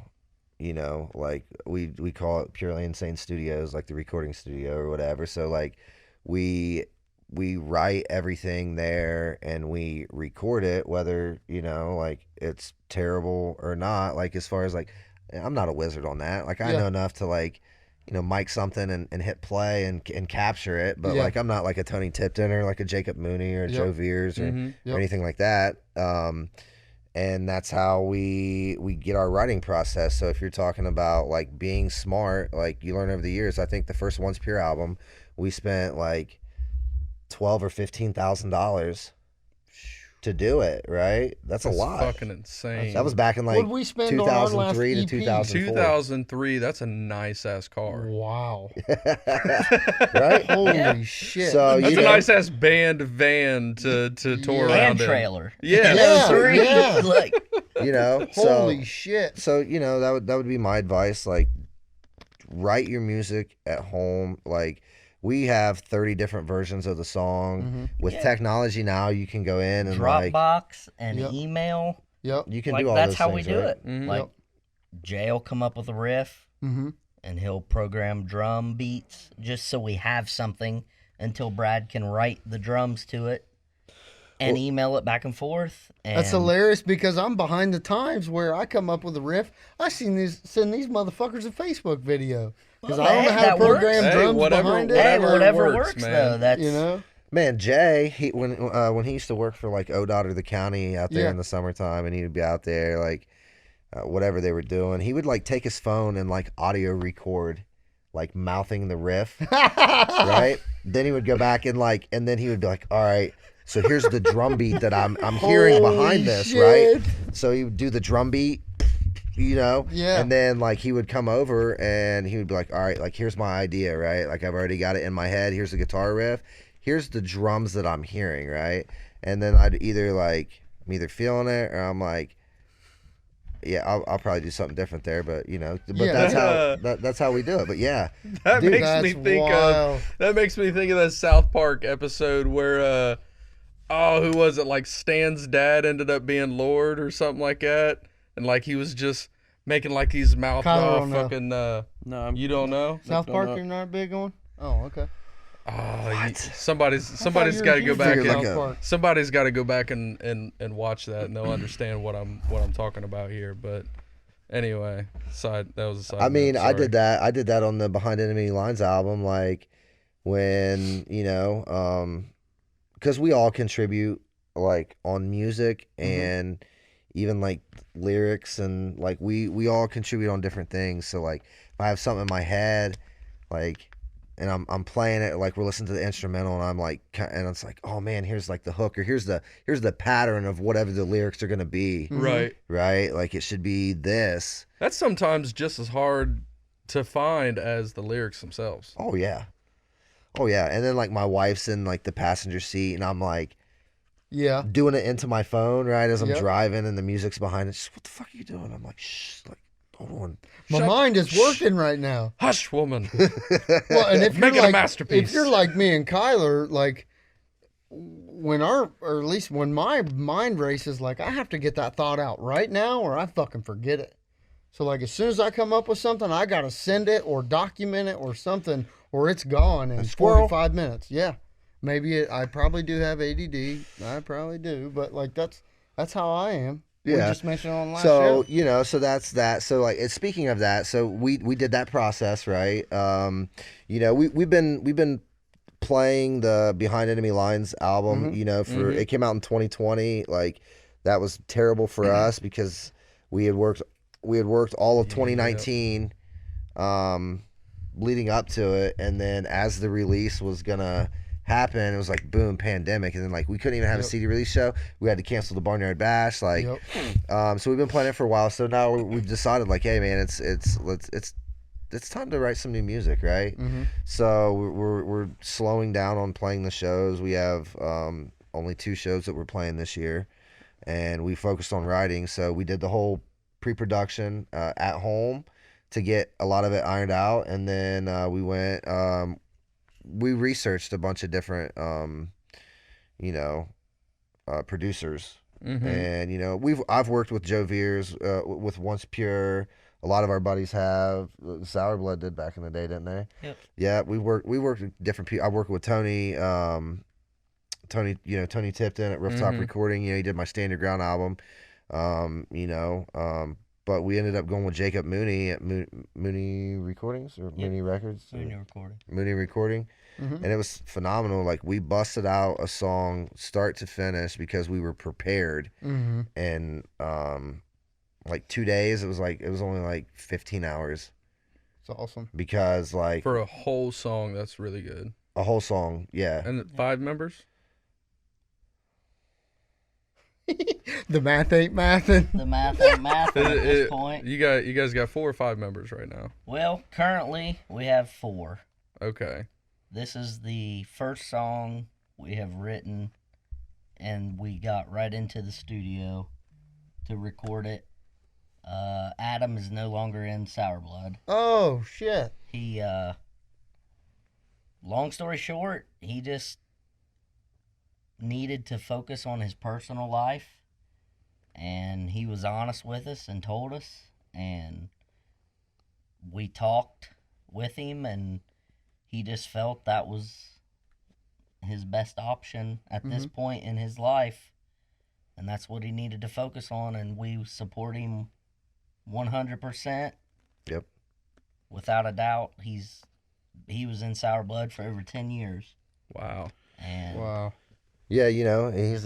Like we call it Purely Insane Studios, like the recording studio or whatever. So like we write everything there and we record it, whether, like it's terrible or not. Like as far as like, I'm not a wizard on that. Like I know enough to like, mic something and hit play and capture it. But like I'm not like a Tony Tipton or like a Jacob Mooney or Joe Veers or anything like that. And that's how we get our writing process. So if you're talking about like being smart, like you learn over the years, I think the first Once Pure album, we spent like $12,000 or $15,000 to do it. Right? That's a lot. Fucking insane. That was back in like What'd we spend on our last 2003 to EP? 2004. 2003. That's a nice ass car. Wow. Right? Holy shit. So That's a nice ass band van to tour around And in. trailer. Yeah. Yeah. Like, Holy shit. So that would be my advice. Like, write your music at home. Like, we have 30 different versions of the song. With technology now, you can go in and Dropbox and email. Yep. you can Like do all that's those how things, we do right? it. Like Jay will come up with a riff, and he'll program drum beats just so we have something until Brad can write the drums to it and email it back and forth. And That's hilarious because I'm behind the times where I come up with a riff. I send these motherfuckers a Facebook video because I don't know how to that works. program Hey, drums whatever- behind it. Hey, whatever works, works man. though. That's Man, Jay, when he used to work for like ODOT or the county out there Yeah. in the summertime, and he would be out there like whatever they were doing, he would like take his phone and like audio record, like mouthing the riff, right? Then he would go back and then he would be like, all right, so here's the drum beat that I'm hearing behind this, right? So he would do the drum beat, Yeah. and then like he would come over and he would be like, all right, like here's my idea, right? Like I've already got it in my head. Here's the guitar riff. Here's the drums that I'm hearing, right? And then I'm either feeling it or I'm like, yeah, I'll probably do something different there, but that's how we do it. But yeah, That Dude, makes me think of that South Park episode where who was it? Like Stan's dad ended up being Lord or something like that, and like he was just making like these mouth Kyler off don't know. fucking. No, You don't know? South Park, you're not big on? Oh, okay. Somebody's you got to were go back huge on and- South Park. somebody's got to go back and watch that, and they'll understand what I'm talking about here. But anyway, that was a side. I mean, note, I sorry. did that on the Behind Enemy Lines album, like when because we all contribute like on music and even like lyrics, and like we all contribute on different things. So like if I have something in my head, like, and I'm playing it, like we're listening to the instrumental, and I'm like, and it's like, oh man, here's like the hook, or here's the pattern of whatever the lyrics are gonna be, Right. right? Like it should be this. That's sometimes just as hard to find as the lyrics themselves. Oh yeah, and then like my wife's in like the passenger seat, and I'm like Yeah. doing it into my phone, right, as I'm Yep. driving, and the music's behind it. She's, what the fuck are you doing? I'm like, shh, like hold on. My mind is working right now. Hush, woman. Well, and if Make you're it a like, masterpiece. if you're like me and Kyler, like when my mind races, like I have to get that thought out right now, or I fucking forget it. So like as soon as I come up with something, I gotta send it or document it or something, or it's gone in squirrel. 45 minutes. Yeah, maybe I probably do have ADD. I probably do, but like that's how I am. We Yeah. just mentioned on last So show. so that's that. So like, speaking of that, so we did that process, right? We've been playing the Behind Enemy Lines album, for it came out in 2020. Like that was terrible for us because we had worked all of 2019 leading up to it, and then as the release was gonna happened, it was like boom, pandemic, and then like we couldn't even have a CD release show. We had to cancel the Barnyard Bash. Like, so we've been playing it for a while. So now we've decided like, hey man, it's time to write some new music, right? So we're slowing down on playing the shows. We have only 2 shows that we're playing this year, and we focused on writing. So we did the whole pre-production at home to get a lot of it ironed out, and then we went. We researched a bunch of different, producers, and I've worked with Joe Veers with Once Pure. A lot of our buddies have. Sourblood did back in the day, didn't they? Yep. Yeah, we worked with different people. I worked with Tony. Tony Tipton at Rooftop Recording. He did my Stand Your Ground album. But we ended up going with Jacob Mooney at Mooney Recordings or Mooney Records. Mooney Recording. And it was phenomenal. Like, we busted out a song start to finish because we were prepared. And like 2 days, it was only like 15 hours. It's awesome. Because like for a whole song, that's really good. A whole song, yeah. And 5 members? The math ain't mathin'. The math ain't mathing at this point. You guys got 4 or 5 members right now? Well, currently we have 4. Okay. This is the first song we have written, and we got right into the studio to record it. Adam is no longer in Sourblood. Oh, shit. He, long story short, he just needed to focus on his personal life, and he was honest with us and told us, and we talked with him, and he just felt that was his best option at this point in his life, and that's what he needed to focus on, and we support him 100%. Yep. Without a doubt. He was in Sourblood for over 10 years. Wow. And wow. Yeah, he's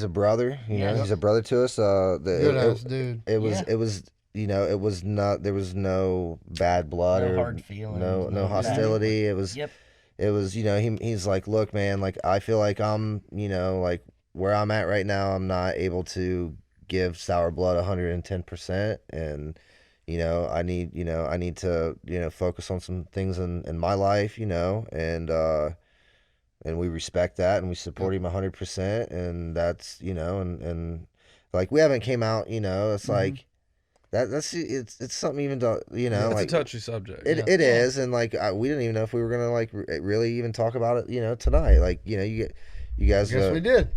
a brother. He's a brother to us. Good ass dude. It was it was not. There was no bad blood no or hard feelings. no hostility. It was. Yep. It was. He's like, look, man. Like, I feel like I'm. Like where I'm at right now, I'm not able to give Sourblood 110%, and I need to focus on some things in my life, and we respect that, and we support him 100%, and that's and like we haven't came out, it's like it's something even to It's like a touchy subject. it is, and like we didn't even know if we were gonna like really even talk about it tonight, like you guys Yes, we did.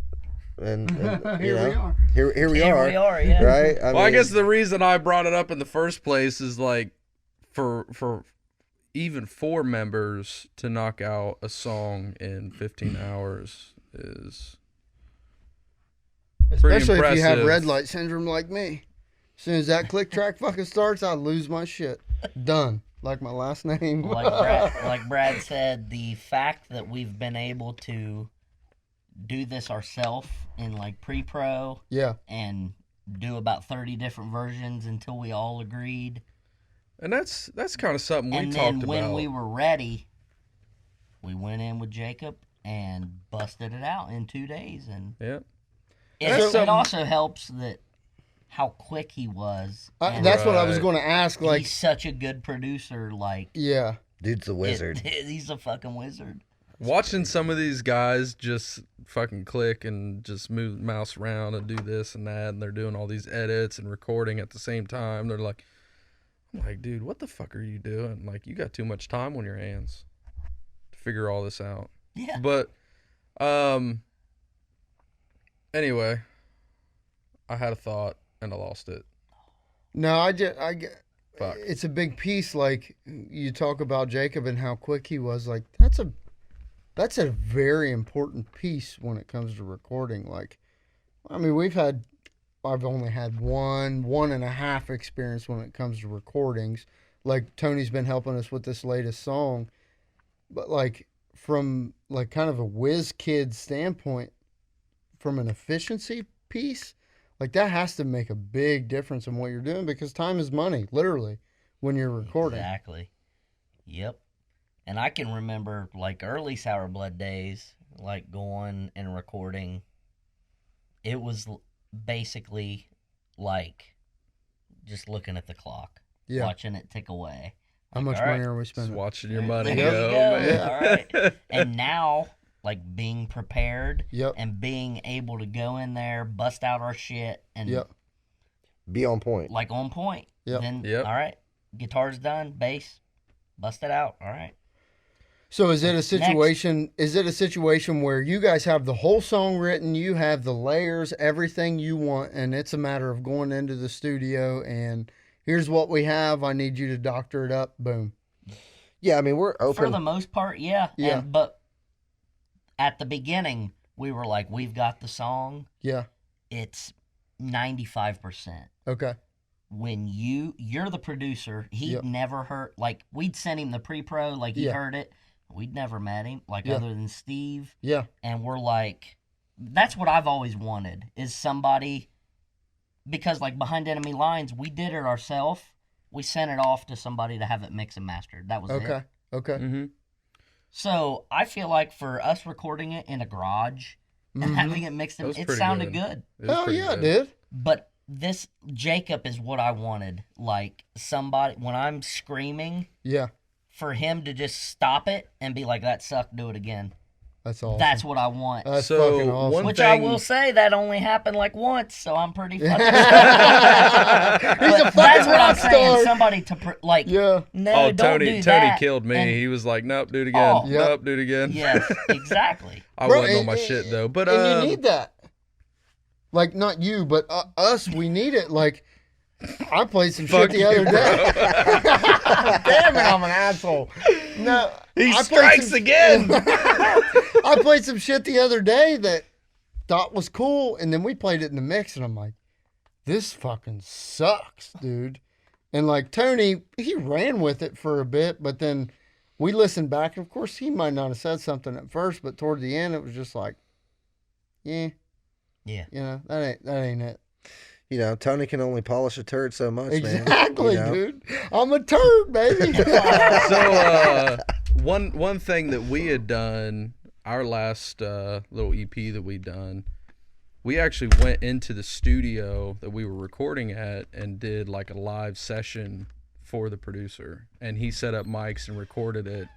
and Here we are. Here we are, yeah. right? I guess the reason I brought it up in the first place is like for even 4 members to knock out a song in 15 hours is pretty Especially if you have impressive. red light syndrome like me. As soon as that click track fucking starts, I lose my shit. Done. Like my last name. Like Brad said, the fact that we've been able to do this ourselves in like pre-pro Yeah. and do about 30 different versions until we all agreed. And that's kind of something we And talked then when about. we were ready, we went in with Jacob and busted it out in 2 days. And Yeah. it also helps that how quick he was. And That's what I was Right. going to ask. Like, he's such a good producer. Like, yeah. dude's a wizard. he's a fucking wizard. Watching some of these guys just fucking click and just move the mouse around and do this and that, and they're doing all these edits and recording at the same time. They're like, I'm like, dude, what the fuck are you doing? Like, you got too much time on your hands to figure all this out. Yeah. But, anyway, I had a thought and I lost it. No, Fuck. it's a big piece. Like, you talk about Jacob and how quick he was. Like, that's a very important piece when it comes to recording. Like, I mean, I've only had 1.5 experience when it comes to recordings. Like, Tony's been helping us with this latest song, but like from like kind of a whiz kid standpoint, from an efficiency piece, like that has to make a big difference in what you're doing, because time is money, literally, when you're recording. Exactly. Yep. And I can remember like early Sourblood days like going and recording, it was basically like just looking at the clock, Yeah. watching it tick away. How much all right. money are we Just spending? watching your money There go, you go. man. All right. And now, like being prepared Yep. and being able to go in there, bust out our shit, and Yep. Be on point. like on point. Yep. Then, Yep. all right, guitar's done, bass, bust it out. All right. So is it a situation? Is it a situation where you guys have the whole song written, you have the layers, everything you want, and it's a matter of going into the studio and here's what we have. I need you to doctor it up. Boom. Yeah, I mean, we're open. For the most part, yeah. Yeah. But at the beginning, we were like, we've got the song. Yeah. It's 95%. Okay. When you're the producer, he'd Yep. never heard, like, we'd sent him the pre-pro, like, he Yeah. heard it. We'd never met him, like, Yeah. other than Steve. Yeah. And we're like, that's what I've always wanted, is somebody, because, like, Behind Enemy Lines, we did it ourselves. We sent it off to somebody to have it mixed and mastered. That was Okay. it. Okay. Mm-hmm. So I feel like for us recording it in a garage and Mhm. having it mixed, That was it pretty sounded good. good. Hell yeah, dude. But this Jacob is what I wanted. Like somebody, when I'm screaming, Yeah. for him to just stop it and be like, "That sucked. Do it again." That's awesome. That's what I want. That's So, fucking awesome. one Which I thing- will say that only happened like once, so I'm pretty fucking. He's But a fucking that's what I'm rock saying. star. Somebody to like, Yeah. no, Oh, don't Tony! do Tony that. killed me. And- He was like, "Nope, do it again. Oh. Yep. Nope, do it again." yes, exactly. I Bro, wasn't on my shit though. But and you need that. Like, not you, but us, we need it. Like, I played some shit Fuck the you, other bro. day. Damn it, I'm an asshole. No. he I played strikes some- again. I played some shit the other day that thought was cool, and then we played it in the mix, and I'm like, this fucking sucks, dude. And like Tony, he ran with it for a bit, but then we listened back, and of course he might not have said something at first, but toward the end it was just like, yeah, Yeah. you know, that ain't it. You know, Tony can only polish a turd so much, Exactly, man. You know? dude. I'm a turd, baby. So one thing that we had done, our last little EP that we'd done, we actually went into the studio that we were recording at and did like a live session for the producer, and he set up mics and recorded it.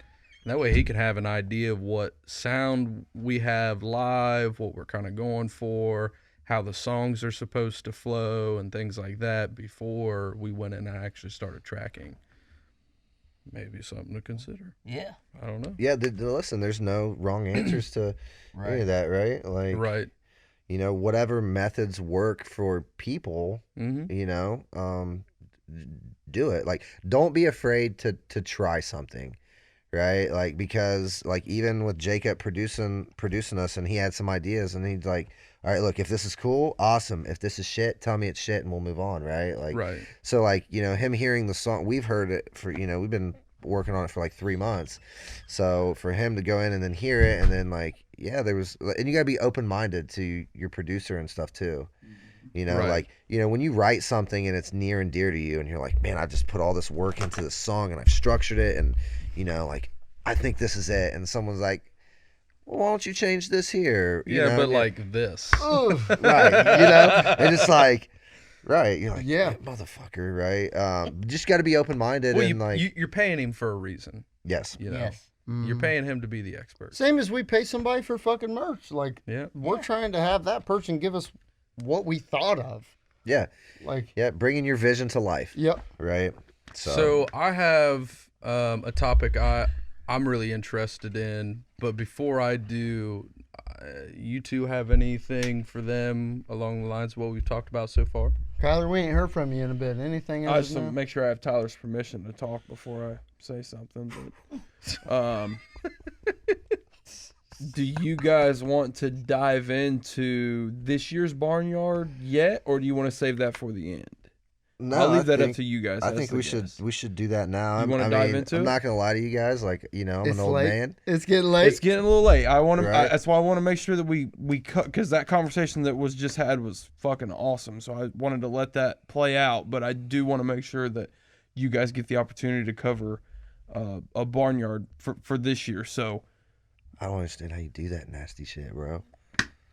And that way he could have an idea of what sound we have live, what we're kind of going for, how the songs are supposed to flow and things like that before we went in and actually started tracking. Maybe something to consider. Yeah. I don't know. Yeah, listen, there's no wrong answers to any of that, right? Like, Right. you know, whatever methods work for people, Mm-hmm. you know, do it. Like, don't be afraid to try something, right? Like, because like even with Jacob producing us, and he had some ideas, and he's like, all right, look, if this is cool, awesome. If this is shit, tell me it's shit, and we'll move on, right? Like, Right. so like, you know, him hearing the song, we've heard it for, you know, we've been working on it for like 3 months. So for him to go in and then hear it, and then like, yeah, there was, and you gotta be open-minded to your producer and stuff too. You know, Right. like, you know, when you write something and it's near and dear to you, and you're like, man, I just put all this work into this song and I've structured it, and, you know, like, I think this is it. And someone's like, well, why don't you change this here? You Yeah, know? but like this. Ugh. Right, you know, and it's like, right, you're like, Yeah. motherfucker, right? Just got to be open-minded Well, and like, you're paying him for a reason. yes, You know, Yes. you're paying him to be the expert. Same as we pay somebody for fucking merch. Like, Yeah. we're trying to have that person give us what we thought of. yeah, Like, yeah, bringing your vision to life, yep. right? So I have a topic I'm really interested in, but before I do, you two have anything for them along the lines of what we've talked about so far? Kyler, we ain't heard from you in a bit. Anything I else? just want to make sure I have Tyler's permission to talk before I say something. But, do you guys want to dive into this year's Barnyard yet, or do you want to save that for the end? no, I'll leave I that think, up to you guys. I as think the we should do that now. You wanna I dive mean, into I'm it? not gonna lie to you guys, like, you know, I'm It's an old late. man. It's getting late. It's getting a little late. I want to. Right. That's why I want to make sure that we cut, because that conversation that was just had was fucking awesome. So I wanted to let that play out, but I do want to make sure that you guys get the opportunity to cover a Barnyard for this year. So I don't understand how you do that nasty shit, bro.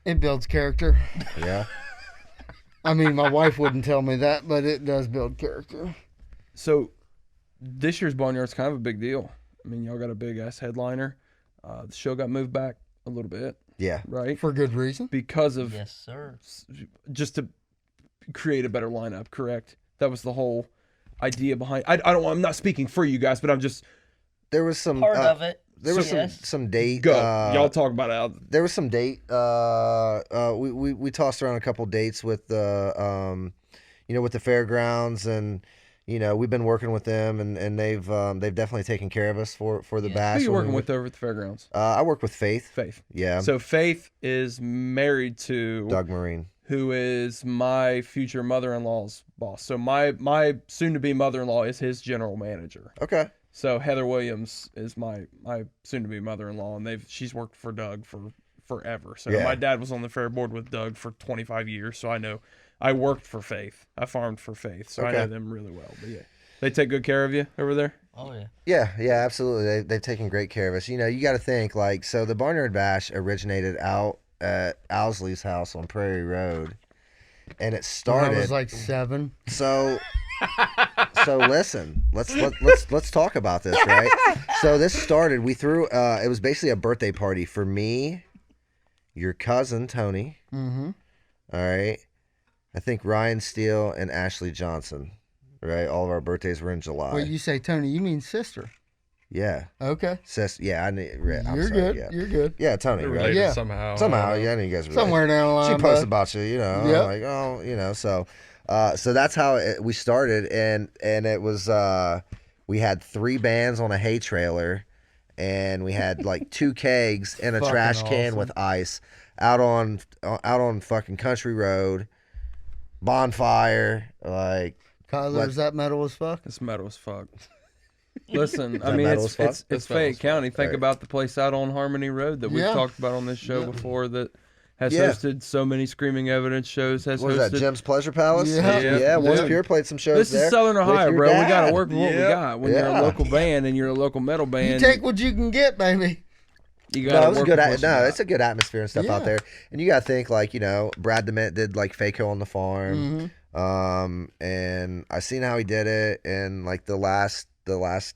It builds character. Yeah. I mean, my wife wouldn't tell me that, but it does build character. So this year's Barnyard's kind of a big deal. I mean, y'all got a big ass headliner. The show got moved back a little bit, Yeah. right? For good reason. Because of Yes, sir. just to create a better lineup, correct? That was the whole idea behind. I'm not speaking for you guys, but I'm just There was some Part of it. There was yes. some date. go. Y'all talk about it. There was some date. We tossed around a couple dates with the with the fairgrounds, and we've been working with them, and they've definitely taken care of us for the Yeah. bash. Who are you when working we- with over at the fairgrounds? I work with Faith. Faith. Yeah. So Faith is married to Doug Marine. who is my future mother-in-law's boss. So my soon-to-be mother-in-law is his general manager. Okay. So Heather Williams is my soon-to-be mother-in-law, and she's worked for Doug for forever. So Yeah. my dad was on the fair board with Doug for 25 years, so I know. I worked for Faith. I farmed for Faith, so I Okay. know them really well. But yeah, they take good care of you over there. Oh yeah. Yeah, absolutely. They've taken great care of us. You got to think, so the Barnyard Bash originated out at Owsley's house on Prairie Road, and it I started. was like 7. So listen, let's talk about this, right? So this started. We threw. It was basically a birthday party for me, your cousin Tony. Mm-hmm. All right. I think Ryan Steele and Ashley Johnson. Right. All of our birthdays were in July. Well, you say Tony, you mean sister. Yeah. Okay. Sis. Yeah. I'm You're sorry, good. Yeah. You're good. Yeah, Tony. They're Right. related Yeah. somehow. Somehow, yeah, I know you guys. Were Somewhere down the line. She posted bud. about you, Yep. like, oh, so, so that's how we started, and it was, we had 3 bands on a hay trailer, and we had like 2 kegs and a Fucking trash can awesome. with ice out on fucking Country Road, bonfire, like. Kyler, is that metal as fuck? It's metal as fuck. Listen, I that mean, metal it's as fuck? it's That's metal Fayette as fuck. County. Think Right. about the place out on Harmony Road that we've Yeah. talked about on this show Yeah. before that has Yeah. hosted so many Screaming Evidence shows. Has What was hosted. that, Jim's Pleasure Palace? Yeah. Yeah, Once Dude. Pure played some shows This there. is Southern with Ohio, your bro. We gotta dad. work with what we Yeah. got. When you're a Yeah. local band and you're a local metal You band, take what you can get, baby. you No, gotta it was a work good. with what you got. It's a good atmosphere and stuff out Yeah. there. And you got to think Brad DeMint did like Faco on the farm, Mm-hmm. and I seen how he did it. And like the last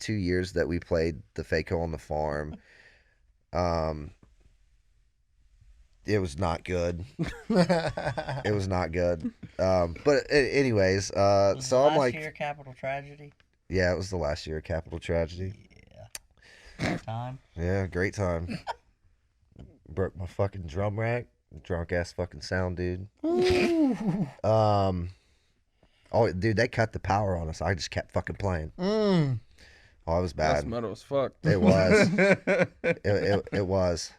2 years that we played the Faco on the farm, it was not good. It was not good. Anyways, Was so the I'm last like, year Capital Tragedy? yeah, it was the last year of Capital Tragedy. Yeah. Time. Yeah, great time. Broke my fucking drum rack. Drunk ass fucking sound dude. Oh, dude, they cut the power on us. I just kept fucking playing. Mm. Oh, it was That's bad. metal as fuck. It was. It was.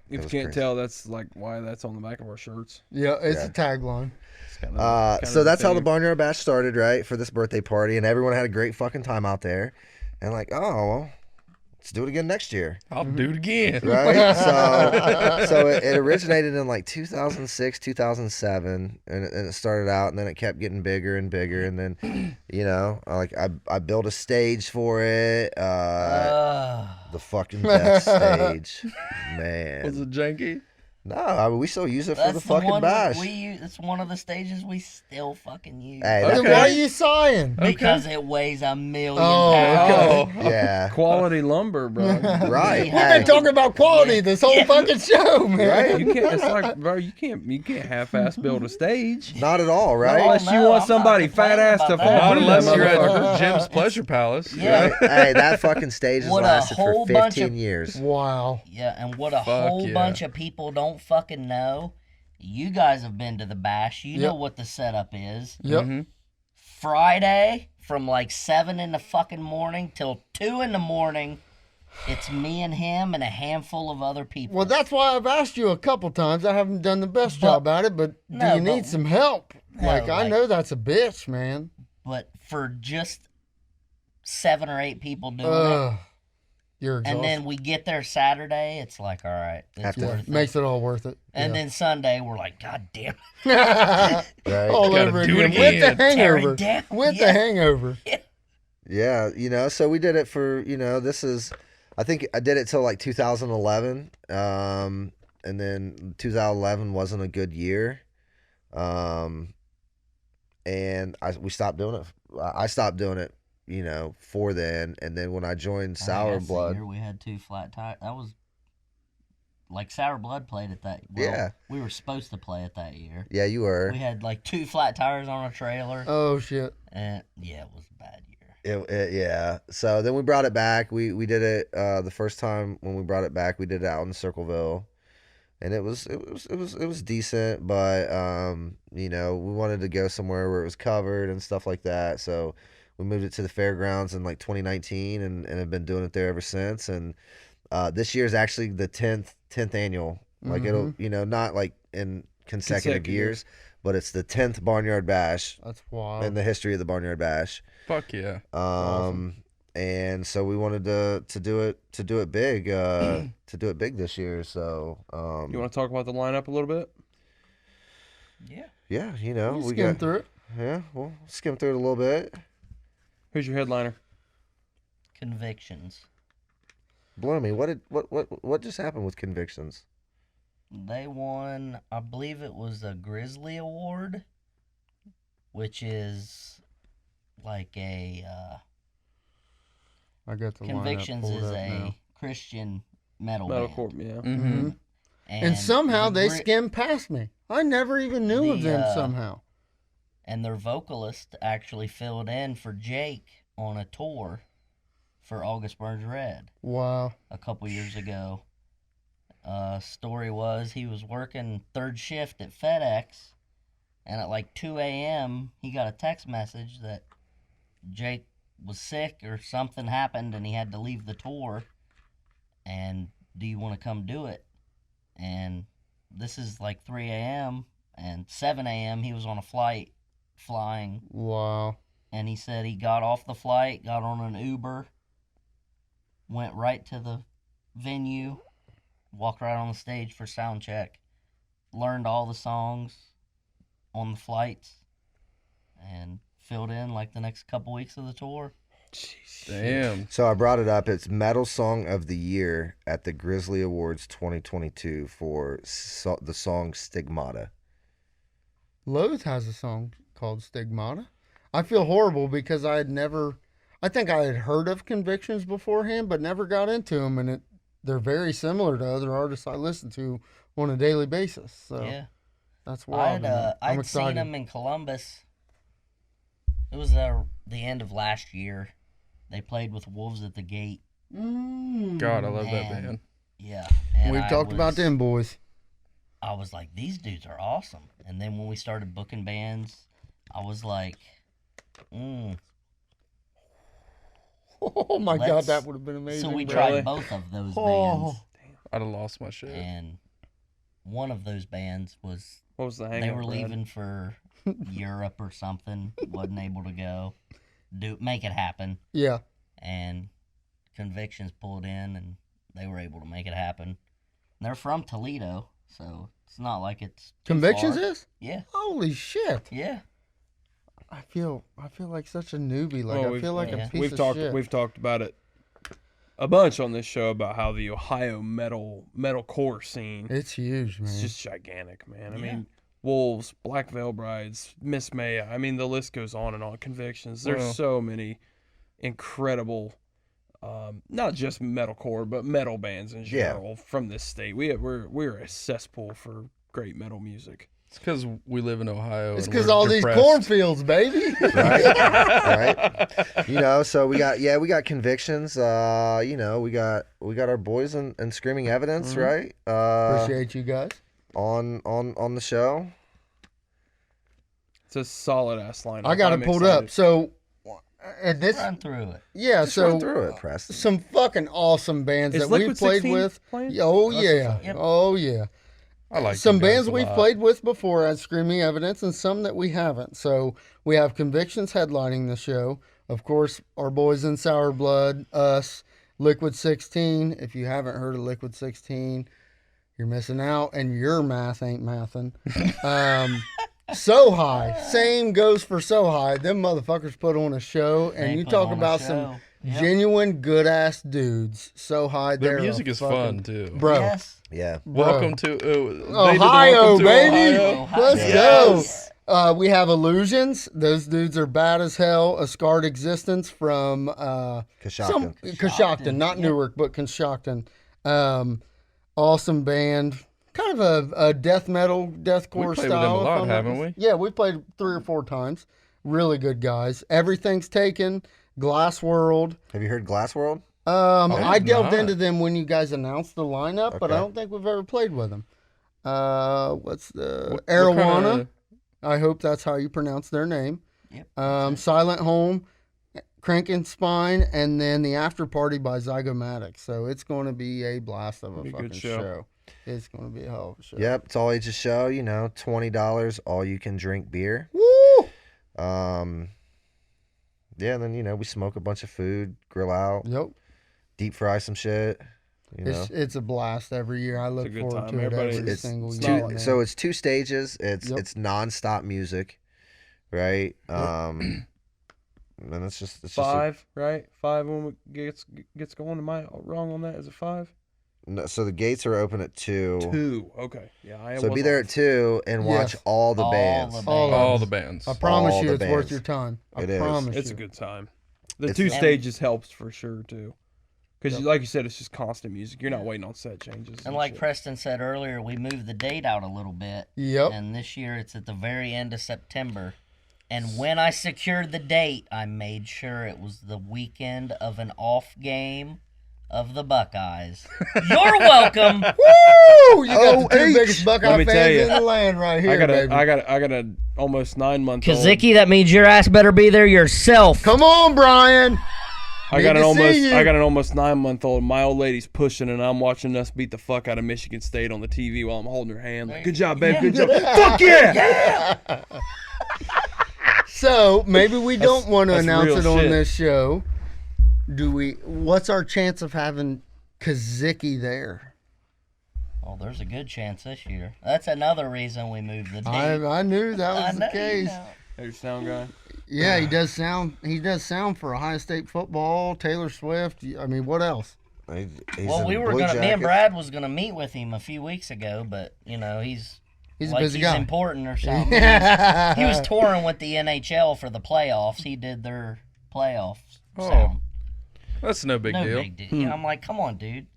If you was can't crazy. tell, that's like why that's on the back of our shirts. Yeah, it's Yeah. a tagline. It's kinda So that's how the thing. Barnyard Bash started, right? For this birthday party, and everyone had a great fucking time out there. And like, oh, well, let's do it again next year. I'll do it again. Right? So it originated in like 2006, 2007, and it started out, and then it kept getting bigger and bigger, and then, I built a stage for it, the fucking death stage, man. Was it janky? No, I mean, we still use it for That's the fucking one bash. we use. It's one of the stages we still fucking use. Hey, Okay. Then why are you sighing? Because it weighs a million Oh, pounds. Oh. yeah, Quality lumber, bro. right. We've We've been talking about quality this whole fucking show, man. Right? You can't. It's like, bro, you can't half-ass build a stage. Not at all, right? Unless you no, want I'm somebody not complaining fat ass to about fall that. Not through unless that you're motherfucker. at Jim's Pleasure Palace. Yeah. Hey, that fucking stage has What a lasted for whole bunch 15 of- years. Wow. Yeah, and what a Fuck whole yeah. bunch of people don't fucking know. You guys have been to the bash. You know Yep. what the setup is. Yep. Mhm. Friday from like 7 in the fucking morning till 2 in the morning. It's me and him and a handful of other people. Well, that's why I've asked you a couple times. I haven't done the best But- job at it, but do No, you need but- some help? No, I like- know that's a bitch, man. But for just 7 or 8 people doing it, Ugh. You're exhausted. and then we get there Saturday, it's like, all right, it's Have to- worth it. Makes it all worth it. And then Sunday, we're like, God damn, then Right? all Gotta over do it again with the again. tear hangover. it down. With Yeah. the hangover. Yeah, so we did it for, this is I think I did it till like 2011, and then 2011 wasn't a good year, and we stopped doing it. I stopped doing it, for then, and then when I joined Sourblood, we had 2 flat tires. That was like Sourblood played it that. Yeah. We were supposed to play it that year. Yeah, you were. We had like 2 flat tires on a trailer. Oh shit! And yeah, it was a bad year. Yeah. So then we brought it back. We did it the first time when we brought it back. We did it out in Circleville, and it was decent. But we wanted to go somewhere where it was covered and stuff like that. So we moved it to the fairgrounds in like 2019, and have been doing it there ever since. And this year is actually the 10th annual. Like it'll not like in consecutive years, but it's the 10th Barnyard Bash. That's wild. In the history of the Barnyard Bash. Fuck yeah. Awesome. And so we wanted to do it big, to do it big this year. So You want to talk about the lineup a little bit? Yeah. yeah, We skim through it. Yeah, we'll skim through it a little bit. Who's your headliner? Convictions. Bloomy, what just happened with Convictions? They won, I believe it was a Grizzly Award, which is like a I got the Convictions lineup pulled is up a now. Christian metal Metalcore, band. yeah. Mm-hmm. And somehow the they Gri- skimmed past me. I never even knew of The, them somehow. And their vocalist actually filled in for Jake on a tour for August Burns Red Wow. a couple years ago. Story was he was working third shift at FedEx, and at like 2 a.m. he got a text message that Jake was sick or something happened and he had to leave the tour, and do you want to come do it? And this is like 3 a.m. and 7 a.m. he was on a flight flying, Wow. and he said he got off the flight, got on an Uber, went right to the venue, walked right on the stage for sound check, learned all the songs on the flights, and filled in like the next couple weeks of the tour. Damn. So I brought it up. It's Metal Song of the Year at the Grizzly Awards 2022 for the song Stigmata. Loathe has a song called Stigmata. I feel horrible because I think I had heard of Convictions beforehand, but never got into them, and they're very similar to other artists I listen to on a daily basis. So Yeah. that's wild. man. I'm I'd seen excited. them in Columbus. It was the end of last year. They played with Wolves at the Gate. God, I love that And- band. Yeah. And We've talked about them boys. I was like, these dudes are awesome. And then when we started booking bands, I was like, Oh my God, Let's- that would have been amazing. So we bro. tried both of those bands. I'd have lost my shit. And one of those bands was, What was the they hang-up, were Brad? leaving for Europe or something, wasn't able to go, make it happen. Yeah. And Convictions pulled in and they were able to make it happen. And they're from Toledo, so it's not like it's too Convictions far. is? Yeah, Holy shit. yeah. I feel like such a newbie. Like Well, I feel like yeah. a piece We've of talked shit. we've talked about it a bunch on this show about how the Ohio metalcore scene It's huge, man. is just gigantic, man. I Yeah. mean, Wolves, Black Veil Brides, Miss Maya. I mean, the list goes on and on. Convictions. There's Well- so many incredible, not just metalcore, but metal bands in Yeah. general from this state. We're a cesspool for great metal music. It's because we live in Ohio. It's and because we're all depressed. these cornfields, baby. Right. So we got Convictions. We got our boys and Screaming Evidence, right? Appreciate you guys. On the show. It's a solid ass lineup. I got it I'm pulled excited. up. So, and this, Run through it. yeah. Just So run through it, Preston. some fucking awesome bands Is that we've Liquid played 16 with. playing? Oh That's yeah. what's up. Oh yeah. I like Some you guys bands a we've lot. played with before as Screaming Evidence, and some that we haven't. So we have Convictions headlining the show. Of course, our boys in Sourblood, us, Liquid 16. If you haven't heard of Liquid 16, you're missing out, and your math ain't mathin'. So High, same goes for So High. Them motherfuckers put on a show, and They you put talk on a about show. some Yep. Genuine good ass dudes. So high. Their they're music is fun too. bro. Yes. Yeah. Bro. Welcome to they did the Ohio, Welcome to baby. Ohio. Let's Yes. go. We have Illusions. Those dudes are bad as hell. A Scarred Existence from Coshocton. Coshocton, not Newark, but Coshocton. Awesome band. Kind of a death metal, deathcore We played with style. them a if lot, I'm not haven't we? Yeah, we played 3 or 4 times. Really good guys. Everything's Taken. Glass World. Have you heard Glass World? I delved not. into them when you guys announced the lineup, but I Okay. don't think we've ever played with them. What's the What Arowana? kinda- I hope that's how you pronounce their name. Yep. Silent Home, Crankenspine, and then the After Party by Zygomatic. So it's going to be a blast of a Be a fucking good show. show. It's going to be a hell of a show. Yep. It's all ages show. You know, $20, all you can drink beer. Woo! Yeah. Then we smoke a bunch of food, grill out, Yep. deep fry some shit. You know. It's a blast every year. I look a good forward time. to it Everybody- every It's single it's year. two- man. So it's 2 stages. It's Yep. it's nonstop music, right? And it's just 5, right? 5 when it gets going. Am I wrong on that? Is it 5? no, so the gates are open at 2. 2. Okay. Yeah. So be there at 2 and watch Yes. all the All bands. the All All of the them. bands. I promise all you, the it's worth bands. your time. I It is. promise It's you. a good time. The It's- 2 And- stages helps for sure too, because Yep. like you said, it's just constant music. You're not waiting on set changes. And like shit. Preston said earlier, we moved the date out a little bit. Yep. And this year it's at the very end of September. And when I secured the date, I made sure it was the weekend of an off game of the Buckeyes. You're welcome. Woo! You got the 2 OH. biggest Buckeye Let me tell fans you, in the land right here, I got baby. a almost 9-month-old. Kaziki, that means your ass better be there yourself. Come on, Brian. I got Need an to see you. almost 9-month-old. My old lady's pushing, and I'm watching us beat the fuck out of Michigan State on the TV while I'm holding her hand. Like, good job, babe. Good job. Fuck yeah! So maybe we don't want to that's announce real it on shit. this show. Do we? What's our chance of having Kaziki there? Oh, there's a good chance this year. That's another reason we moved the date. I knew that I was the know you case. know. There's sound guy. Yeah, he does sound. He does sound for Ohio State football. Taylor Swift. I mean, what else? He's Well, in we were Blue gonna. Me and Jackets. Brad was gonna meet with him a few weeks ago, but he's He's like a busy he's guy. important or something. He was touring with the NHL for the playoffs. He did their playoffs. Oh, sound. That's no big No deal. big deal. Yeah, I'm like, come on, dude.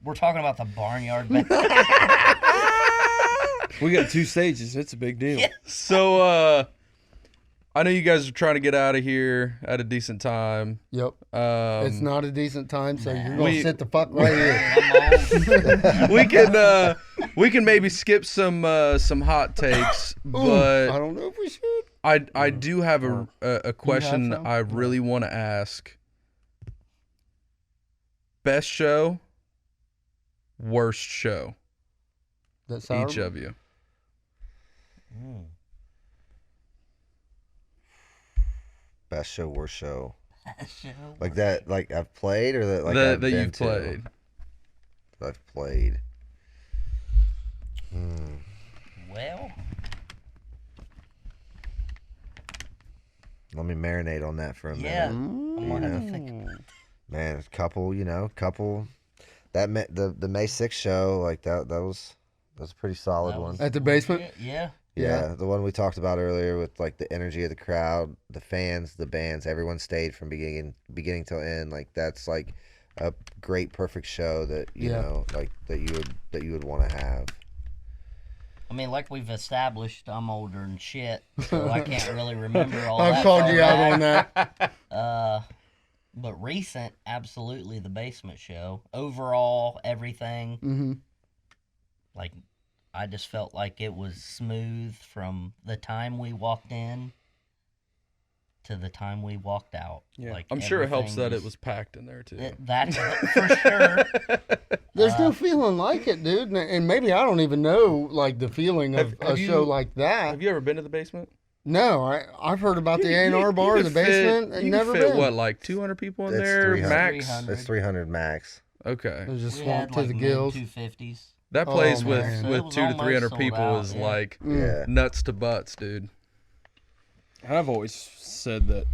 We're talking about the Barnyard Bash. We got 2 stages. It's a big deal. Yeah. So, I know you guys are trying to get out of here at a decent time. Yep. Um, It's not a decent time, so you're gonna We- sit the fuck right here. I'm old. we can maybe skip some hot takes, I but don't know if we should. I do have a question some? I really want to ask. Best show, worst show, That's each of you. Best show, worst show. Show. Like that, like I've played, or that like that I've been you've to? played. I've played. Well, Let me marinate on that for a yeah. minute. I'm gonna have to think. Man, a couple. That the May 6th show, like that was a pretty solid That one. was- At the basement. Yeah. Yeah, the one we talked about earlier with like the energy of the crowd, the fans, the bands, everyone stayed from beginning till end. Like that's like a great perfect show that you Yeah. know, like that you would want to have. I mean, like we've established, I'm older and shit, so I can't really remember all I've that. called far you out back. on that. But recent, absolutely the basement show. Overall, everything. Mm-hmm. Like, I just felt like it was smooth from the time we walked in to the time we walked out. Yeah. Like, I'm sure it helps everything that it was packed in there too. That's for sure. There's no feeling like it, dude. And maybe I don't even know like the feeling of Have a you- show like that. Have you ever been to the basement? No, I've heard about the A&R bar, You the could basement, fit, and you never could fit been. what, like 200 people in It's there 300. max? 300. It's 300 max. Okay, It was just We swamped had to the like gills. mid-250s. that Oh, place with man. So it with was 200 to 300 almost people sold out, is yeah. like Yeah. nuts to butts, dude. And I've always said that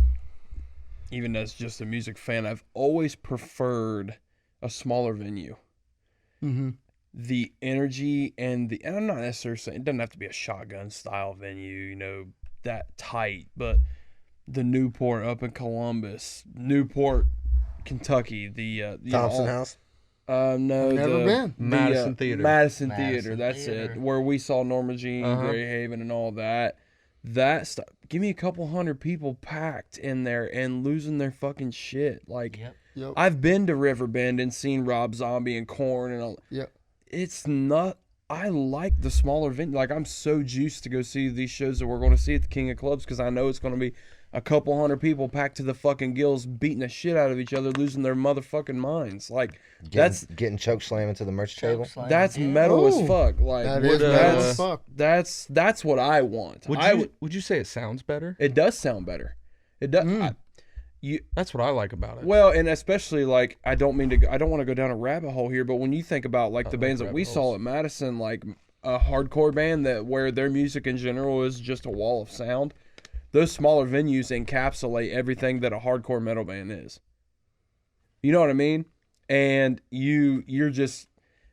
even as just a music fan, I've always preferred a smaller venue. Mm-hmm. The energy and I'm not necessarily saying it doesn't have to be a shotgun style venue, that tight, but the Newport up in Columbus, Newport, Kentucky, the Thompson House. No, Never been. Madison Theater. Madison Madison Theater, that's Theater. it. Where we saw Norma Jean, Greyhaven, and all that. That stuff. Give me a couple hundred people packed in there and losing their fucking shit. Like, Yep. I've been to Riverbend and seen Rob Zombie and Korn and all. Yep. It's not. I like the smaller venue. Like, I'm so juiced to go see these shows that we're going to see at the King of Clubs because I know it's going to be a couple hundred people packed to the fucking gills, beating the shit out of each other, losing their motherfucking minds. Like, Getting choke slammed into the merch table. that's metal Ooh, as fuck. Like, that is metal as fuck. that's what I want. Would you say it sounds better? It does sound better. It does. That's what I like about it. Well, and especially like I don't want to go down a rabbit hole here, but when you think about like the bands that we saw at Madison, like a hardcore band where their music in general is just a wall of sound, those smaller venues encapsulate everything that a hardcore metal band is. You know what I mean? And you're just,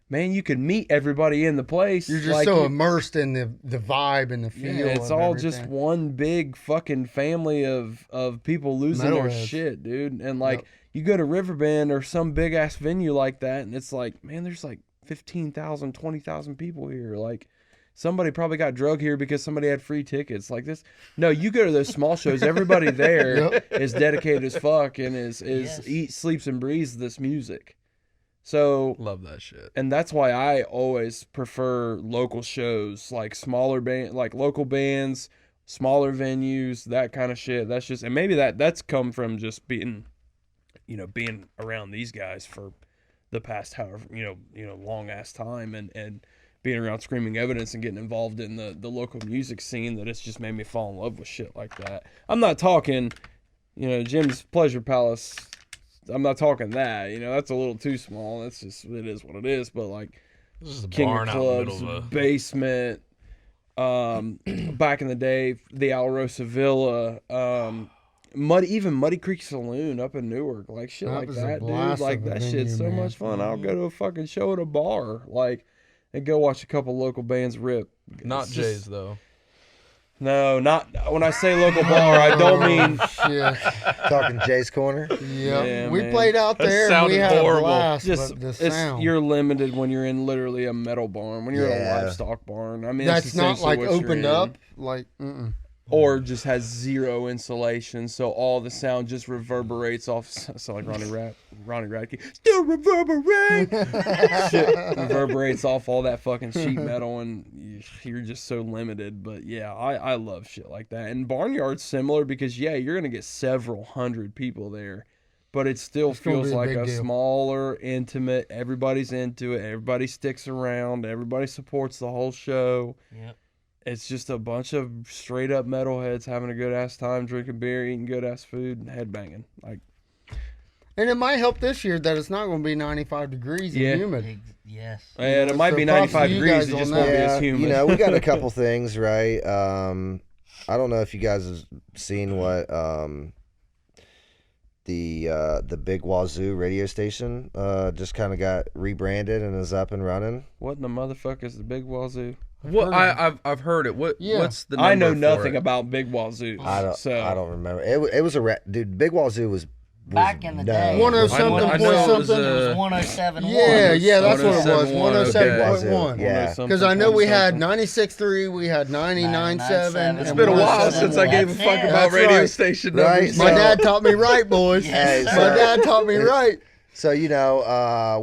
man, you can meet everybody in the place. You're just like, so immersed in the vibe and the feel. yeah, it's of all everything. just one big fucking family of people losing their Metalheads. shit, dude. And like you go to Riverbend or some big ass venue like that, and it's like, man, there's like 15,000, 20,000 people here. Like, somebody probably got drug here because somebody had free tickets. Like this. No, you go to those small shows, everybody there is dedicated as fuck and eats, sleeps, and breathes this music. So Love that shit. and that's why I always prefer local shows, like smaller like local bands, smaller venues, that kind of shit. That's just, and maybe that's come from just being around these guys for the past however long ass time and being around Screaming Evidence and getting involved in the local music scene, that it's just made me fall in love with shit like that. I'm not talking, Jim's Pleasure Palace. I'm not talking that. That's a little too small. That's just, it is what it is. But like This is a King of barn out in the Clubs, middle of a... Basement, back in the day, the Alrosa Villa, Muddy Creek Saloon up in Newark, like shit That like was a that, dude. blast Like of a that venue, shit's so man. much fun. I'll go to a fucking show at a bar, like, and go watch a couple local bands rip. Not It's Jay's, just- though. No, not when I say local bar. I don't mean. Shit. Talking Jay's Corner. Yeah, we man. played out That there and we sounded had horrible. a blast. Just But the sound. you're limited when you're in literally a metal barn. When you're in a Yeah. livestock barn, I mean That's not essentially like what you're opened in. up. Like, Or just has zero insulation, so all the sound just reverberates off. Sound like Ronnie Radke. Still reverberate. Shit reverberates off all that fucking sheet metal, and you're just so limited. But yeah, I love shit like that. And Barnyard's similar because you're gonna get several hundred people there, but it still It's gonna feels be a like big a deal. smaller, intimate. Everybody's into it. Everybody sticks around. Everybody supports the whole show. Yep. It's just a bunch of straight up metalheads having a good ass time, drinking beer, eating good ass food, and headbanging. Like, and it might help this year that it's not going to be 95 degrees Yeah. and humid. Yes. and it might so be props to 95 you degrees. guys It on just that. won't be Yeah, as humid. we got a couple things, right? I don't know if you guys have seen what the Big Wazoo radio station just kind of got rebranded and is up and running. What in the motherfucker is the Big Wazoo? What I've heard it. What's the number I know for nothing it? about Big Wazoo. I don't So remember. It was a dude. Big Wazoo was Back in the day. 107 I point know it was, something. It was 107. Yeah, that's what it was. 107.1, 107.1. Yeah. Because I know we had 96.3, we had 99.7. 99.7. It's been a while since I gave a fuck That's about it. radio Right. station Right. numbers. My So- dad taught me right, boys. Yes, Hey, My so- dad taught me right. So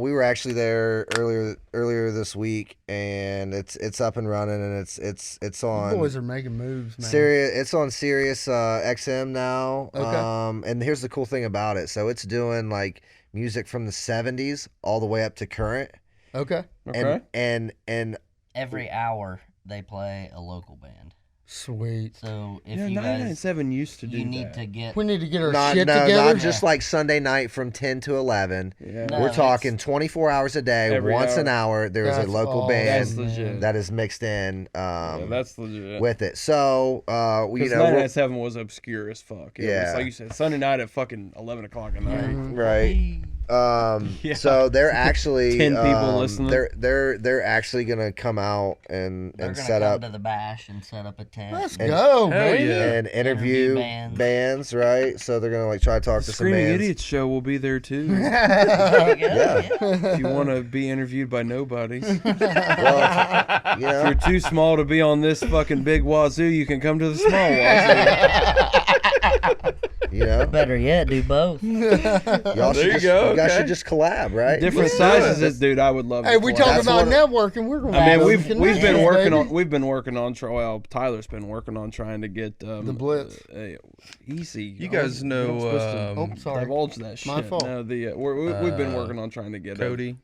we were actually there earlier this week, and it's up and running, and it's You on. boys are making moves, man. It's on Sirius XM now. Okay. And here's the cool thing about it. So it's doing like music from the 70s all the way up to current. Okay. okay. And Every hour they play a local band. Sweet. So if Yeah, you guys, 997 used to do you need that. to get. We need to get our Not, shit no, together. not just like Sunday night from 10 to 11. Yeah. No, We're it's- talking 24 hours a day, Every once an hour. hour. There is a That's local awesome. band That's legit. that is mixed in Yeah, that's legit. with it. So, you Because know, we're- 997 was obscure as fuck. It Yeah. was, like you said, Sunday night at fucking 11 o'clock at night. right. Yeah. So they're actually 10 people listening. They're actually gonna come out and They're gonna set come up to the bash and set up a tent. Let's And- go, Hell baby. yeah. and interview bands. bands, right? So they're gonna like try to talk to some Screaming bands. Idiots show will be there too. There you go, Yeah. If you want to be interviewed by nobodies. Well, you If know, you're too small to be on this fucking big wazoo, you can come to the small wazoo. you know, Better yet, do both. y'all There should you just, go, you guys okay. should just collab, right? Different Yeah. sizes, dude. I would love. Hey, to we collab. talk That's about what- networking. We're going. I mean, we've been working working on. Well, Tyler's been working on trying to get The Blitz. easy. You guys know, Oh, sorry. divulge that shit. My fault. No, we've been working on trying to get Cody.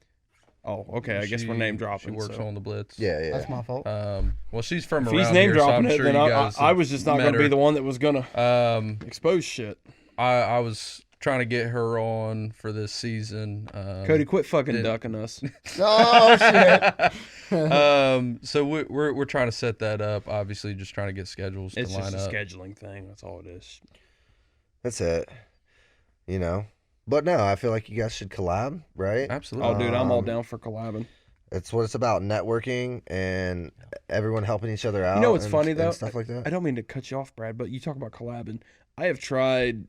Oh, okay. I guess we're name dropping. She works so. on the Blitz. Yeah, yeah. That's my fault. Well, she's from If around he's name here, so dropping I'm it, sure then you I guys was just not met going to be her. the one that was going to expose shit. I was trying to get her on for this season. Cody, quit fucking did- ducking us. Oh shit. So we're trying to set that up. Obviously, just trying to get schedules It's to line just a up. scheduling thing. That's all it is. That's it. You know, but no, I feel like you guys should collab, right? Absolutely. Oh, dude, I'm all down for collabing. It's what it's about: networking and everyone helping each other out. You know what's and, funny and though? stuff like that. I don't mean to cut you off, Brad, but you talk about collabing. I have tried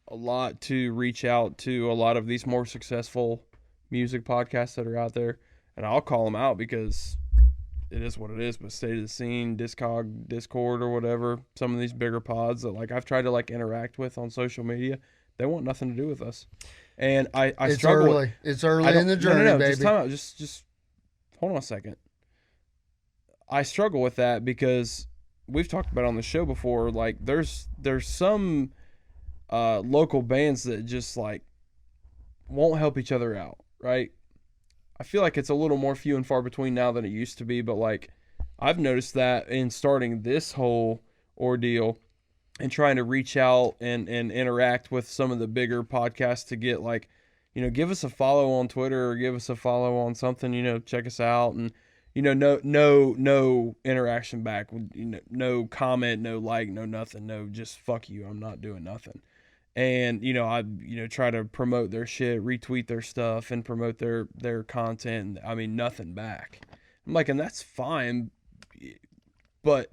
a lot to reach out to a lot of these more successful music podcasts that are out there, and I'll call them out because it is what it is. But State of the Scene, Discord, or whatever, some of these bigger pods that like I've tried to like interact with on social media, they want nothing to do with us, and I It's struggle. early. It's early I don't- in the journey, no, baby. Just time out. Just hold on a second. I struggle with that because we've talked about it on the show before. Like, there's some local bands that just like won't help each other out, right? I feel like it's a little more few and far between now than it used to be, but like I've noticed that in starting this whole ordeal and trying to reach out and interact with some of the bigger podcasts to get like, you know, give us a follow on Twitter or give us a follow on something, you know, check us out, and you know, no interaction back, you know, no comment, no like, no nothing, no just fuck you, I'm not doing nothing. And you know, I try to promote their shit, retweet their stuff, and promote their content. I mean, nothing back. I'm like, and that's fine, but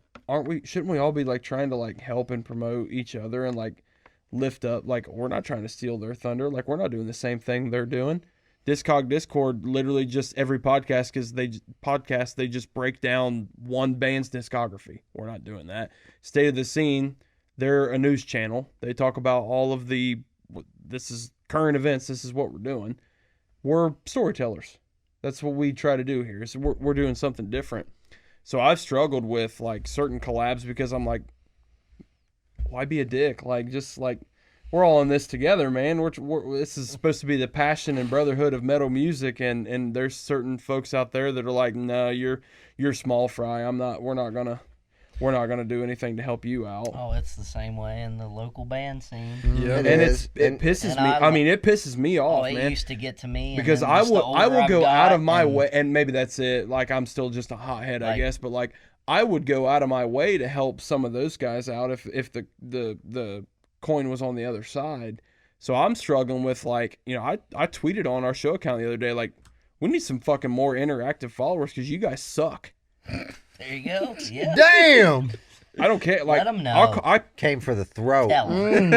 shouldn't we all be like trying to like help and promote each other and like lift up? Like, we're not trying to steal their thunder. Like, we're not doing the same thing they're doing. Discord literally just every podcast, because they just break down one band's discography. We're not doing that. State of the Scene, they're a news channel. They talk about all of this is current events. This is what we're doing. We're storytellers. That's what we try to do here. So we're doing something different. So I've struggled with like certain collabs because I'm like, why be a dick? Like, just like, we're all in this together, man. This is supposed to be the passion and brotherhood of metal music, and there's certain folks out there that are like, no, you're small fry. We're not gonna do anything to help you out. Oh, it's the same way in the local band scene. Yeah. It And is. it pisses and me. I I mean, it pisses me Oh, off, it man. used to get to me. and Because then I just the will older I've go got, out of my and- way, and maybe that's it. Like, I'm still just a hothead, I Like- guess. But like, I would go out of my way to help some of those guys out if the coin was on the other side. So I'm struggling with, like, you know, I tweeted on our show account the other day, like, we need some fucking more interactive followers because you guys suck. There you go. Yeah. Damn. I don't care. Like, Let 'em know. I Came for the throat. Tell 'em.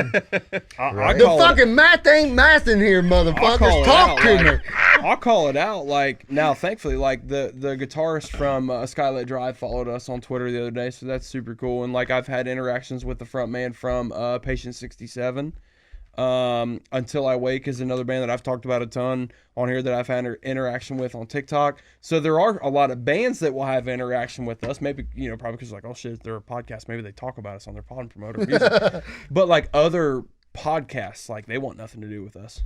I The call it- fucking math ain't math in here, I'll call motherfuckers. it Talk out, to like, me. I'll call it out. Like, now, thankfully, like the guitarist from Skylit Drive followed us on Twitter the other day, so that's super cool. And like, I've had interactions with the frontman from Patient 67. Until I Wake is another band that I've talked about a ton on here that I've had interaction with on TikTok. So there are a lot of bands that will have interaction with us. Maybe, you know, probably because like, oh shit, they're a podcast. Maybe they talk about us on their pod and promote our music. But like other podcasts, like, they want nothing to do with us.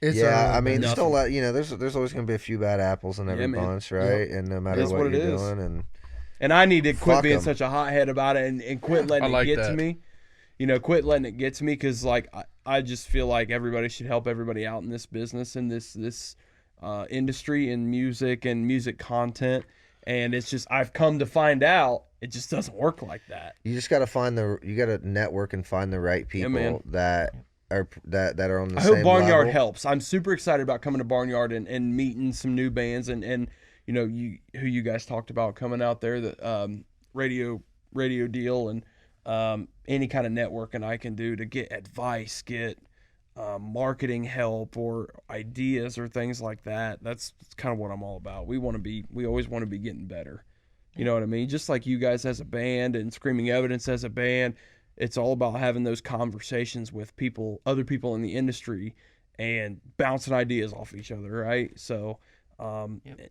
It's Yeah, early, I mean, baby. still, you know, there's always gonna be a few bad apples in every Yeah, man. bunch, right? And no matter That's what what it you're is. doing, and And I need to quit Fuck being 'em. such a hothead about it and quit letting I like it get that. to me. You know, quit letting it get to me because, like, I just feel like everybody should help everybody out in this business and this industry in music and music content. And it's just, I've come to find out it just doesn't work like that. You just got to you got to network and find the right people man. that are on the I same hope Barnyard level. helps. I'm super excited about coming to Barnyard and meeting some new bands and you know, who you guys talked about coming out there, the radio deal and any kind of networking I can do to get advice, get marketing help or ideas or things like that. That's kind of what I'm all about. We always want to be getting better. You know what I mean? Just like you guys as a band and Screaming Evidence as a band, it's all about having those conversations with other people in the industry and bouncing ideas off each other, right? So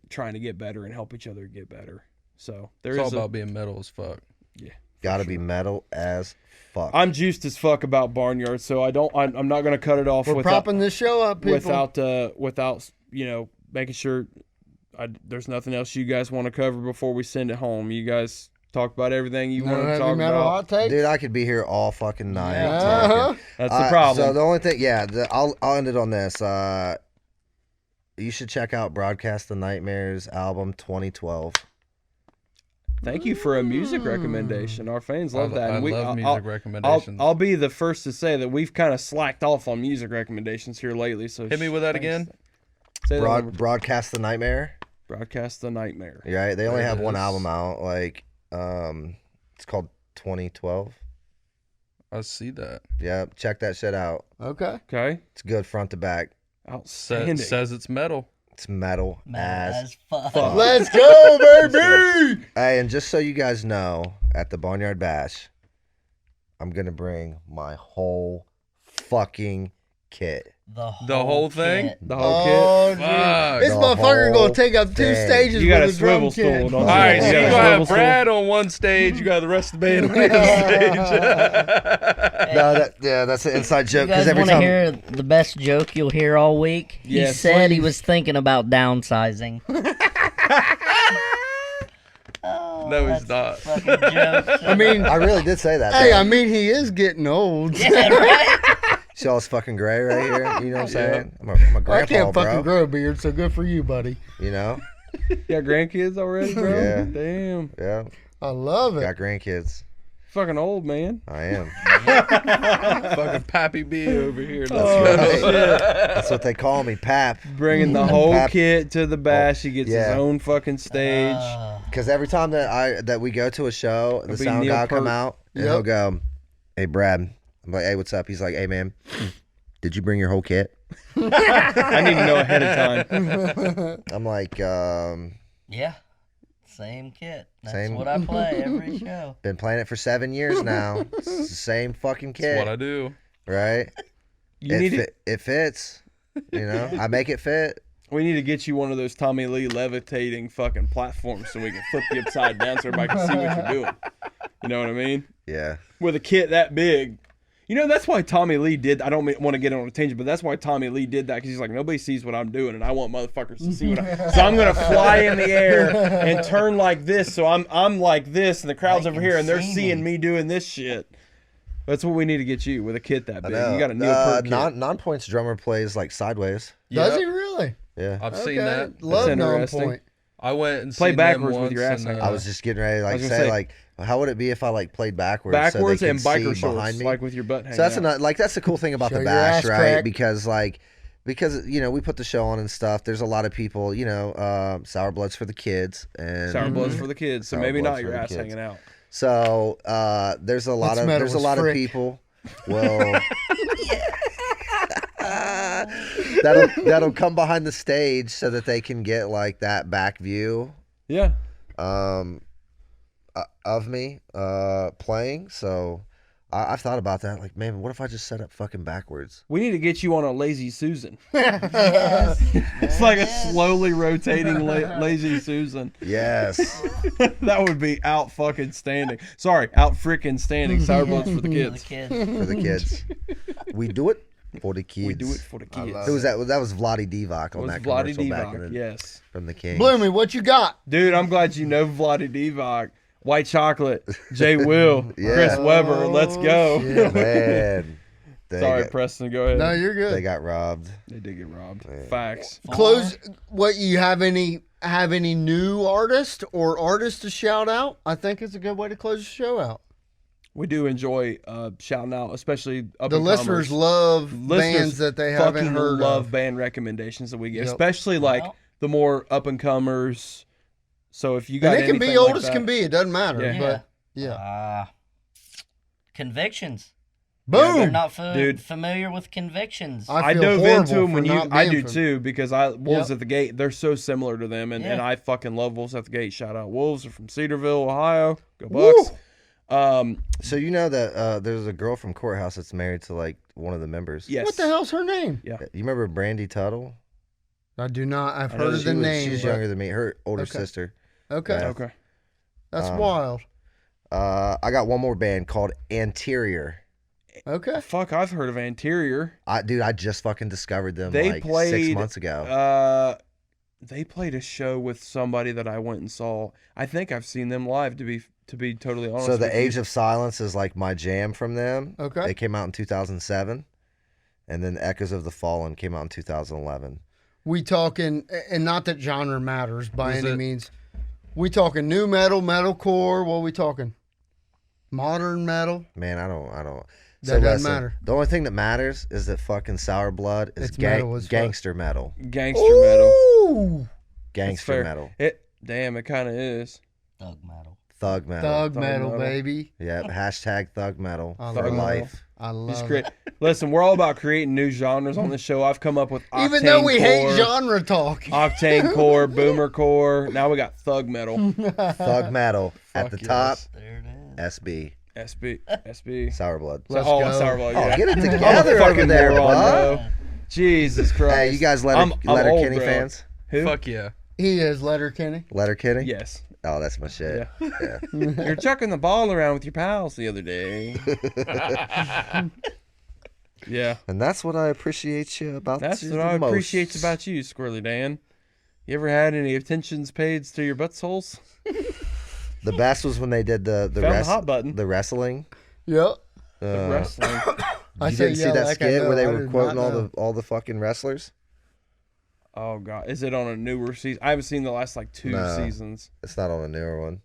trying to get better and help each other get better. So It's all about being metal as fuck. Yeah. Got to be metal as fuck. I'm juiced as fuck about Barnyard, so I'm not going to cut it off We're propping this show up, people. without you know, making sure there's nothing else you guys want to cover before we send it home. You guys talk about everything you want to heavy talk metal about. hot takes. Dude, I could be here all fucking night. Uh-huh. talking. That's the problem. So the only thing, I'll end it on this. You should check out Broadcast the Nightmares album 2012. Thank you for a music recommendation. Our fans love that. I And love music recommendations. I'll be the first to say that we've kind of slacked off on music recommendations here lately. So Hit me with that again. Say that one more time. Broadcast the Nightmare. Broadcast the Nightmare. Right? They only There it have one is. album out. Like, it's called 2012. I see that. Yeah, check that shit out. Okay. Okay. It's good front to back. Outstanding. Says it's metal. It's metal as fuck. Let's go, baby! Hey, and just so you guys know, at the Barnyard Bash, I'm gonna bring my whole fucking kit. The whole thing? kit. The whole Oh, kit. dude. Fuck. This The motherfucker whole gonna take up 2 thing. stages You got with a a drum swivel kit. stool, don't All right, You so got you a gonna swivel have Brad on one stage. You got the rest of the band on the other stage. No, that's an inside You joke. Because guys every want to time, hear the best joke you'll hear all week? He Yes, said he please. was thinking about downsizing. No, he's not. Fucking jokes. I mean, I really did say that. hey, though. I mean, he is getting old. Yeah, right? See all this fucking gray right here? You know what I'm saying? I'm a grandpa, I can't fucking bro. grow a beard, so good for you, buddy. You know? You got grandkids already, bro? Yeah. Damn. Yeah. I love it. Got grandkids. Fucking old, man. I am. Fucking Pappy B over here. Oh, right. shit. That's what they call me, Pap. Bringing the whole Pap- kit to the bash. He gets yeah. his own fucking stage. Because every time that we go to a show, the It'll be sound Neil guy will come Peart. out and Yep. he'll go, "Hey, Brad." I'm like, "Hey, what's up?" He's like, "Hey, man, did you bring your whole kit?" I need to know ahead of time. I'm like, Yeah. Same kit. That's Same- what I play every show. been playing it for 7 years now. It's the same fucking kit, That's what I do. right? You need to, It fits. You know, I make it fit. we need to get you one of those Tommy Lee levitating fucking platforms so we can flip you upside down so everybody can see what you're doing. You know what I mean? Yeah. With a kit that big. You know, that's why Tommy Lee did. I don't want to get on a tangent, but that's why Tommy Lee did that, because he's like, nobody sees what I'm doing, and I want motherfuckers to see what I'm. So I'm gonna fly in the air and turn like this, so I'm like this, and the crowd's They over can here, and they're see seeing me. me doing this shit. That's what we need to get you with a kit that I big. know. You got a Neil Peart kit. Non-points drummer plays like sideways. Does Yep. he really? Yeah. I've Okay. seen that. Love That's non interesting. point. I went and Play seen them backwards with once your ass and, hanging I was just getting ready to was like gonna say say- like, how would it be if I like played backwards? Backwards so they and can biker see shorts, behind me? like with your butt hanging So that's out. that's the cool thing about Show the your bash, ass right? crack. Because you know we put the show on and stuff. There's a lot of people, you know, Sourbloods for the kids, and Sour Bloods for the kids, so Sour maybe Bloods not for your the ass kids. hanging out. so there's a lot That's of metal there's a as lot of frick. people will that'll come behind the stage so that they can get like that back view Yeah. of me playing. So I've thought about that. Like, man, what if I just set up fucking backwards? We need to get you on a Lazy Susan. Yes. It's like a slowly rotating Lazy Susan. Yes. That would be out fucking standing. Sorry, out freaking standing. Sour Bloods for the The kids. kid. For the kids. We do it for the kids. We do it for the kids. love Who was that? That was Vladi Divac on It was that Vladi commercial back in Divac, the, yes. from the King. Bloomy, what you got? Dude, I'm glad you know Vladi Divac. White Chocolate, Jay Will, Yeah. Chris Webber. Let's go. shit. Man. Sorry, Preston. Go ahead. No, you're They good. got robbed. They did get robbed. Yeah. Facts. Close. What you have any new artist or artists to shout out? I think it's a good way to close the show out. We do enjoy shouting out, especially up The listeners love bands that they haven't fucking heard love of. band recommendations that we get, Yep. especially like Well. the more up and comers. So if you got And it can be anything old like as that- can be. It doesn't matter. Yeah. But yeah. Convictions. Boom. They're not Dude. familiar with Convictions. I feel dove horrible into them when for you. not I being do fam- too because Wolves Yep. at the Gate. They're so similar to them, and Yeah. I fucking love Wolves at the Gate. Shout out Wolves. They're from Cedarville, Ohio. Go Bucks. So you know that there's a girl from Courthouse that's married to like one of the members. Yes. What the hell's her name? Yeah. You remember Brandy Tuttle? I do not. I've I know heard of She the was- name. She's but- younger than me. Her older Okay. sister. Okay. Yeah. Okay. That's Um, wild. I got one more band called Anterior. Okay. Fuck, I've heard of Anterior. Dude, I just fucking discovered them They like played 6 months ago. They played a show with somebody that I went and saw. I think I've seen them live. To be totally honest. So with the you. Age of Silence is like my jam from them. Okay. They came out in 2007, and then Echoes of the Fallen came out in 2011. We talking, and not that genre matters by Is any it- means. We talking new metal, metalcore. What we talking? Modern metal. Man, I don't. That doesn't listen, matter. The only thing that matters is that fucking Sourblood is It's metal as fuck. gangster metal. gangster metal. Ooh. That's Gangster fair. metal. It kind of is. Thug metal. Thug metal. Thug metal, metal. baby. Yeah, hashtag thug metal I for love it. life. I Just love create. it. Listen, we're all about creating new genres on this show. I've come up with Even though we hate Octane-core, genre talk. Octane core, boomer core. Now we got thug metal. Thug metal. At the Fuck top, yes. There it is. SB. SB. Sourblood. Let's oh, go. Sourblood, Oh, yeah. get it I'm a together over fucking there, moron, bud. bro. Jesus Christ. Hey, you guys I'm Letterkenny old, bro. fans? Who? Fuck yeah. He is Letterkenny. Letterkenny? Yes. Oh, that's my shit. Yeah. Yeah. You're chucking the ball around with your pals the other day. Yeah. And that's what I appreciate you about That's you what the I most. appreciate about you, Squirrely Dan. You ever had any attentions paid to your buttholes? The best was when they did the Found the hot button. the wrestling. Yep. The wrestling. I You say didn't see yeah, that like I skit know. where they I were did quoting not know. all the fucking wrestlers? Oh god, is it on a newer season? I haven't seen the last like 2 No. seasons. It's not on a newer one.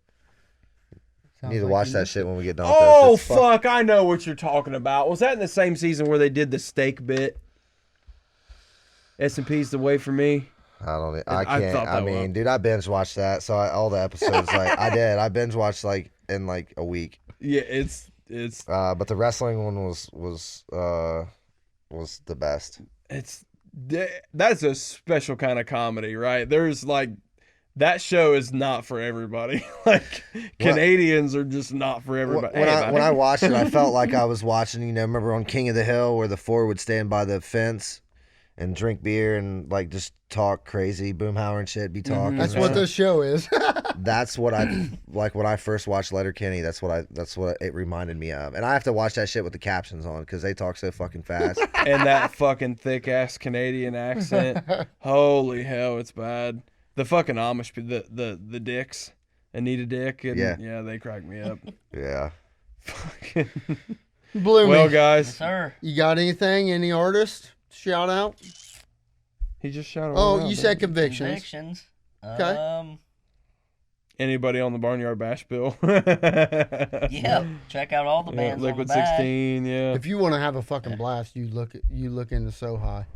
Sounds You need to like watch you that missed shit it. when we get done. Oh with this. It's fuck, I know what you're talking about. Was that in the same season where they did the steak bit? S&P's the way for me. I don't. I I can't. thought I that mean, one. dude, I binge watched that. So all the episodes, like I did. I binge watched like in like a week. Yeah, it's But the wrestling one was the best. that's a special kind of comedy, right? There's like that show is not for everybody. Like Canadians are just not for everybody. When Hey, I buddy. watched it, I felt like I was watching. Remember on King of the Hill where the four would stand by the fence and drink beer and like just talk crazy, Boomhauer and shit, be talking. That's and what stuff. this show is. That's what I like when I first watched Letterkenny. That's what it reminded me of. And I have to watch that shit with the captions on because they talk so fucking fast. and that fucking thick ass Canadian accent. Holy hell, it's bad. The fucking Amish, the dicks, Anita Dick, and Yeah. they crack me up. Yeah. Fucking. Bloomy, Well, Yes, guys, sir. you got anything? Any artist? Shout out. he just shouted. Oh, one out, you didn't said he? convictions. Okay. Anybody on the Barnyard Bash bill? Yeah. Check out all the Yeah, bands Liquid on the back. 16, yeah. If you want to have a fucking blast, you look into So High.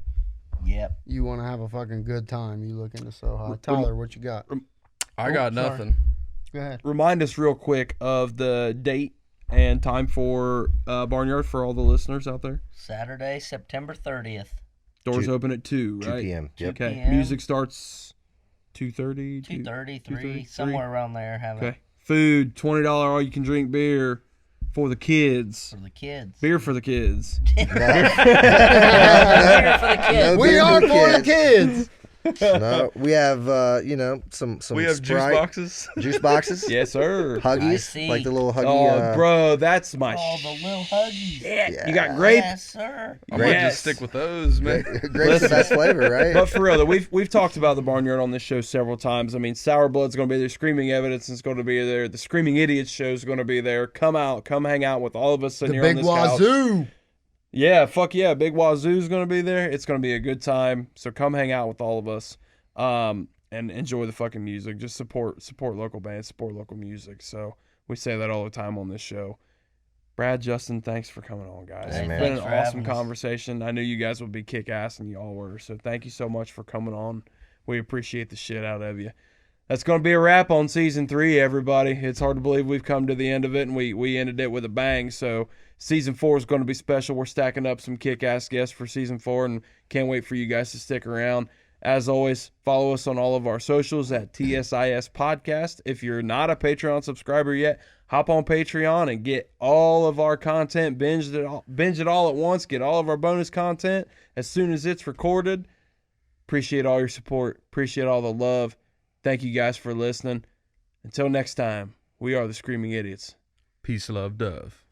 Yep. You want to have a fucking good time, you look into So High. Tyler, what you got? I got sorry. nothing. Go ahead. Remind us real quick of the date and time for Barnyard for all the listeners out there. Saturday, September 30th. Doors 2 open at 2, 2 right? p.m. Yep. Okay. p.m. Music starts 2:30. 2:30, 3, 3. somewhere around there. Have Okay. Food, $20 all you can drink beer for the kids. for the kids. Beer for the kids. Beer for the kids. No We beer are for for the kids. kids. No, we have some We have juice Sprite, boxes. juice boxes, Yes, sir. I Huggies, see. like the little Huggy. Oh, bro, that's my The little huggies. shit. You got grape. Yes, sir. I might Yes. just stick with those, man. Grape's the best flavor, right? But for real, we've talked about the Barnyard on this show several times. I mean, Sourblood's going to be there. Screaming Evidence is going to be there. The Screaming Idiots show is going to be there. Come out. Come hang out with all of us sitting The here on big this couch. wazoo. Yeah, fuck yeah. Big Wazoo's going to be there. It's going to be a good time. So come hang out with all of us and enjoy the fucking music. Just support local bands, support local music. So we say that all the time on this show. Brad, Justin, thanks for coming on, guys. Hey, It's man. been an Thanks for awesome having us. conversation. I knew you guys would be kick-ass, and you all were. So thank you so much for coming on. We appreciate the shit out of you. That's going to be a wrap on Season 3, everybody. It's hard to believe we've come to the end of it, and we ended it with a bang. So Season 4 is going to be special. We're stacking up some kick-ass guests for Season 4, and can't wait for you guys to stick around. As always, follow us on all of our socials at TSIS Podcast. If you're not a Patreon subscriber yet, hop on Patreon and get all of our content, binge it all at once, get all of our bonus content as soon as it's recorded. Appreciate all your support. Appreciate all the love. Thank you guys for listening. Until next time, we are the Screaming Idiots. Peace, love, dove.